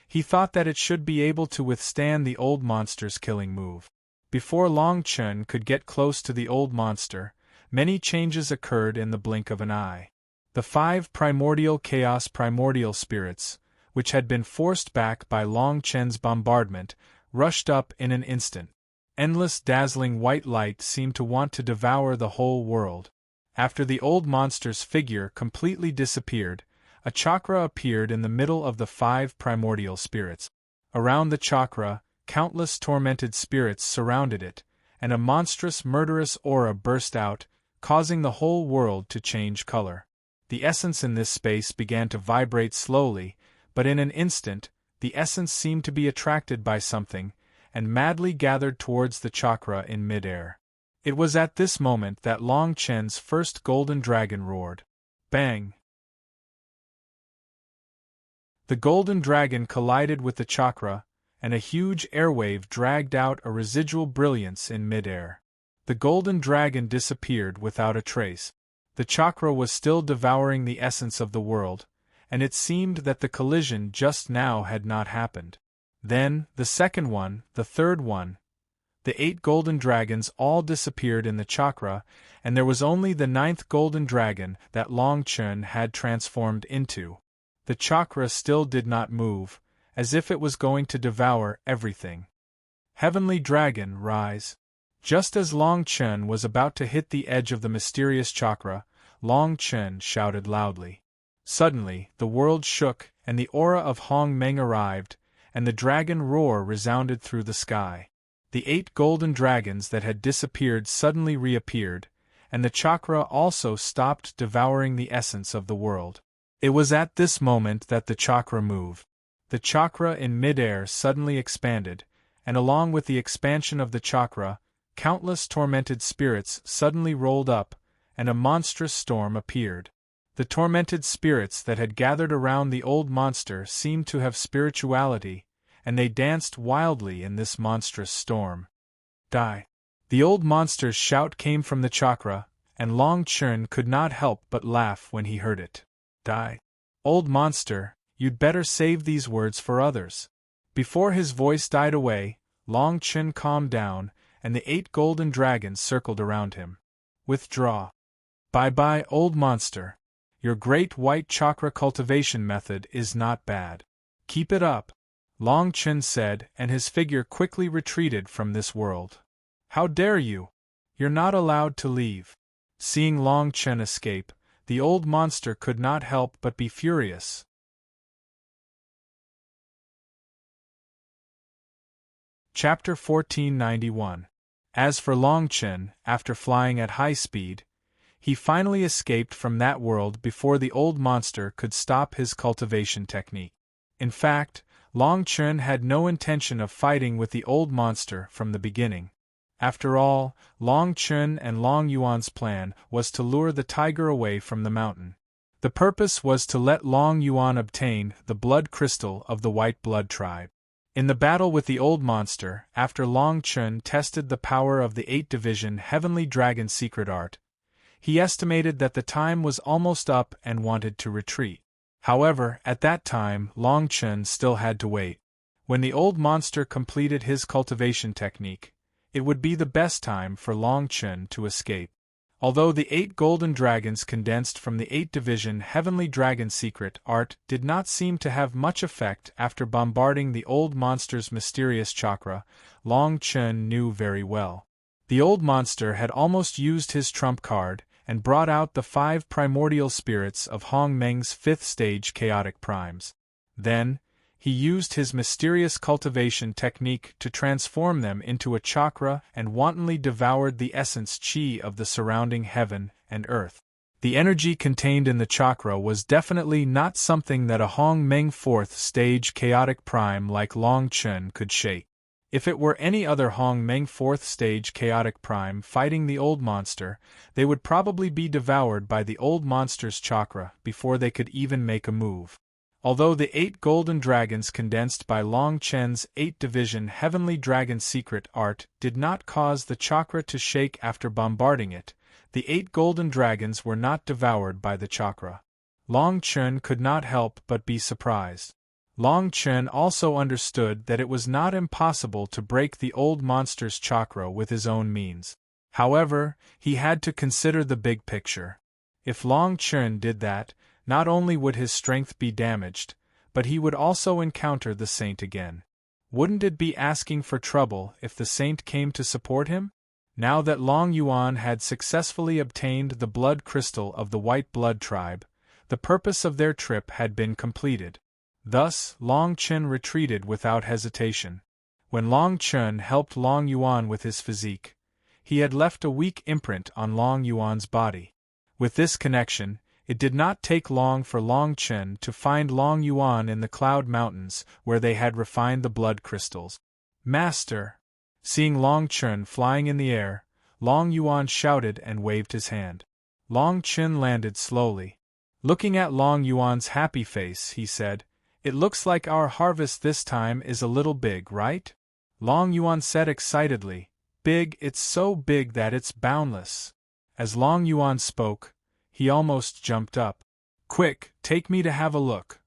he thought that it should be able to withstand the old monster's killing move. Before Long Chen could get close to the old monster, many changes occurred in the blink of an eye. The 5 primordial chaos primordial spirits, which had been forced back by Long Chen's bombardment, rushed up in an instant. Endless dazzling white light seemed to want to devour the whole world. After the old monster's figure completely disappeared, a chakra appeared in the middle of the 5 primordial spirits. Around the chakra, countless tormented spirits surrounded it, and a monstrous murderous aura burst out, causing the whole world to change color. The essence in this space began to vibrate slowly, but in an instant, the essence seemed to be attracted by something, and madly gathered towards the chakra in midair. It was at this moment that Long Chen's first golden dragon roared. Bang! The golden dragon collided with the chakra, and a huge airwave dragged out a residual brilliance in midair. The golden dragon disappeared without a trace. The chakra was still devouring the essence of the world, and it seemed that the collision just now had not happened. Then, the second one, the third one, the 8 golden dragons all disappeared in the chakra, and there was only the 9th golden dragon that Long Chen had transformed into. The chakra still did not move, as if it was going to devour everything. Heavenly Dragon, rise! Just as Long Chen was about to hit the edge of the mysterious chakra, Long Chen shouted loudly. Suddenly, the world shook, and the aura of Hongmeng arrived, and the dragon roar resounded through the sky. The 8 golden dragons that had disappeared suddenly reappeared, and the chakra also stopped devouring the essence of the world. It was at this moment that the chakra moved. The chakra in midair suddenly expanded, and along with the expansion of the chakra, countless tormented spirits suddenly rolled up, and a monstrous storm appeared. The tormented spirits that had gathered around the old monster seemed to have spirituality, and they danced wildly in this monstrous storm. Die! The old monster's shout came from the chakra, and Long Chen could not help but laugh when he heard it. Die! Old monster, you'd better save these words for others. Before his voice died away, Long Chen calmed down, and the 8 golden dragons circled around him. Withdraw. Bye-bye, old monster. Your great white chakra cultivation method is not bad. Keep it up, Long Chen said, and his figure quickly retreated from this world. How dare you? You're not allowed to leave. Seeing Long Chen escape, the old monster could not help but be furious. Chapter 1491. As for Long Chen, after flying at high speed, he finally escaped from that world before the old monster could stop his cultivation technique. In fact, Long Chen had no intention of fighting with the old monster from the beginning. After all, Long Chen and Long Yuan's plan was to lure the tiger away from the mountain. The purpose was to let Long Yuan obtain the blood crystal of the white blood tribe. In the battle with the old monster, after Long Chen tested the power of the 8th Division Heavenly Dragon secret art, he estimated that the time was almost up and wanted to retreat. However, at that time, Long Chen still had to wait. When the old monster completed his cultivation technique, it would be the best time for Long Chen to escape. Although the 8 golden dragons condensed from the 8th Division Heavenly Dragon secret art did not seem to have much effect after bombarding the old monster's mysterious chakra, Long Chen knew very well. The old monster had almost used his trump card and brought out the 5 primordial spirits of Hongmeng's 5th stage chaotic primes. Then, he used his mysterious cultivation technique to transform them into a chakra and wantonly devoured the essence qi of the surrounding heaven and earth. The energy contained in the chakra was definitely not something that a Hong Meng 4th stage chaotic prime like Long Chen could shake. If it were any other Hong Meng 4th stage chaotic prime fighting the old monster, they would probably be devoured by the old monster's chakra before they could even make a move. Although the 8 golden dragons condensed by Long Chen's 8 division heavenly dragon secret art did not cause the chakra to shake after bombarding it, the 8 golden dragons were not devoured by the chakra. Long Chen could not help but be surprised. Long Chen also understood that it was not impossible to break the old monster's chakra with his own means. However, he had to consider the big picture. If Long Chen did that, not only would his strength be damaged, but he would also encounter the saint again. Wouldn't it be asking for trouble if the saint came to support him? Now that Long Yuan had successfully obtained the blood crystal of the white blood tribe, the purpose of their trip had been completed. Thus, Long Chen retreated without hesitation. When Long Chen helped Long Yuan with his physique, he had left a weak imprint on Long Yuan's body. With this connection, it did not take long for Long Chen to find Long Yuan in the Cloud Mountains where they had refined the blood crystals. "Master!" Seeing Long Chen flying in the air, Long Yuan shouted and waved his hand. Long Chen landed slowly. Looking at Long Yuan's happy face, he said, "It looks like our harvest this time is a little big, right?" Long Yuan said excitedly, "Big, it's so big that it's boundless." As Long Yuan spoke, he almost jumped up. "Quick, take me to have a look."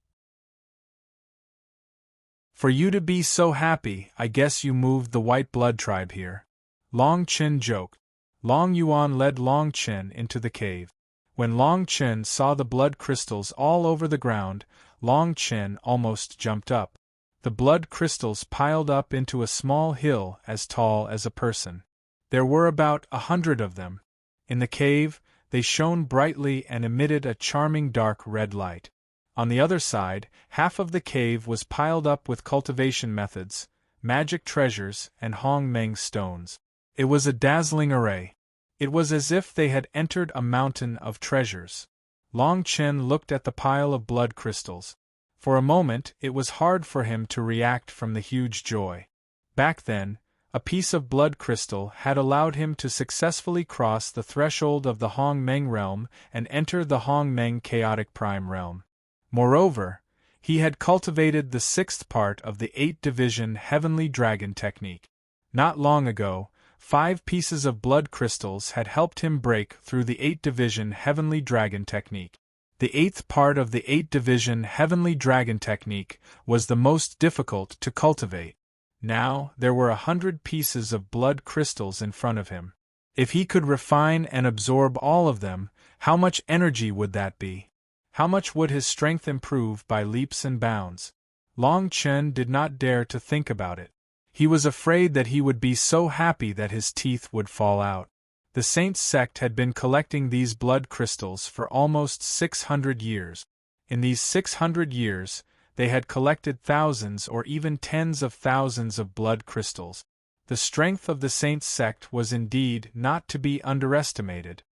"For you to be so happy, I guess you moved the white blood tribe here," Long Chen joked. Long Yuan led Long Chen into the cave. When Long Chen saw the blood crystals all over the ground, Long Chen almost jumped up. The blood crystals piled up into a small hill as tall as a person. There were about 100 of them. In the cave, they shone brightly and emitted a charming dark red light. On the other side, half of the cave was piled up with cultivation methods, magic treasures, and Hong Meng stones. It was a dazzling array. It was as if they had entered a mountain of treasures. Long Chen looked at the pile of blood crystals. For a moment, it was hard for him to react from the huge joy. Back then, a piece of blood crystal had allowed him to successfully cross the threshold of the Hong Meng realm and enter the Hong Meng chaotic prime realm. Moreover, he had cultivated the 6th part of the 8-division heavenly dragon technique. Not long ago, 5 pieces of blood crystals had helped him break through the 8-division heavenly dragon technique. The 8th part of the 8-division heavenly dragon technique was the most difficult to cultivate. Now, there were 100 pieces of blood crystals in front of him. If he could refine and absorb all of them, how much energy would that be? How much would his strength improve by leaps and bounds? Long Chen did not dare to think about it. He was afraid that he would be so happy that his teeth would fall out. The Saint sect had been collecting these blood crystals for almost 600 years. In these 600 years, they had collected thousands or even tens of thousands of blood crystals. The strength of the Saint sect was indeed not to be underestimated.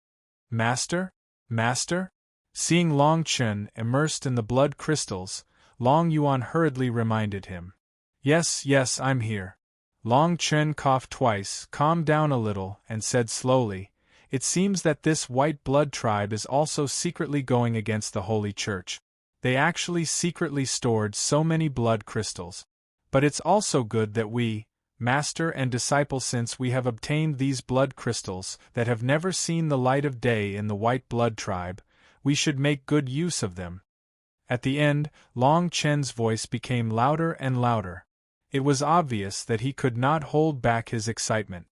"Master? Master?" Seeing Long Chen immersed in the blood crystals, Long Yuan hurriedly reminded him. Yes, I'm here." Long Chen coughed twice, calmed down a little, and said slowly, "It seems that this white blood tribe is also secretly going against the Holy Church. They actually secretly stored so many blood crystals. But it's also good that we, master and disciple, since we have obtained these blood crystals that have never seen the light of day in the white blood tribe, we should make good use of them." At the end, Long Chen's voice became louder and louder. It was obvious that he could not hold back his excitement.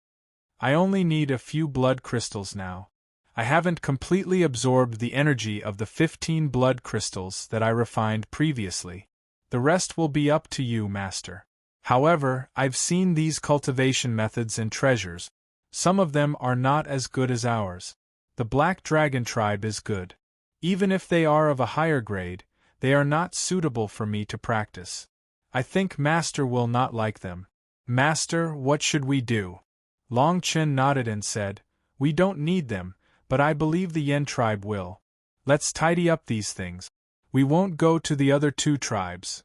"I only need a few blood crystals now. I haven't completely absorbed the energy of the 15 blood crystals that I refined previously. The rest will be up to you, Master. However, I've seen these cultivation methods and treasures. Some of them are not as good as ours. The Black Dragon tribe is good. Even if they are of a higher grade, they are not suitable for me to practice. I think Master will not like them." "Master, what should we do?" Long Chen nodded and said, "We don't need them, but I believe the Yen tribe will. Let's tidy up these things. We won't go to the other two tribes.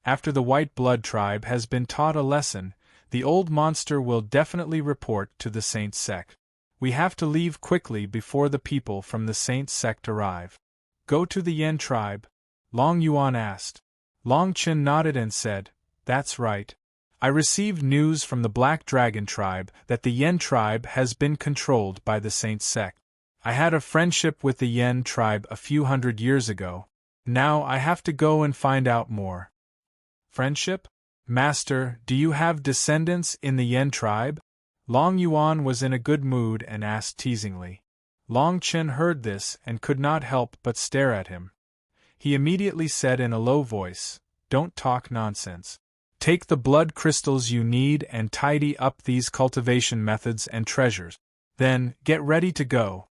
After the White Blood tribe has been taught a lesson, the old monster will definitely report to the Saint sect. We have to leave quickly before the people from the Saint sect arrive. Go to the Yen tribe? Long Yuan asked. Long Qin nodded and said, That's right. I received news from the Black Dragon tribe that the Yen tribe has been controlled by the Saint sect. I had a friendship with the Yen tribe a few hundred years ago. Now I have to go and find out more. Friendship? Master, do you have descendants in the Yen tribe? Long Yuan was in a good mood and asked teasingly. Long Qin heard this and could not help but stare at him. He immediately said in a low voice, Don't talk nonsense. Take the blood crystals you need and tidy up these cultivation methods and treasures. Then, get ready to go.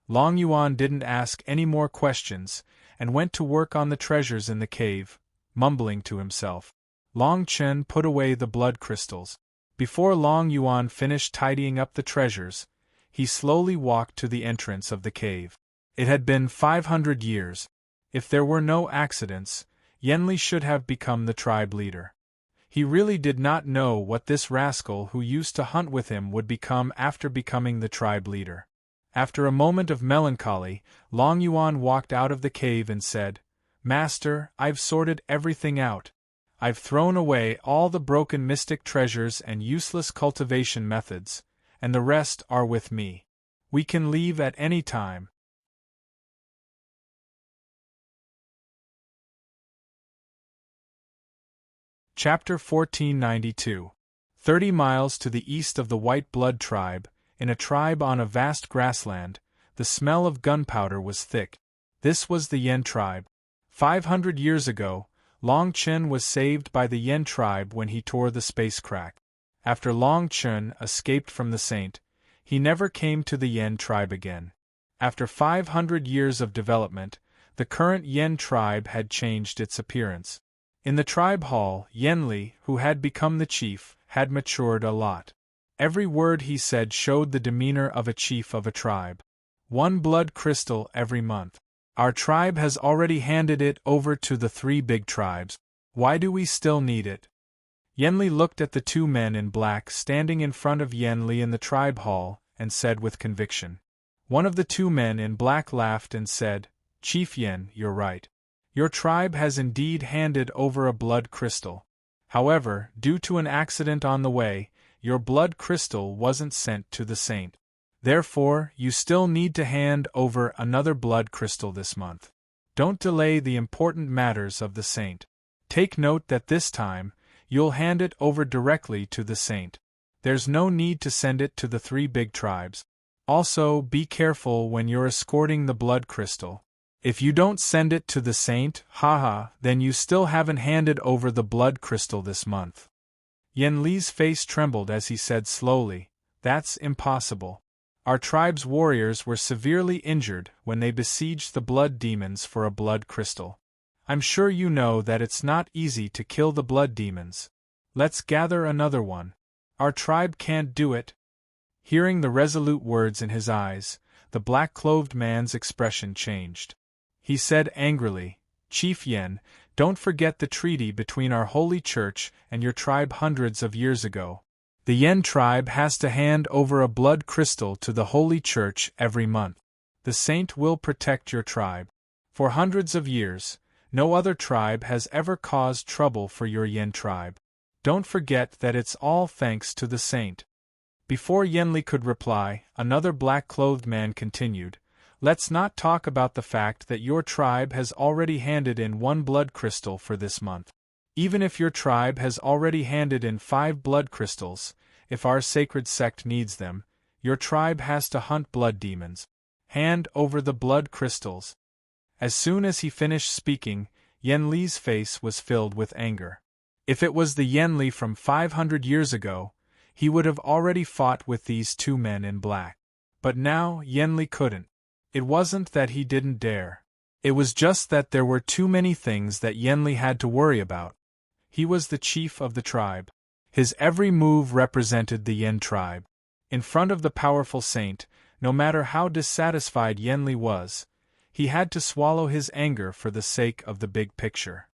Long Yuan didn't ask any more questions, and went to work on the treasures in the cave, mumbling to himself. Long Qin put away the blood crystals. Before Long Yuan finished tidying up the treasures, he slowly walked to the entrance of the cave. It had been 500 years. If there were no accidents, Yenli should have become the tribe leader. He really did not know what this rascal who used to hunt with him would become after becoming the tribe leader. After a moment of melancholy, Long Yuan walked out of the cave and said, Master, I've sorted everything out. I've thrown away all the broken mystic treasures and useless cultivation methods, and the rest are with me. We can leave at any time. Chapter 1492. 30 miles to the east of the White Blood tribe, in a tribe on a vast grassland, the smell of gunpowder was thick. This was the Yen tribe. 500 years ago, Long Qin was saved by the Yen tribe when he tore the space crack. After Long Qin escaped from the Saint, he never came to the Yen tribe again. After 500 years of development, the current Yen tribe had changed its appearance. In the tribe hall, Yenli, who had become the chief, had matured a lot. Every word he said showed the demeanor of a chief of a tribe. 1 blood crystal every month. Our tribe has already handed it over to the 3 big tribes. Why do we still need it? Yenli looked at the 2 men in black standing in front of Yenli in the tribe hall, and said with conviction. One of the 2 men in black laughed and said, Chief Yen, you're right. Your tribe has indeed handed over a blood crystal. However, due to an accident on the way, your blood crystal wasn't sent to the Saint. Therefore, you still need to hand over another blood crystal this month. Don't delay the important matters of the Saint. Take note that this time, you'll hand it over directly to the Saint. There's no need to send it to the 3 big tribes. Also, be careful when you're escorting the blood crystal. If you don't send it to the Saint, then you still haven't handed over the blood crystal this month. Yen Li's face trembled as he said slowly, That's impossible. Our tribe's warriors were severely injured when they besieged the blood demons for a blood crystal. I'm sure you know that it's not easy to kill the blood demons. Let's gather another one. Our tribe can't do it. Hearing the resolute words in his eyes, the black-clothed man's expression changed. He said angrily, Chief Yen, don't forget the treaty between our holy church and your tribe hundreds of years ago. The Yen tribe has to hand over a blood crystal to the holy church every month. The Saint will protect your tribe. For hundreds of years, no other tribe has ever caused trouble for your Yen tribe. Don't forget that it's all thanks to the Saint. Before Yenli could reply, another black-clothed man continued, Let's not talk about the fact that your tribe has already handed in 1 blood crystal for this month. Even if your tribe has already handed in 5 blood crystals, if our sacred sect needs them, your tribe has to hunt blood demons. Hand over the blood crystals. As soon as he finished speaking, Yen Li's face was filled with anger. If it was the Yen Li from 500 years ago, he would have already fought with these 2 men in black. But now Yen Li couldn't. It wasn't that he didn't dare. It was just that there were too many things that Yen Li had to worry about. He was the chief of the tribe. His every move represented the Yen tribe. In front of the powerful saint, no matter how dissatisfied Yenli was, he had to swallow his anger for the sake of the big picture.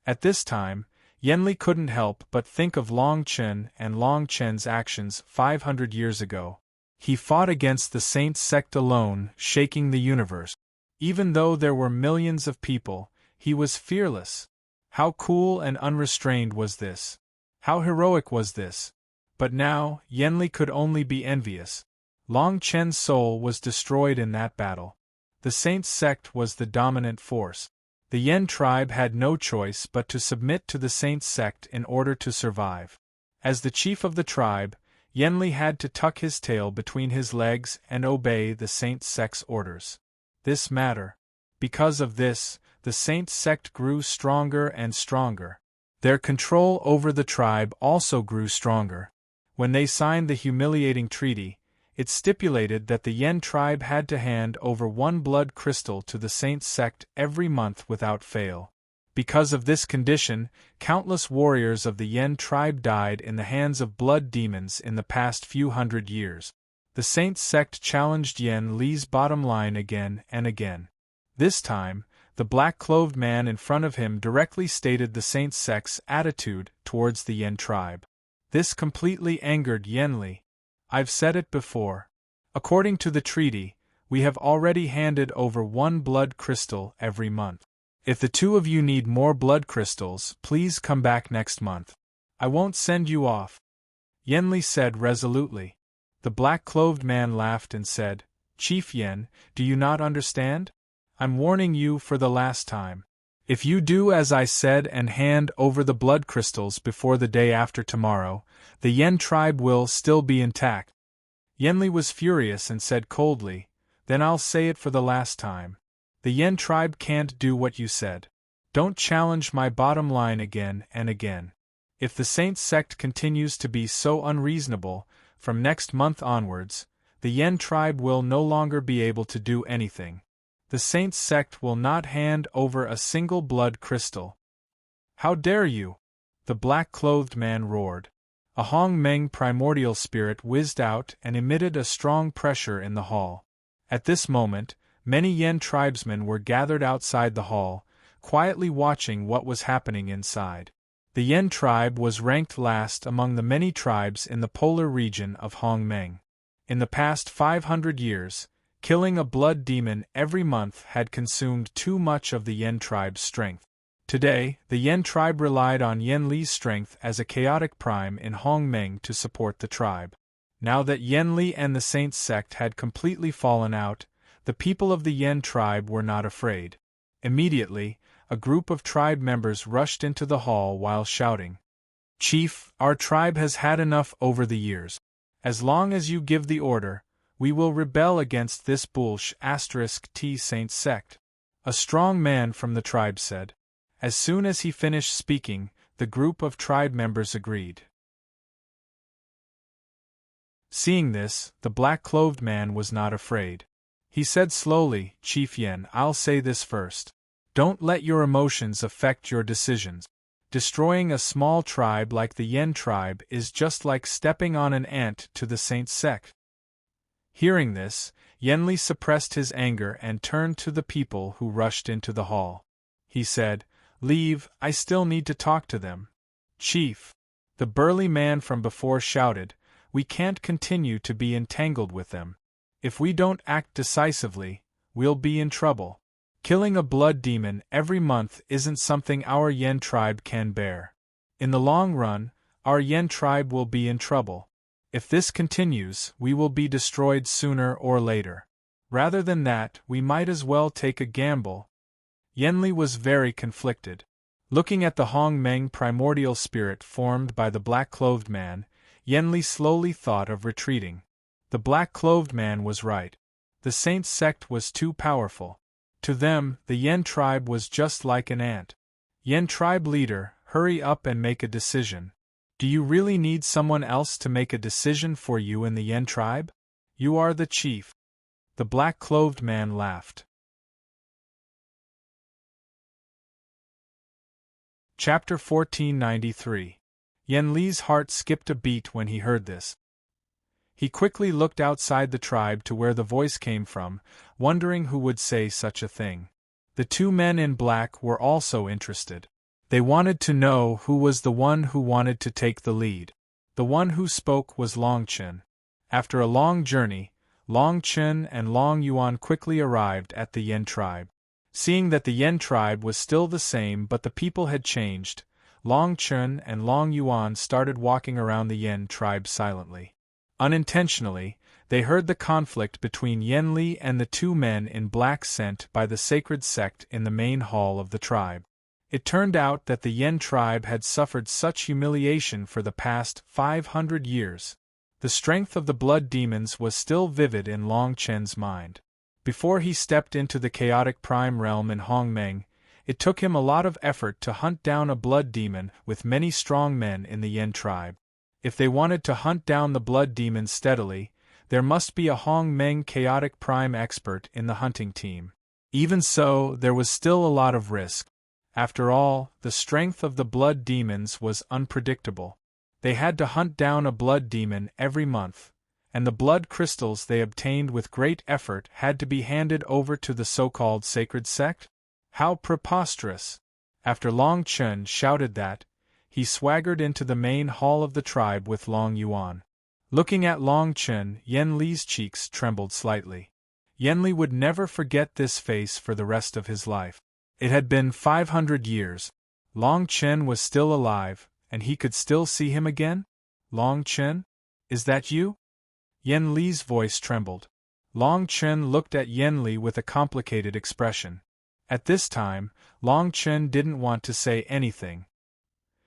At this time, Yenli couldn't help but think of Long Chen and Long Chen's actions 500 years ago. He fought against the saint's sect alone, shaking the universe. Even though there were millions of people, he was fearless. How cool and unrestrained was this? How heroic was this? But now, Yenli could only be envious. Long Chen's soul was destroyed in that battle. The saint's sect was the dominant force. The Yen tribe had no choice but to submit to the saint's sect in order to survive. As the chief of the tribe, Yenli had to tuck his tail between his legs and obey the saint's sect's orders. This mattered. Because of this, the saint's sect grew stronger and stronger. Their control over the tribe also grew stronger. When they signed the humiliating treaty, it stipulated that the Yen tribe had to hand over 1 blood crystal to the saint's sect every month without fail. Because of this condition, countless warriors of the Yen tribe died in the hands of blood demons in the past few hundred years. The saint's sect challenged Yen Li's bottom line again and again. This time, the black-clothed man in front of him directly stated the saint's sect's attitude towards the Yen tribe. This completely angered Yenli. I've said it before. According to the treaty, we have already handed over 1 blood crystal every month. If the two of you need more blood crystals, please come back next month. I won't send you off, Yenli said resolutely. The black-clothed man laughed and said, Chief Yen, do you not understand? I'm warning you for the last time. If you do as I said and hand over the blood crystals before the day after tomorrow, the Yen tribe will still be intact. Yenli was furious and said coldly, Then I'll say it for the last time. The Yen tribe can't do what you said. Don't challenge my bottom line again and again. If the saint's sect continues to be so unreasonable, from next month onwards, the Yen tribe will no longer be able to do anything. The saint's sect will not hand over a single blood crystal. How dare you? The black-clothed man roared. A Hong Meng primordial spirit whizzed out and emitted a strong pressure in the hall. At this moment, many Yen tribesmen were gathered outside the hall, quietly watching what was happening inside. The Yen tribe was ranked last among the many tribes in the polar region of Hong Meng. In the past 500 years, killing a blood demon every month had consumed too much of the Yen tribe's strength. Today, the Yen tribe relied on Yen Li's strength as a chaotic prime in Hong Meng to support the tribe. Now that Yen Li and the saint's sect had completely fallen out, the people of the Yen tribe were not afraid. Immediately, a group of tribe members rushed into the hall while shouting, Chief, our tribe has had enough over the years. As long as you give the order, we will rebel against this *T saint sect. A strong man from the tribe said. As soon as he finished speaking, the group of tribe members agreed. Seeing this, the black-clothed man was not afraid. He said slowly, Chief Yen, I'll say this first. Don't let your emotions affect your decisions. Destroying a small tribe like the Yen tribe is just like stepping on an ant to the saint's sect. Hearing this, Yenli suppressed his anger and turned to the people who rushed into the hall. He said, Leave, I still need to talk to them. Chief. The burly man from before shouted, We can't continue to be entangled with them. If we don't act decisively, we'll be in trouble. Killing a blood demon every month isn't something our Yen tribe can bear. In the long run, our Yen tribe will be in trouble. If this continues, we will be destroyed sooner or later. Rather than that, we might as well take a gamble. Yenli was very conflicted. Looking at the Hong Meng primordial spirit formed by the black-clothed man, Yenli slowly thought of retreating. The black-clothed man was right. The saint's sect was too powerful. To them, the Yen tribe was just like an ant. Yen tribe leader, hurry up and make a decision. Do you really need someone else to make a decision for you in the Yen tribe? You are the chief. The black-clothed man laughed. Chapter 1493. Yen Li's heart skipped a beat when he heard this. He quickly looked outside the tribe to where the voice came from, wondering who would say such a thing. The two men in black were also interested. They wanted to know who was the one who wanted to take the lead. The one who spoke was Long Chen. After a long journey, Long Chen and Long Yuan quickly arrived at the Yen tribe. Seeing that the Yen tribe was still the same but the people had changed, Long Chen and Long Yuan started walking around the Yen tribe silently. Unintentionally, they heard the conflict between Yen Li and the two men in black sent by the sacred sect in the main hall of the tribe. It turned out that the Yen tribe had suffered such humiliation for the past 500 years. The strength of the blood demons was still vivid in Long Chen's mind. Before he stepped into the chaotic prime realm in Hongmeng, it took him a lot of effort to hunt down a blood demon with many strong men in the Yen tribe. If they wanted to hunt down the blood demons steadily, there must be a Hongmeng chaotic prime expert in the hunting team. Even so, there was still a lot of risk. After all, the strength of the blood demons was unpredictable. They had to hunt down a blood demon every month, and the blood crystals they obtained with great effort had to be handed over to the so-called sacred sect? How preposterous! After Long Chen shouted that, he swaggered into the main hall of the tribe with Long Yuan. Looking at Long Chen, Yen Li's cheeks trembled slightly. Yen Li would never forget this face for the rest of his life. It had been 500 years. Long Chen was still alive, and he could still see him again? Long Chen? Is that you? Yen Li's voice trembled. Long Chen looked at Yen Li with a complicated expression. At this time, Long Chen didn't want to say anything.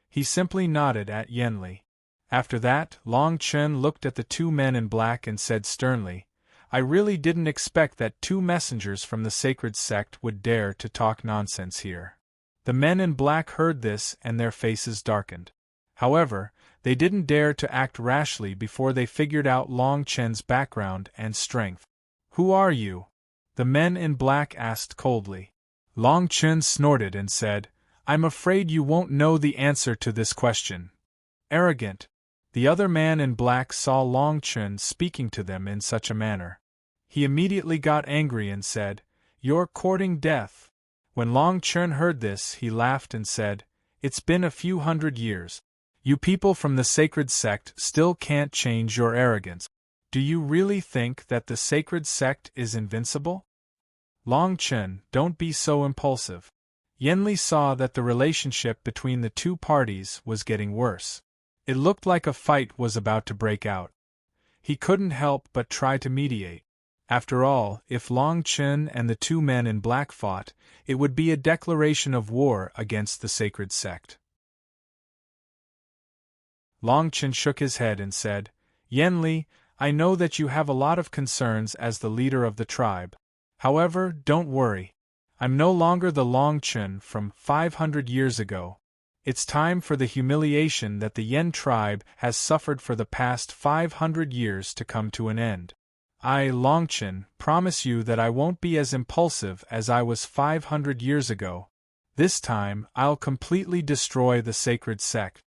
He simply nodded at Yen Li. After that, Long Chen looked at the two men in black and said sternly, "I really didn't expect that two messengers from the sacred sect would dare to talk nonsense here." The men in black heard this and their faces darkened. However, they didn't dare to act rashly before they figured out Long Chen's background and strength. "Who are you?" the men in black asked coldly. Long Chen snorted and said, "I'm afraid you won't know the answer to this question." Arrogant. The other man in black saw Long Chen speaking to them in such a manner. He immediately got angry and said, "You're courting death." When Long Chen heard this, he laughed and said, "It's been a few hundred years. You people from the sacred sect still can't change your arrogance. Do you really think that the sacred sect is invincible?" Long Chen, don't be so impulsive. Yen Li saw that the relationship between the two parties was getting worse. It looked like a fight was about to break out. He couldn't help but try to mediate. After all, if Long Chen and the two men in black fought, it would be a declaration of war against the sacred sect. Long Chen shook his head and said, "Yen Li, I know that you have a lot of concerns as the leader of the tribe. However, don't worry. I'm no longer the Long Chen from 500 years ago. It's time for the humiliation that the Yen tribe has suffered for the past 500 years to come to an end. I, Long Chen, promise you that I won't be as impulsive as I was 500 years ago. This time, I'll completely destroy the sacred sect."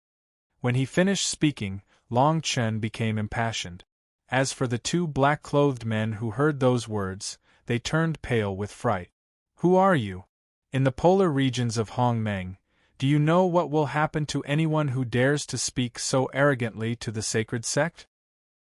When he finished speaking, Long Chen became impassioned. As for the two black-clothed men who heard those words, they turned pale with fright. "Who are you? In the polar regions of Hongmeng, do you know what will happen to anyone who dares to speak so arrogantly to the sacred sect?"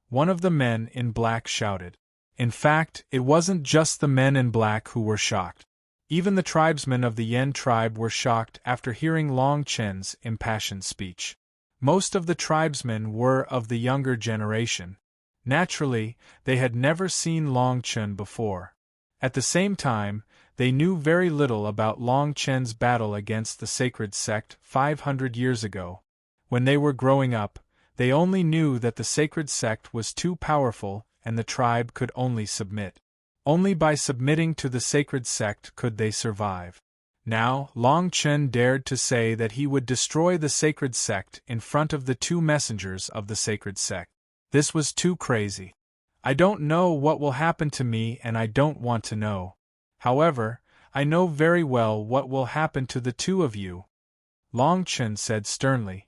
One of the men in black shouted. In fact, it wasn't just the men in black who were shocked. Even the tribesmen of the Yen tribe were shocked after hearing Long Chen's impassioned speech. Most of the tribesmen were of the younger generation. Naturally, they had never seen Long Chen before. At the same time, they knew very little about Long Chen's battle against the sacred sect 500 years ago. When they were growing up, they only knew that the sacred sect was too powerful and the tribe could only submit. Only by submitting to the sacred sect could they survive. Now, Long Chen dared to say that he would destroy the sacred sect in front of the two messengers of the sacred sect. This was too crazy. "I don't know what will happen to me and I don't want to know. However, I know very well what will happen to the two of you," Long Chen said sternly.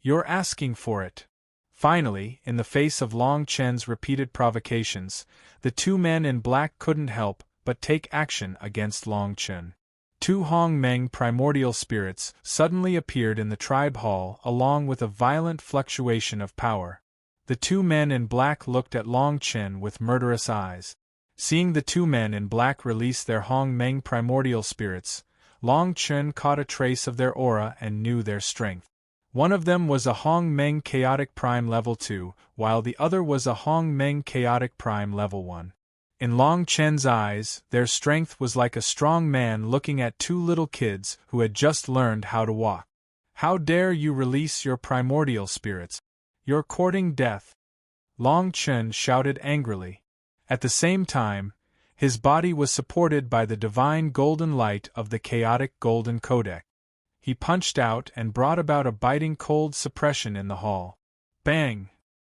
You're asking for it. Finally, in the face of Long Chen's repeated provocations, the two men in black couldn't help but take action against Long Chen. Two Hong Meng primordial spirits suddenly appeared in the tribe hall along with a violent fluctuation of power. The two men in black looked at Long Chen with murderous eyes. Seeing the two men in black release their Hong Meng primordial spirits, Long Chen caught a trace of their aura and knew their strength. One of them was a Hong Meng Chaotic Prime Level 2, while the other was a Hong Meng Chaotic Prime Level 1. In Long Chen's eyes, their strength was like a strong man looking at two little kids who had just learned how to walk. How dare you release your primordial spirits? You're courting death! Long Chen shouted angrily. At the same time, his body was supported by the divine golden light of the chaotic golden codec. He punched out and brought about a biting cold suppression in the hall. Bang!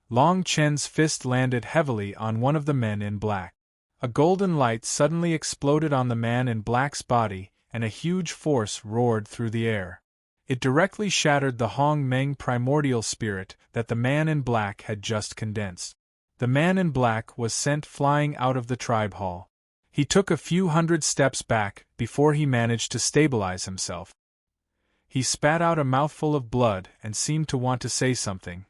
Long Chen's fist landed heavily on one of the men in black. A golden light suddenly exploded on the man in black's body, and a huge force roared through the air. It directly shattered the Hong Meng primordial spirit that the man in black had just condensed. The man in black was sent flying out of the tribe hall. He took a few hundred steps back before he managed to stabilize himself. He spat out a mouthful of blood and seemed to want to say something.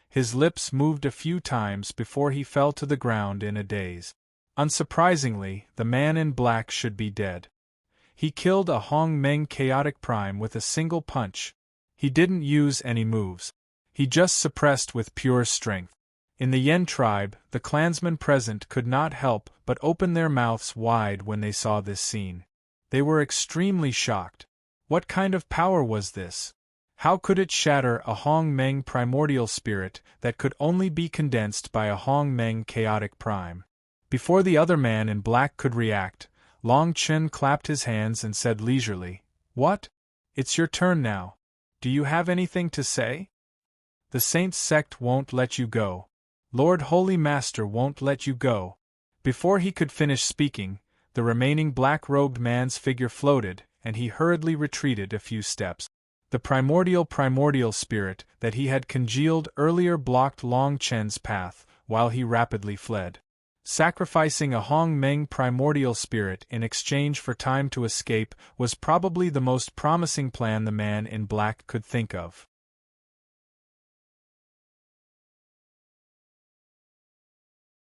His lips moved a few times before he fell to the ground in a daze. Unsurprisingly, the man in black should be dead. He killed a Hong Meng Chaotic Prime with a single punch. He didn't use any moves. He just suppressed with pure strength. In the Yen tribe, the clansmen present could not help but open their mouths wide when they saw this scene. They were extremely shocked. What kind of power was this? How could it shatter a Hong Meng primordial spirit that could only be condensed by a Hong Meng chaotic prime? Before the other man in black could react, Long Chen clapped his hands and said leisurely, "What? It's your turn now. Do you have anything to say? The Saint sect won't let you go. Lord Holy Master won't let you go." Before he could finish speaking, the remaining black-robed man's figure floated, and he hurriedly retreated a few steps. The primordial spirit that he had congealed earlier blocked Long Chen's path, while he rapidly fled. Sacrificing a Hong Meng primordial spirit in exchange for time to escape was probably the most promising plan the man in black could think of.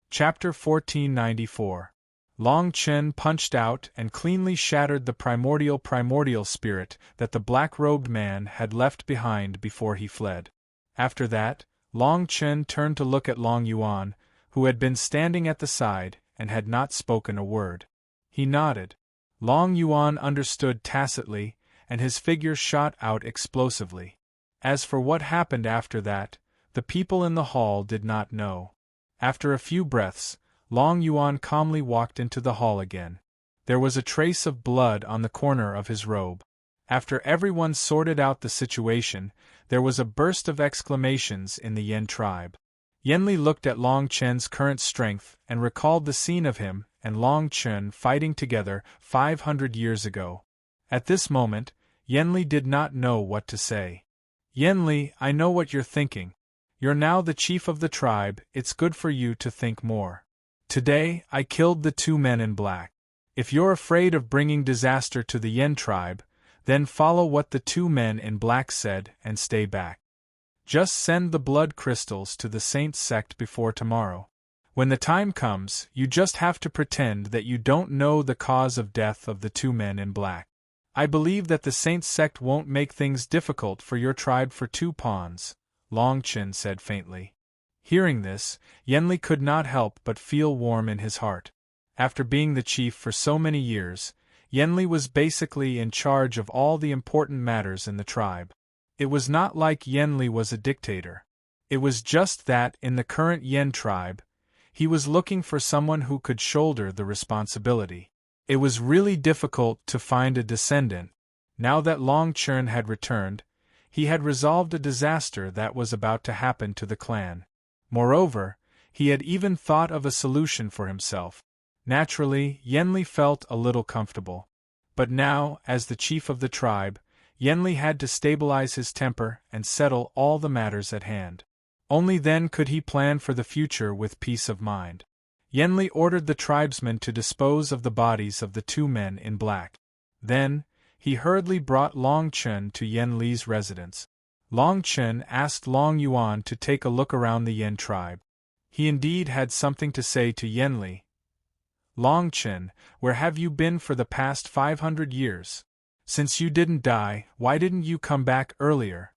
Chapter 1494. Long Chen punched out and cleanly shattered the primordial spirit that the black-robed man had left behind before he fled. After that, Long Chen turned to look at Long Yuan, who had been standing at the side and had not spoken a word. He nodded. Long Yuan understood tacitly, and his figure shot out explosively. As for what happened after that, the people in the hall did not know. After a few breaths, Long Yuan calmly walked into the hall again. There was a trace of blood on the corner of his robe. After everyone sorted out the situation, there was a burst of exclamations in the Yen tribe. Yenli looked at Long Chen's current strength and recalled the scene of him and Long Chen fighting together 500 years ago. At this moment, Yenli did not know what to say. "Yenli, I know what you're thinking. You're now the chief of the tribe, it's good for you to think more. Today, I killed the two men in black. If you're afraid of bringing disaster to the Yen tribe, then follow what the two men in black said and stay back. Just send the blood crystals to the Saint sect before tomorrow. When the time comes, you just have to pretend that you don't know the cause of death of the two men in black. I believe that the Saint sect won't make things difficult for your tribe for 2 pawns, Long Chen said faintly. Hearing this, Yenli could not help but feel warm in his heart. After being the chief for so many years, Yenli was basically in charge of all the important matters in the tribe. It was not like Yenli was a dictator. It was just that in the current Yen tribe, he was looking for someone who could shoulder the responsibility. It was really difficult to find a descendant. Now that Long Chen had returned, he had resolved a disaster that was about to happen to the clan. Moreover, he had even thought of a solution for himself. Naturally, Yenli felt a little comfortable. But now, as the chief of the tribe, Yenli had to stabilize his temper and settle all the matters at hand. Only then could he plan for the future with peace of mind. Yenli ordered the tribesmen to dispose of the bodies of the two men in black. Then, he hurriedly brought Long Chen to Yen Li's residence. Long Chen asked Long Yuan to take a look around the Yen tribe. He indeed had something to say to Yen Li. Long Chen, where have you been for the past 500 years? Since you didn't die, why didn't you come back earlier?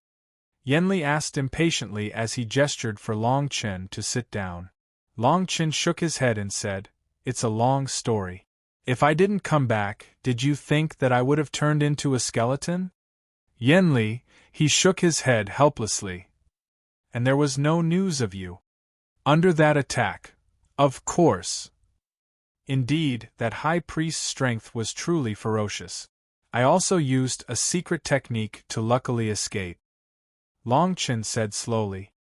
Yen Li asked impatiently as he gestured for Long Chen to sit down. Long Chen shook his head and said, "It's a long story. If I didn't come back, did you think that I would have turned into a skeleton?" Yen Li, he shook his head helplessly. "And there was no news of you under that attack, of course." Indeed, that high priest's strength was truly ferocious. I also used a secret technique to luckily escape, Long Chen said slowly.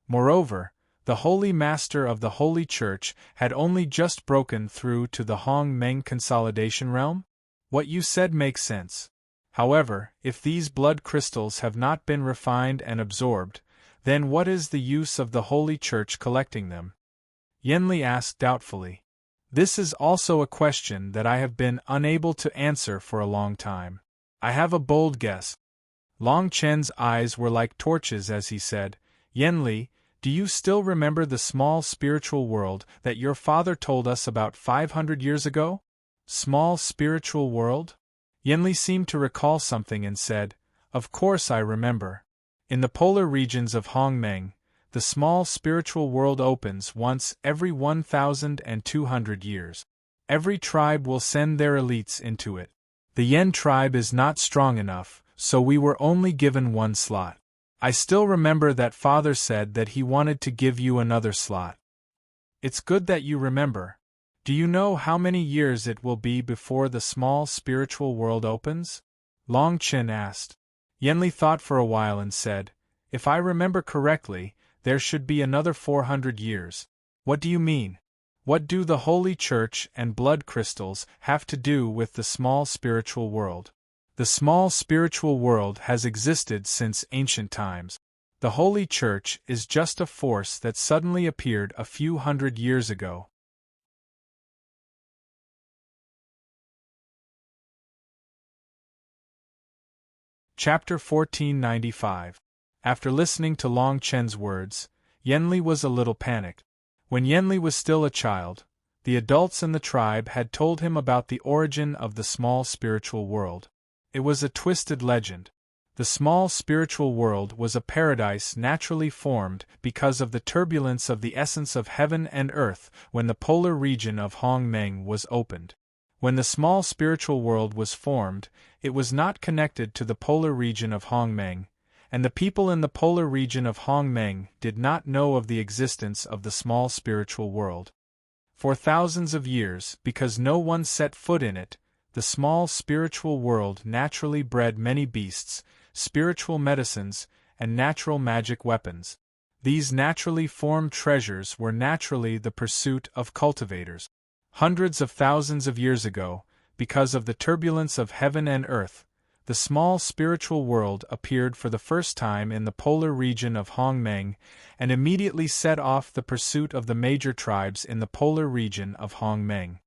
Moreover, the Holy Master of the Holy Church had only just broken through to the Hong Meng consolidation realm? What you said makes sense. However, if these blood crystals have not been refined and absorbed, then what is the use of the Holy Church collecting them? Yen Li asked doubtfully. This is also a question that I have been unable to answer for a long time. I have a bold guess. Long Chen's eyes were like torches as he said, Yen Li, do you still remember the small spiritual world that your father told us about 500 years ago? Small spiritual world? Yen Li seemed to recall something and said, Of course I remember. In the polar regions of Hong Meng, the small spiritual world opens once every 1,200 years. Every tribe will send their elites into it. The Yen tribe is not strong enough, so we were only given one slot. I still remember that father said that he wanted to give you another slot. It's good that you remember. Do you know how many years it will be before the small spiritual world opens? Long Chen asked. Yen Li thought for a while and said, If I remember correctly, there should be another 400 years. What do you mean? What do the Holy Church and blood crystals have to do with the small spiritual world? The small spiritual world has existed since ancient times. The Holy Church is just a force that suddenly appeared a few hundred years ago. Chapter 1495. After listening to Long Chen's words, Yen Li was a little panicked. When Yen Li was still a child, the adults in the tribe had told him about the origin of the small spiritual world. It was a twisted legend. The small spiritual world was a paradise naturally formed because of the turbulence of the essence of heaven and earth when the polar region of Hong Meng was opened. When the small spiritual world was formed, it was not connected to the polar region of Hong Meng, and the people in the polar region of Hong Meng did not know of the existence of the small spiritual world. For thousands of years, because no one set foot in it, the small spiritual world naturally bred many beasts, spiritual medicines, and natural magic weapons. These naturally formed treasures were naturally the pursuit of cultivators. Hundreds of thousands of years ago, because of the turbulence of heaven and earth, the small spiritual world appeared for the first time in the polar region of Hong Meng and immediately set off the pursuit of the major tribes in the polar region of Hong Meng.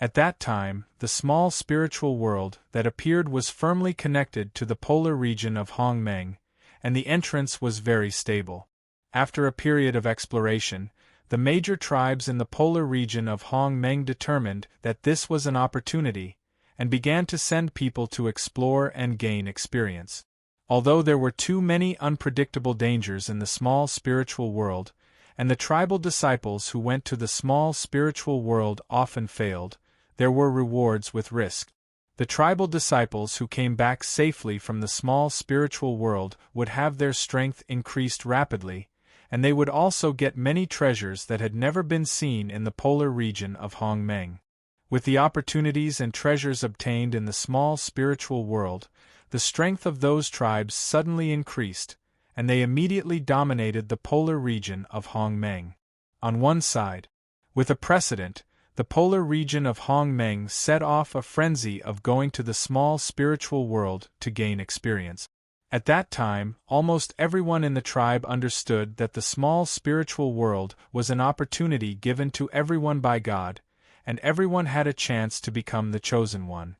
At that time, the small spiritual world that appeared was firmly connected to the polar region of Hong Meng, and the entrance was very stable. After a period of exploration, the major tribes in the polar region of Hong Meng determined that this was an opportunity, and began to send people to explore and gain experience. Although there were too many unpredictable dangers in the small spiritual world, and the tribal disciples who went to the small spiritual world often failed, there were rewards with risk. The tribal disciples who came back safely from the small spiritual world would have their strength increased rapidly, and they would also get many treasures that had never been seen in the polar region of Hong Meng. With the opportunities and treasures obtained in the small spiritual world, the strength of those tribes suddenly increased, and they immediately dominated the polar region of Hong Meng. On one side, with a precedent, the polar region of Hongmeng set off a frenzy of going to the small spiritual world to gain experience. At that time, almost everyone in the tribe understood that the small spiritual world was an opportunity given to everyone by God, and everyone had a chance to become the chosen one.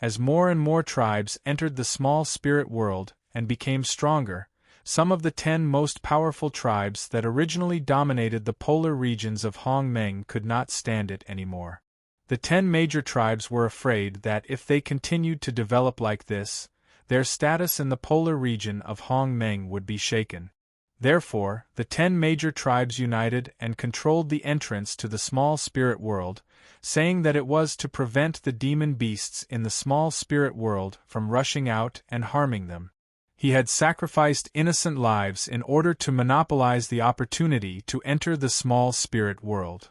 As more and more tribes entered the small spirit world and became stronger, some of the 10 most powerful tribes that originally dominated the polar regions of Hongmeng could not stand it anymore. The 10 major tribes were afraid that if they continued to develop like this, their status in the polar region of Hongmeng would be shaken. Therefore, the 10 major tribes united and controlled the entrance to the small spirit world, saying that it was to prevent the demon beasts in the small spirit world from rushing out and harming them. He had sacrificed innocent lives in order to monopolize the opportunity to enter the small spirit world.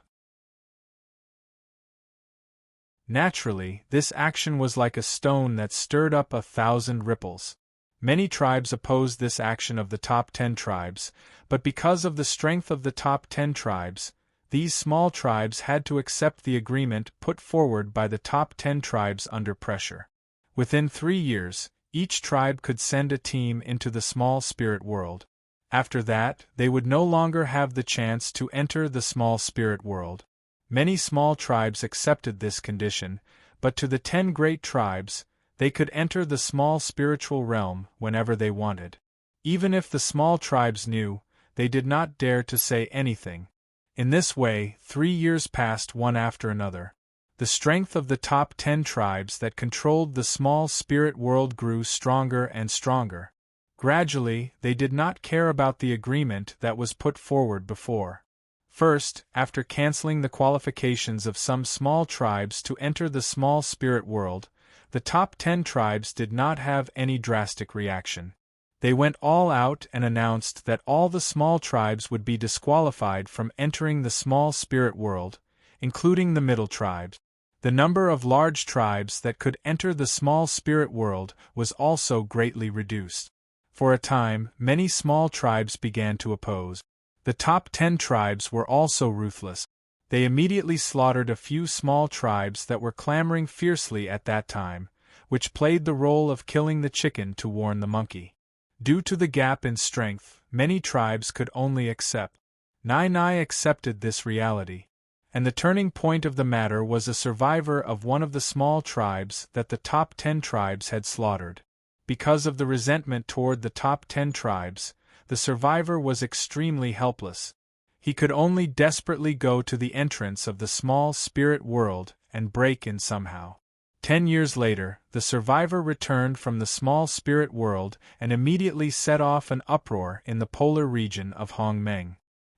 Naturally, this action was like a stone that stirred up 1,000 ripples. Many tribes opposed this action of the top 10 tribes, but because of the strength of the top 10 tribes, these small tribes had to accept the agreement put forward by the top 10 tribes under pressure. Within 3 years, each tribe could send a team into the small spirit world. After that, they would no longer have the chance to enter the small spirit world. Many small tribes accepted this condition, but to the 10 great tribes, they could enter the small spiritual realm whenever they wanted. Even if the small tribes knew, they did not dare to say anything. In this way, 3 years passed one after another. The strength of the top 10 tribes that controlled the small spirit world grew stronger and stronger. Gradually, they did not care about the agreement that was put forward before. First, after canceling the qualifications of some small tribes to enter the small spirit world, the top 10 tribes did not have any drastic reaction. They went all out and announced that all the small tribes would be disqualified from entering the small spirit world, including the middle tribes. The number of large tribes that could enter the small spirit world was also greatly reduced. For a time, many small tribes began to oppose. The top 10 tribes were also ruthless. They immediately slaughtered a few small tribes that were clamoring fiercely at that time, which played the role of killing the chicken to warn the monkey. Due to the gap in strength, many tribes could only accept. Nai accepted this reality. And the turning point of the matter was a survivor of one of the small tribes that the top 10 tribes had slaughtered. Because of the resentment toward the top 10 tribes, the survivor was extremely helpless. He could only desperately go to the entrance of the small spirit world and break in somehow. 10 years later, the survivor returned from the small spirit world and immediately set off an uproar in the polar region of Hongmeng.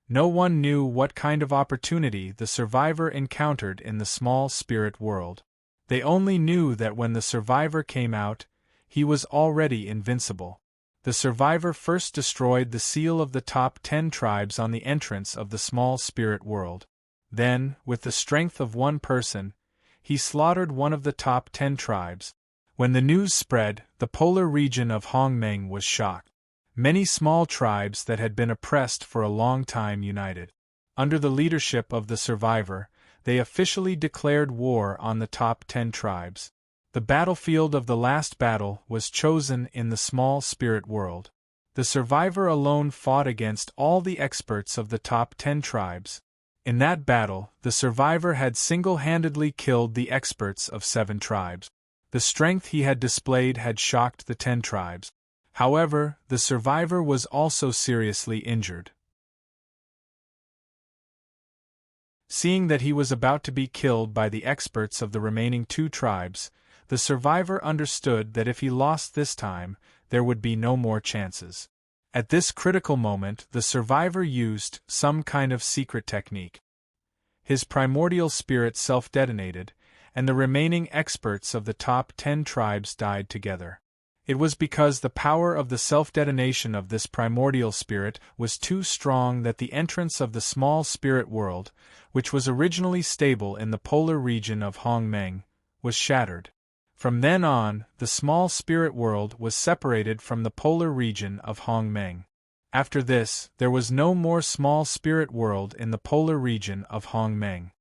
No one knew what kind of opportunity the survivor encountered in the small spirit world. They only knew that when the survivor came out, he was already invincible. The survivor first destroyed the seal of the top 10 tribes on the entrance of the small spirit world. Then, with the strength of one person, he slaughtered one of the top 10 tribes. When the news spread, the polar region of Hongmeng was shocked. Many small tribes that had been oppressed for a long time united. Under the leadership of the survivor, they officially declared war on the top 10 tribes. The battlefield of the last battle was chosen in the small spirit world. The survivor alone fought against all the experts of the top 10 tribes. In that battle, the survivor had single-handedly killed the experts of 7 tribes. The strength he had displayed had shocked the 10 tribes. However, the survivor was also seriously injured. Seeing that he was about to be killed by the experts of the remaining 2 tribes, the survivor understood that if he lost this time, there would be no more chances. At this critical moment, the survivor used some kind of secret technique. His primordial spirit self-detonated, and the remaining experts of the top 10 tribes died together. It was because the power of the self-detonation of this primordial spirit was too strong that the entrance of the small spirit world, which was originally stable in the polar region of Hongmeng, was shattered. From then on, the small spirit world was separated from the polar region of Hongmeng. After this, there was no more small spirit world in the polar region of Hongmeng.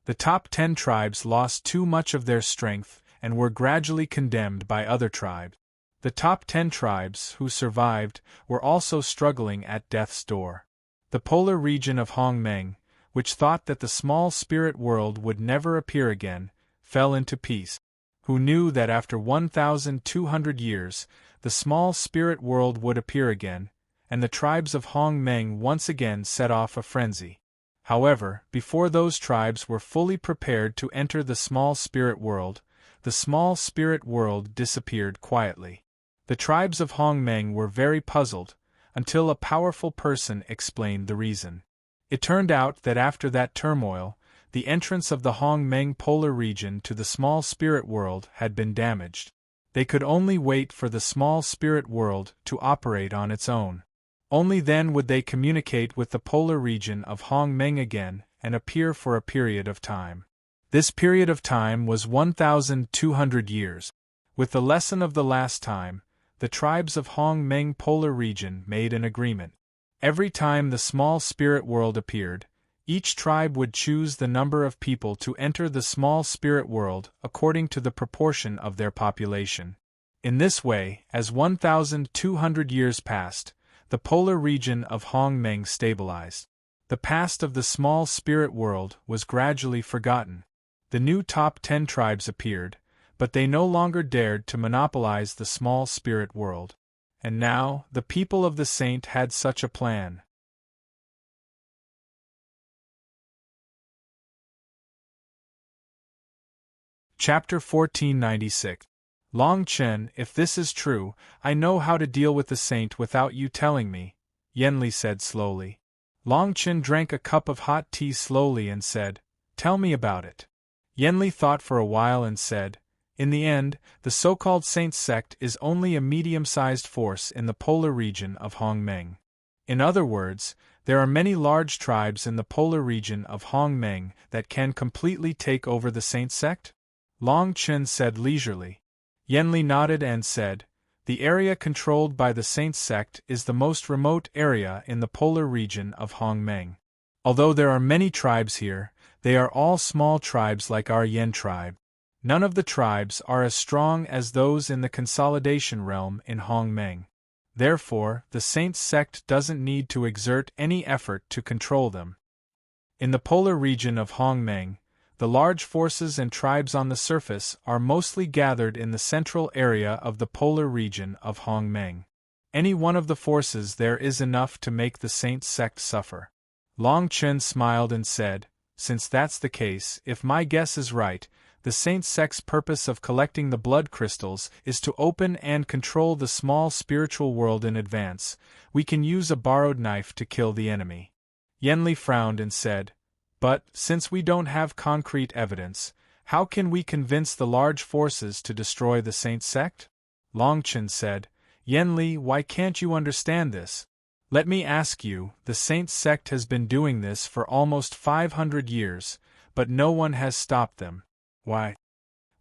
The top 10 tribes lost too much of their strength and were gradually condemned by other tribes. The top 10 tribes who survived were also struggling at death's door. The polar region of Hongmeng, which thought that the small spirit world would never appear again, fell into peace. Who knew that after 1,200 years, the small spirit world would appear again, and the tribes of Hongmeng once again set off a frenzy. However, before those tribes were fully prepared to enter the small spirit world, the small spirit world disappeared quietly. The tribes of Hongmeng were very puzzled, until a powerful person explained the reason. It turned out that after that turmoil, the entrance of the Hongmeng polar region to the small spirit world had been damaged. They could only wait for the small spirit world to operate on its own. Only then would they communicate with the polar region of Hongmeng again and appear for a period of time. This period of time was 1,200 years. With the lesson of the last time, the tribes of Hongmeng polar region made an agreement. Every time the small spirit world appeared, each tribe would choose the number of people to enter the small spirit world according to the proportion of their population. In this way, as 1,200 years passed, the polar region of Hongmeng stabilized. The past of the small spirit world was gradually forgotten. The new top 10 tribes appeared, but they no longer dared to monopolize the small spirit world. And now, the people of the saint had such a plan. Chapter 1496. Long Chen, if this is true, I know how to deal with the saint without you telling me, Yenli said slowly. Long Chen drank a cup of hot tea slowly and said, Tell me about it. Yenli thought for a while and said, In the end, the so-called saint sect is only a medium-sized force in the polar region of Hongmeng. In other words, there are many large tribes in the polar region of Hongmeng that can completely take over the saint sect? Long Chen said leisurely. Yenli nodded and said, The area controlled by the saint sect is the most remote area in the polar region of Hongmeng. Although there are many tribes here, they are all small tribes like our Yen tribe. None of the tribes are as strong as those in the consolidation realm in Hongmeng. Therefore, the saint sect doesn't need to exert any effort to control them. In the polar region of Hongmeng, the large forces and tribes on the surface are mostly gathered in the central area of the polar region of Hongmeng. Any one of the forces there is enough to make the saint sect suffer. Long Chen smiled and said, Since that's the case, if my guess is right, the saint sect's purpose of collecting the blood crystals is to open and control the small spiritual world in advance. We can use a borrowed knife to kill the enemy. Yenli frowned and said, But, since we don't have concrete evidence, how can we convince the large forces to destroy the saint sect? Long Chen said, Yenli, why can't you understand this? Let me ask you, the saint sect has been doing this for almost 500 years, but no one has stopped them. Why?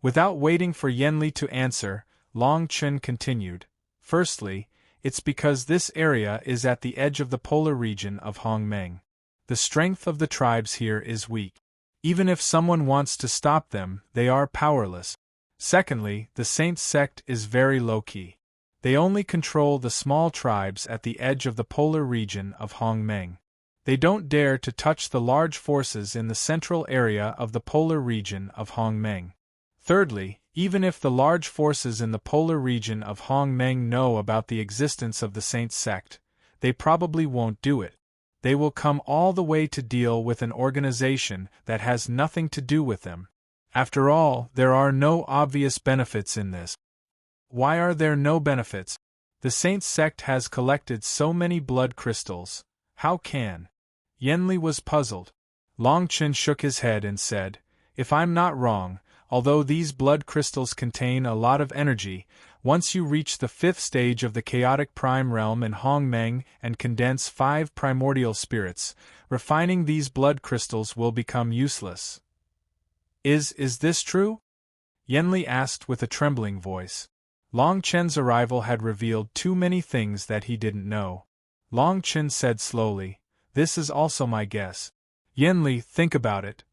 Without waiting for Yenli to answer, Long Chen continued, Firstly, it's because this area is at the edge of the polar region of Hongmeng. The strength of the tribes here is weak. Even if someone wants to stop them, they are powerless. Secondly, the saint sect is very low-key. They only control the small tribes at the edge of the polar region of Hongmeng. They don't dare to touch the large forces in the central area of the polar region of Hongmeng. Thirdly, even if the large forces in the polar region of Hongmeng know about the existence of the saint sect, they probably won't do it. They will come all the way to deal with an organization that has nothing to do with them. After all, there are no obvious benefits in this. Why are there no benefits? The saint sect has collected so many blood crystals. How can? Yenli was puzzled. Long Chen shook his head and said, If I'm not wrong, although these blood crystals contain a lot of energy, once you reach the 5th stage of the chaotic prime realm in Hongmeng and condense 5 primordial spirits, refining these blood crystals will become useless. Is this true? Yenli asked with a trembling voice. Long Chen's arrival had revealed too many things that he didn't know. Long Chen said slowly, This is also my guess. Yenli, think about it.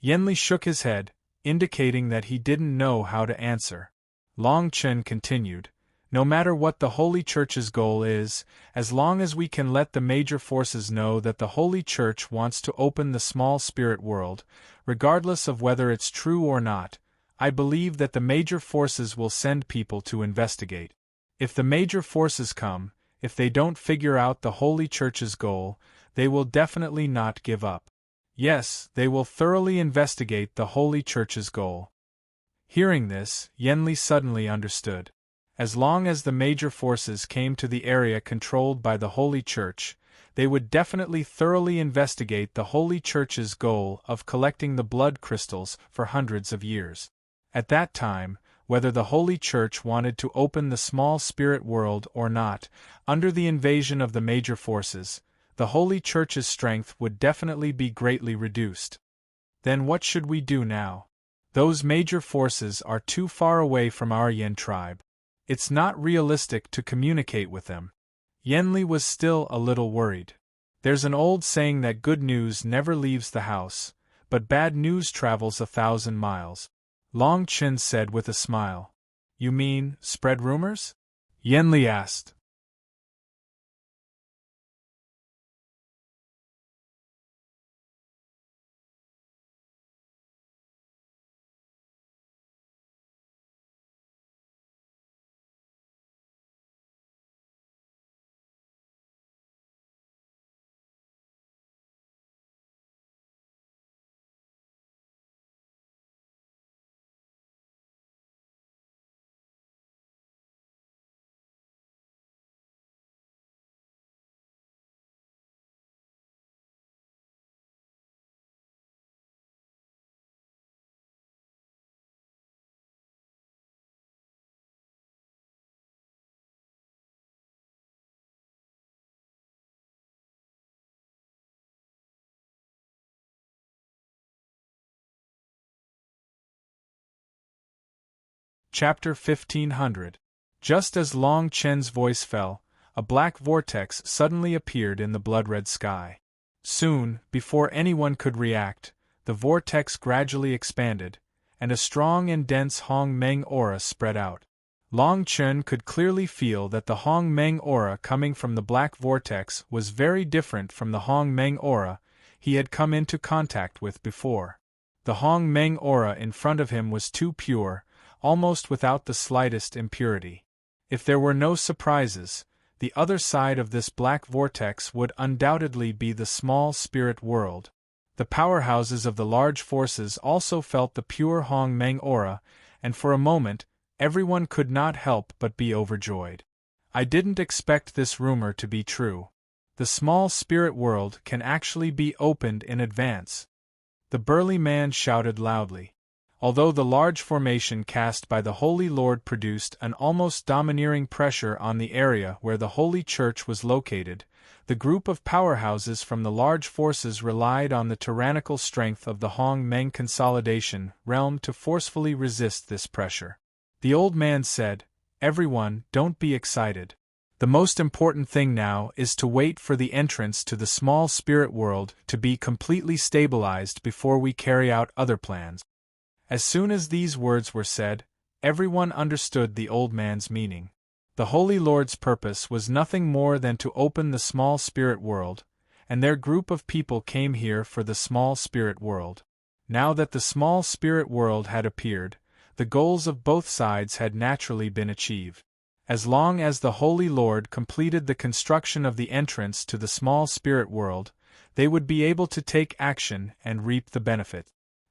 Yenli shook his head, indicating that he didn't know how to answer. Long Chen continued, "No matter what the Holy Church's goal is, as long as we can let the major forces know that the Holy Church wants to open the small spirit world, regardless of whether it's true or not, I believe that the major forces will send people to investigate. If the major forces come, if they don't figure out the Holy Church's goal, they will definitely not give up. Yes, they will thoroughly investigate the Holy Church's goal." Hearing this, Yenli suddenly understood. As long as the major forces came to the area controlled by the Holy Church, they would definitely thoroughly investigate the Holy Church's goal of collecting the blood crystals for hundreds of years. At that time, whether the Holy Church wanted to open the small spirit world or not, under the invasion of the major forces, the Holy Church's strength would definitely be greatly reduced. Then what should we do now? Those major forces are too far away from our Yen tribe. It's not realistic to communicate with them. Yenli was still a little worried. There's an old saying that good news never leaves the house, but bad news travels 1,000 miles. Long Chen said with a smile. You mean, spread rumors? Yenli asked. Chapter 1500. Just as Long Chen's voice fell, a black vortex suddenly appeared in the blood-red sky. Soon, before anyone could react, the vortex gradually expanded, and a strong and dense Hong Meng aura spread out. Long Chen could clearly feel that the Hong Meng aura coming from the black vortex was very different from the Hong Meng aura he had come into contact with before. The Hong Meng aura in front of him was too pure, almost without the slightest impurity. If there were no surprises, the other side of this black vortex would undoubtedly be the small spirit world. The powerhouses of the large forces also felt the pure Hong Meng aura, and for a moment, everyone could not help but be overjoyed. I didn't expect this rumor to be true. The small spirit world can actually be opened in advance. The burly man shouted loudly. Although the large formation cast by the Holy Lord produced an almost domineering pressure on the area where the Holy Church was located, the group of powerhouses from the large forces relied on the tyrannical strength of the Hong Meng consolidation realm to forcefully resist this pressure. The old man said, "Everyone, don't be excited. The most important thing now is to wait for the entrance to the small spirit world to be completely stabilized before we carry out other plans." As soon as these words were said, everyone understood the old man's meaning. The Holy Lord's purpose was nothing more than to open the small spirit world, and their group of people came here for the small spirit world. Now that the small spirit world had appeared, the goals of both sides had naturally been achieved. As long as the Holy Lord completed the construction of the entrance to the small spirit world, they would be able to take action and reap the benefit.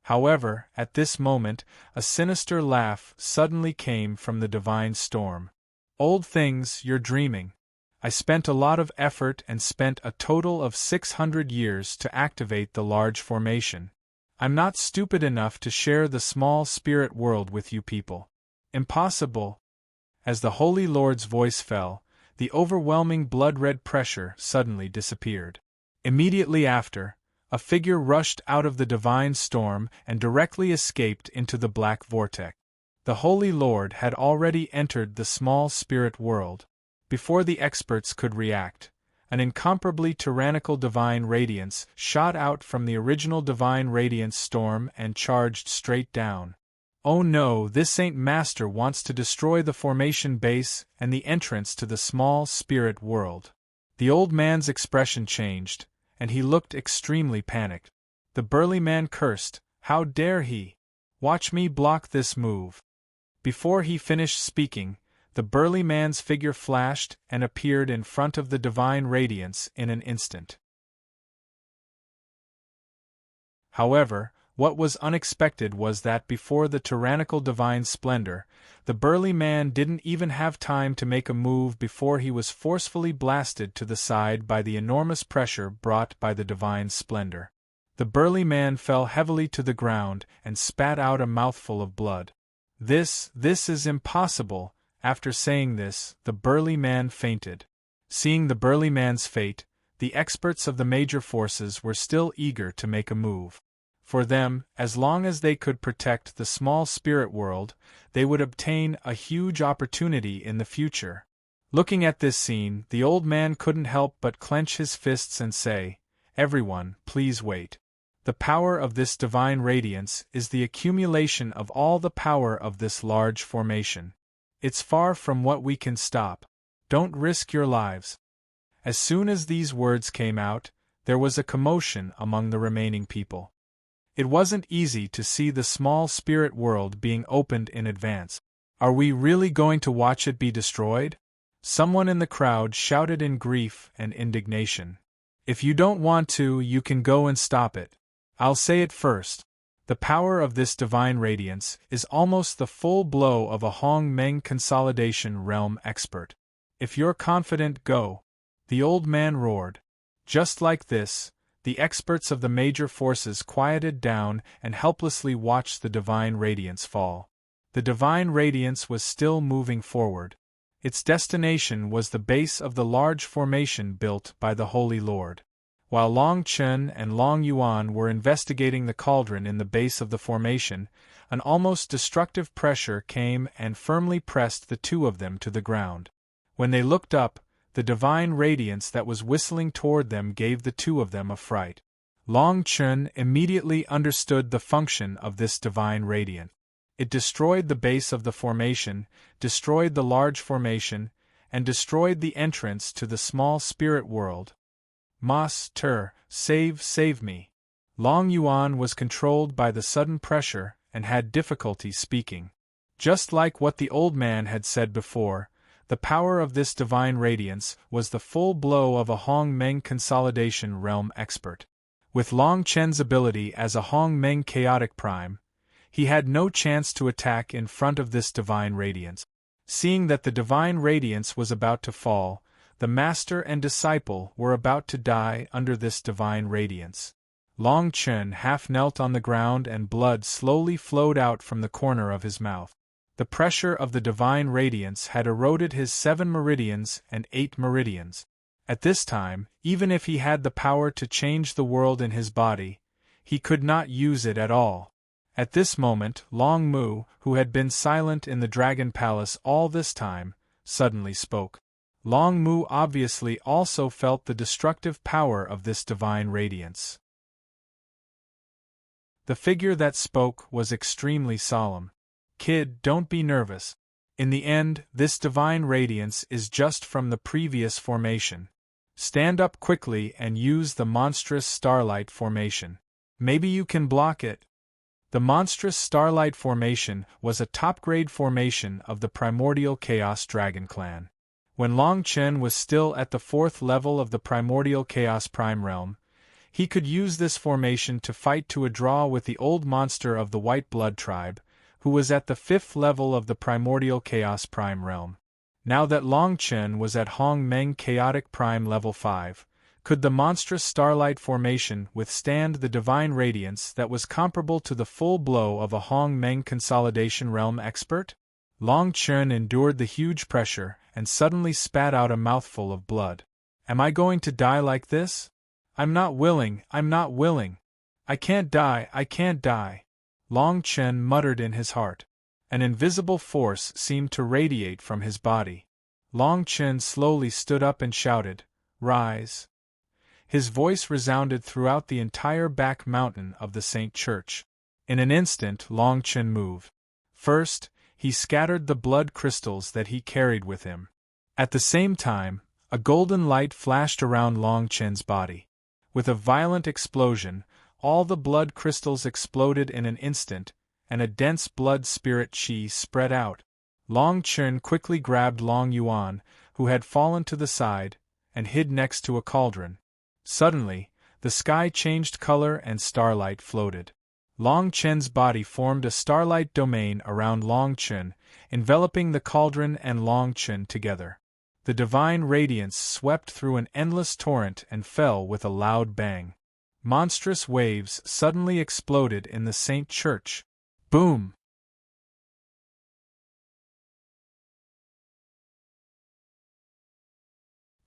However, at this moment, a sinister laugh suddenly came from the divine storm. "Old things, you're dreaming. I spent a lot of effort and spent a total of 600 years to activate the large formation. I'm not stupid enough to share the small spirit world with you people. Impossible." As the Holy Lord's voice fell, the overwhelming blood-red pressure suddenly disappeared. Immediately after, a figure rushed out of the divine storm and directly escaped into the black vortex. The Holy Lord had already entered the small spirit world. Before the experts could react, An incomparably tyrannical divine radiance shot out from the original divine radiance storm and charged straight down. Oh no, this Saint Master wants to destroy the formation base and the entrance to the small spirit world. The old man's expression changed, and he looked extremely panicked. The burly man cursed, "How dare he? Watch me block this move." Before he finished speaking, the burly man's figure flashed and appeared in front of the divine radiance in an instant. However, what was unexpected was that before the tyrannical divine splendor, the burly man didn't even have time to make a move before he was forcefully blasted to the side by the enormous pressure brought by the divine splendor. The burly man fell heavily to the ground and spat out a mouthful of blood. This is impossible." After saying this, the burly man fainted. Seeing the burly man's fate, the experts of the major forces were still eager to make a move. For them, as long as they could protect the small spirit world, they would obtain a huge opportunity in the future. Looking at this scene, the old man couldn't help but clench his fists and say, "Everyone, please wait. The power of this divine radiance is the accumulation of all the power of this large formation. It's far from what we can stop. Don't risk your lives." As soon as these words came out, there was a commotion among the remaining people. It wasn't easy to see the small spirit world being opened in advance. "Are we really going to watch it be destroyed?" Someone in the crowd shouted in grief and indignation. "If you don't want to, you can go and stop it. I'll say it first. The power of this divine radiance is almost the full blow of a Hong Meng consolidation realm expert. If you're confident, go," the old man roared. Just like this, the experts of the major forces quieted down and helplessly watched the divine radiance fall. The divine radiance was still moving forward. Its destination was the base of the large formation built by the Holy Lord. While Long Chen and Long Yuan were investigating the cauldron in the base of the formation, an almost destructive pressure came and firmly pressed the two of them to the ground. When they looked up, the divine radiance that was whistling toward them gave the two of them a fright. Long Chen immediately understood the function of this divine radiance. It destroyed the base of the formation, destroyed the large formation, and destroyed the entrance to the small spirit world. "Master, save me." Long Yuan was controlled by the sudden pressure and had difficulty speaking. Just like what the old man had said before, the power of this divine radiance was the full blow of a Hong Meng consolidation realm expert. With Long Chen's ability as a Hong Meng chaotic prime, he had no chance to attack in front of this divine radiance. Seeing that the divine radiance was about to fall, the master and disciple were about to die under this divine radiance. Long Chen half knelt on the ground and blood slowly flowed out from the corner of his mouth. The pressure of the divine radiance had eroded his 7 meridians and 8 meridians. At this time, even if he had the power to change the world in his body, he could not use it at all. At this moment, Long Mu, who had been silent in the Dragon Palace all this time, suddenly spoke. Long Mu obviously also felt the destructive power of this divine radiance. The figure that spoke was extremely solemn. "Kid, don't be nervous. In the end, this divine radiance is just from the previous formation. Stand up quickly and use the monstrous starlight formation. Maybe you can block it." The monstrous starlight formation was a top-grade formation of the primordial Chaos Dragon clan. When Long Chen was still at the 4th level of the primordial Chaos Prime Realm, he could use this formation to fight to a draw with the old monster of the White Blood tribe, who was at the 5th level of the primordial Chaos Prime Realm. Now that Long Chen was at Hong Meng Chaotic Prime Level 5, could the monstrous starlight formation withstand the divine radiance that was comparable to the full blow of a Hong Meng Consolidation Realm expert? Long Chen endured the huge pressure and suddenly spat out a mouthful of blood. "Am I going to die like this? I'm not willing. I can't die. Long Chen muttered in his heart. An invisible force seemed to radiate from his body. Long Chen slowly stood up and shouted, rise. His voice resounded throughout the entire back mountain of the Saint Church. In an instant, Long Chen moved. First, he scattered the blood crystals that he carried with him. At the same time, a golden light flashed around Long Chen's body. With a violent explosion, all the blood crystals exploded in an instant, and a dense blood spirit qi spread out. Long Chen quickly grabbed Long Yuan, who had fallen to the side, and hid next to a cauldron. Suddenly, the sky changed color and starlight floated. Long Chen's body formed a starlight domain around Long Chen, enveloping the cauldron and Long Chen together. The divine radiance swept through an endless torrent and fell with a loud bang. Monstrous waves suddenly exploded in the Saint Church. Boom!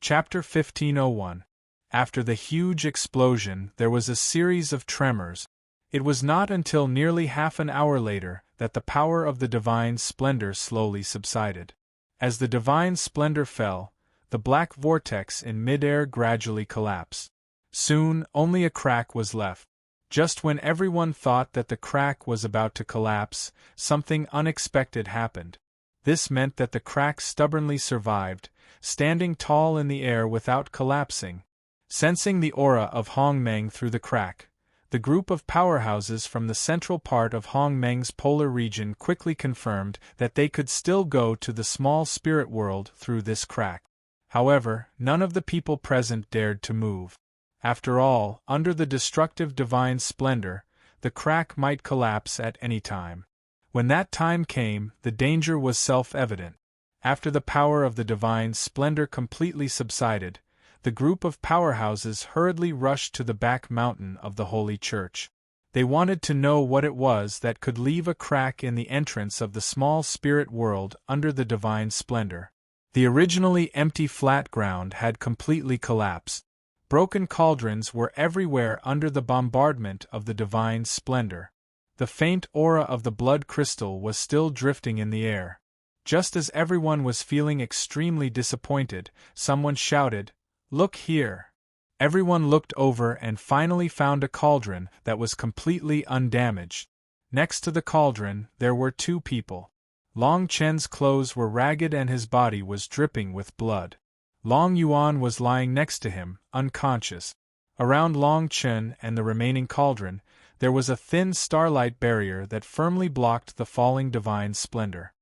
Chapter 1501. After the huge explosion, there was a series of tremors. It was not until nearly half an hour later that the power of the divine splendor slowly subsided. As the divine splendor fell, the black vortex in midair gradually collapsed. Soon, only a crack was left. Just when everyone thought that the crack was about to collapse, something unexpected happened. This meant that the crack stubbornly survived, standing tall in the air without collapsing. Sensing the aura of Hongmeng through the crack, the group of powerhouses from the central part of Hongmeng's polar region quickly confirmed that they could still go to the small spirit world through this crack. However, none of the people present dared to move. After all, under the destructive divine splendor, the crack might collapse at any time. When that time came, the danger was self-evident. After the power of the divine splendor completely subsided, the group of powerhouses hurriedly rushed to the back mountain of the Holy Church. They wanted to know what it was that could leave a crack in the entrance of the small spirit world under the divine splendor. The originally empty flat ground had completely collapsed. Broken cauldrons were everywhere under the bombardment of the divine splendor. The faint aura of the blood crystal was still drifting in the air. Just as everyone was feeling extremely disappointed, someone shouted, "Look here!" Everyone looked over and finally found a cauldron that was completely undamaged. Next to the cauldron, there were two people. Long Chen's clothes were ragged and his body was dripping with blood. Long Yuan was lying next to him, unconscious. Around Long Chen and the remaining cauldron, there was a thin starlight barrier that firmly blocked the falling divine splendor.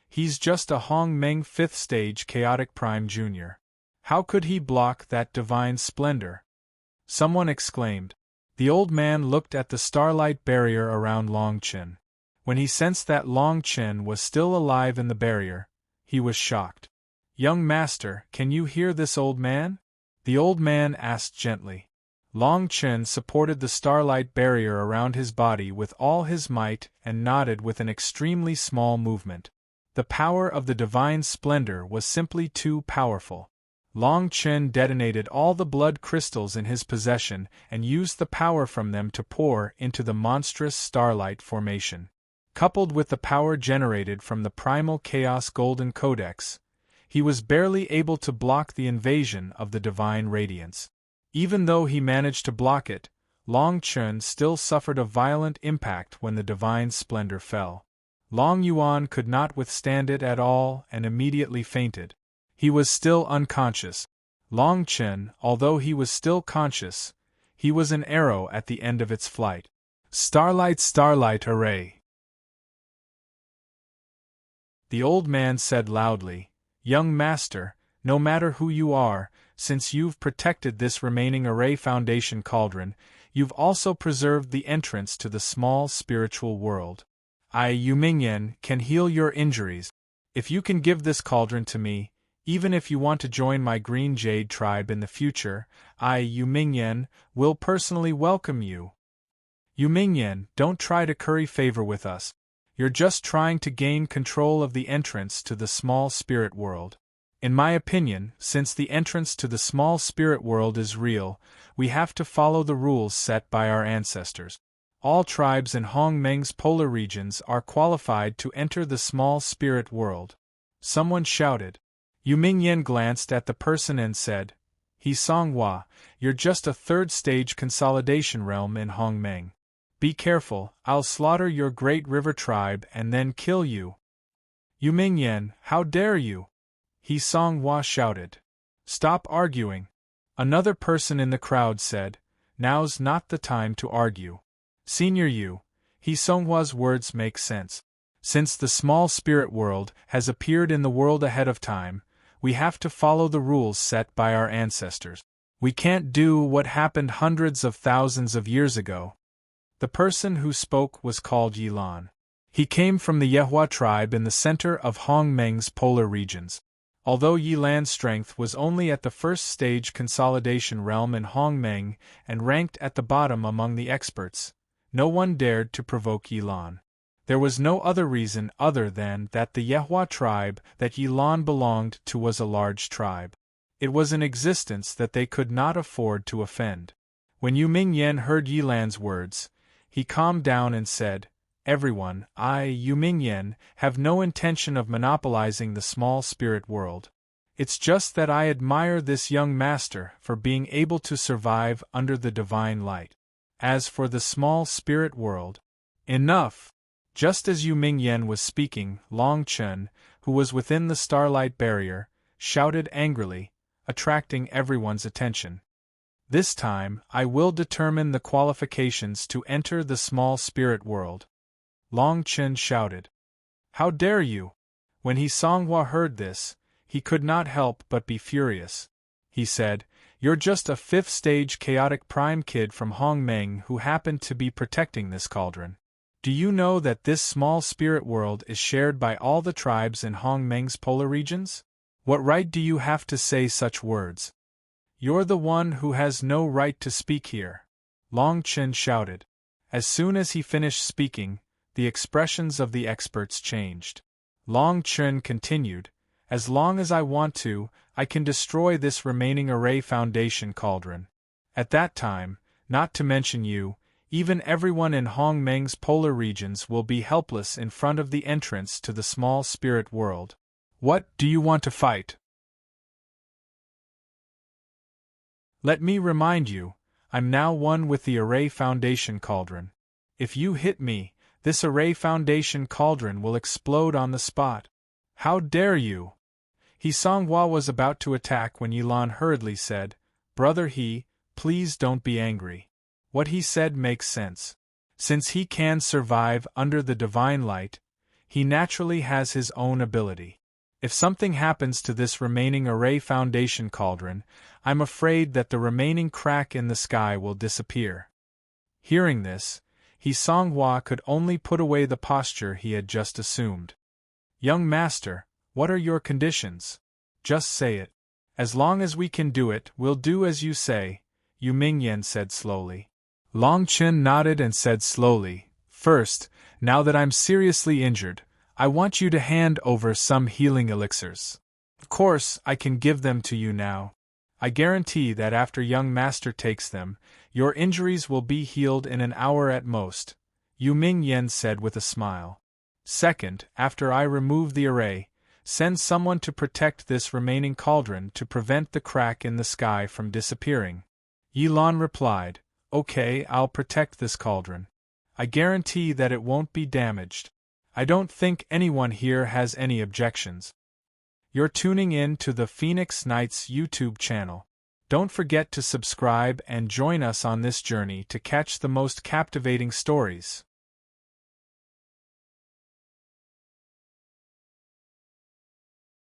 He's just a Hongmeng 5th stage chaotic prime junior. How could he block that divine splendor? Someone exclaimed. The old man looked at the starlight barrier around Long Chen. When he sensed that Long Chen was still alive in the barrier, he was shocked. "Young master, can you hear this old man?" the old man asked gently. Long Chen supported the starlight barrier around his body with all his might and nodded with an extremely small movement. The power of the divine splendor was simply too powerful. Long Chen detonated all the blood crystals in his possession and used the power from them to pour into the monstrous starlight formation. Coupled with the power generated from the primal chaos golden codex, he was barely able to block the invasion of the divine radiance. Even though he managed to block it, Long Chen still suffered a violent impact when the divine splendor fell. Long Yuan could not withstand it at all and immediately fainted. He was still unconscious. Long Chen, although he was still conscious, he was an arrow at the end of its flight. Starlight, starlight, array! The old man said loudly, "Young master, no matter who you are, since you've protected this remaining array foundation cauldron, you've also preserved the entrance to the small spiritual world. I, Yu Mingyan, can heal your injuries. If you can give this cauldron to me, even if you want to join my Green Jade tribe in the future, I, Yu Mingyan, will personally welcome you. Yu Mingyan, don't try to curry favor with us. You're just trying to gain control of the entrance to the small spirit world. In my opinion, since the entrance to the small spirit world is real, we have to follow the rules set by our ancestors. All tribes in Hongmeng's polar regions are qualified to enter the small spirit world." Someone shouted. Yu Mingyan glanced at the person and said, He Songhua, you're just a third-stage consolidation realm in Hongmeng. Be careful, I'll slaughter your great river tribe and then kill you. Yu Mingyan, how dare you? He Songhua shouted. Stop arguing. Another person in the crowd said, now's not the time to argue. Senior Yu, He Songhua's words make sense. Since the small spirit world has appeared in the world ahead of time, we have to follow the rules set by our ancestors. We can't do what happened hundreds of thousands of years ago. The person who spoke was called Yilan. He came from the Yehua tribe in the center of Hongmeng's polar regions. Although Yilan's strength was only at the first stage consolidation realm in Hongmeng and ranked at the bottom among the experts, no one dared to provoke Yilan. There was no other reason other than that the Yehua tribe that Yilan belonged to was a large tribe. It was an existence that they could not afford to offend. When Yu Mingyan heard Yilan's words, he calmed down and said, Everyone, I, Yu Mingyan, have no intention of monopolizing the small spirit world. It's just that I admire this young master for being able to survive under the divine light. As for the small spirit world, enough! Just as Yu Mingyan was speaking, Long Chen, who was within the starlight barrier, shouted angrily, attracting everyone's attention. This time, I will determine the qualifications to enter the small spirit world. Long Chen shouted. How dare you? When He Songhua heard this, he could not help but be furious. He said, You're just a fifth-stage chaotic prime kid from Hongmeng who happened to be protecting this cauldron. Do you know that this small spirit world is shared by all the tribes in Hongmeng's polar regions? What right do you have to say such words? You're the one who has no right to speak here. Long Chen shouted. As soon as he finished speaking, the expressions of the experts changed. Long Chen continued, As long as I want to, I can destroy this remaining array foundation cauldron. At that time, not to mention you, even everyone in Hongmeng's polar regions will be helpless in front of the entrance to the small spirit world. What, do you want to fight? Let me remind you, I'm now one with the Array Foundation Cauldron. If you hit me, this Array Foundation Cauldron will explode on the spot. How dare you? He Songhua was about to attack when Yilan hurriedly said, Brother He, please don't be angry. What he said makes sense. Since he can survive under the divine light, he naturally has his own ability. If something happens to this remaining Array Foundation Cauldron, I'm afraid that the remaining crack in the sky will disappear. Hearing this, He Songhua could only put away the posture he had just assumed. Young master, what are your conditions? Just say it. As long as we can do it, we'll do as you say, Yu Mingyan said slowly. Long Chen nodded and said slowly, First, now that I'm seriously injured, I want you to hand over some healing elixirs. Of course, I can give them to you now. I guarantee that after young master takes them, your injuries will be healed in an hour at most, Yu Mingyan said with a smile. Second, after I remove the array, send someone to protect this remaining cauldron to prevent the crack in the sky from disappearing. Yilan replied, Okay, I'll protect this cauldron. I guarantee that it won't be damaged. I don't think anyone here has any objections. You're tuning in to the Phoenix Knights YouTube channel. Don't forget to subscribe and join us on this journey to catch the most captivating stories.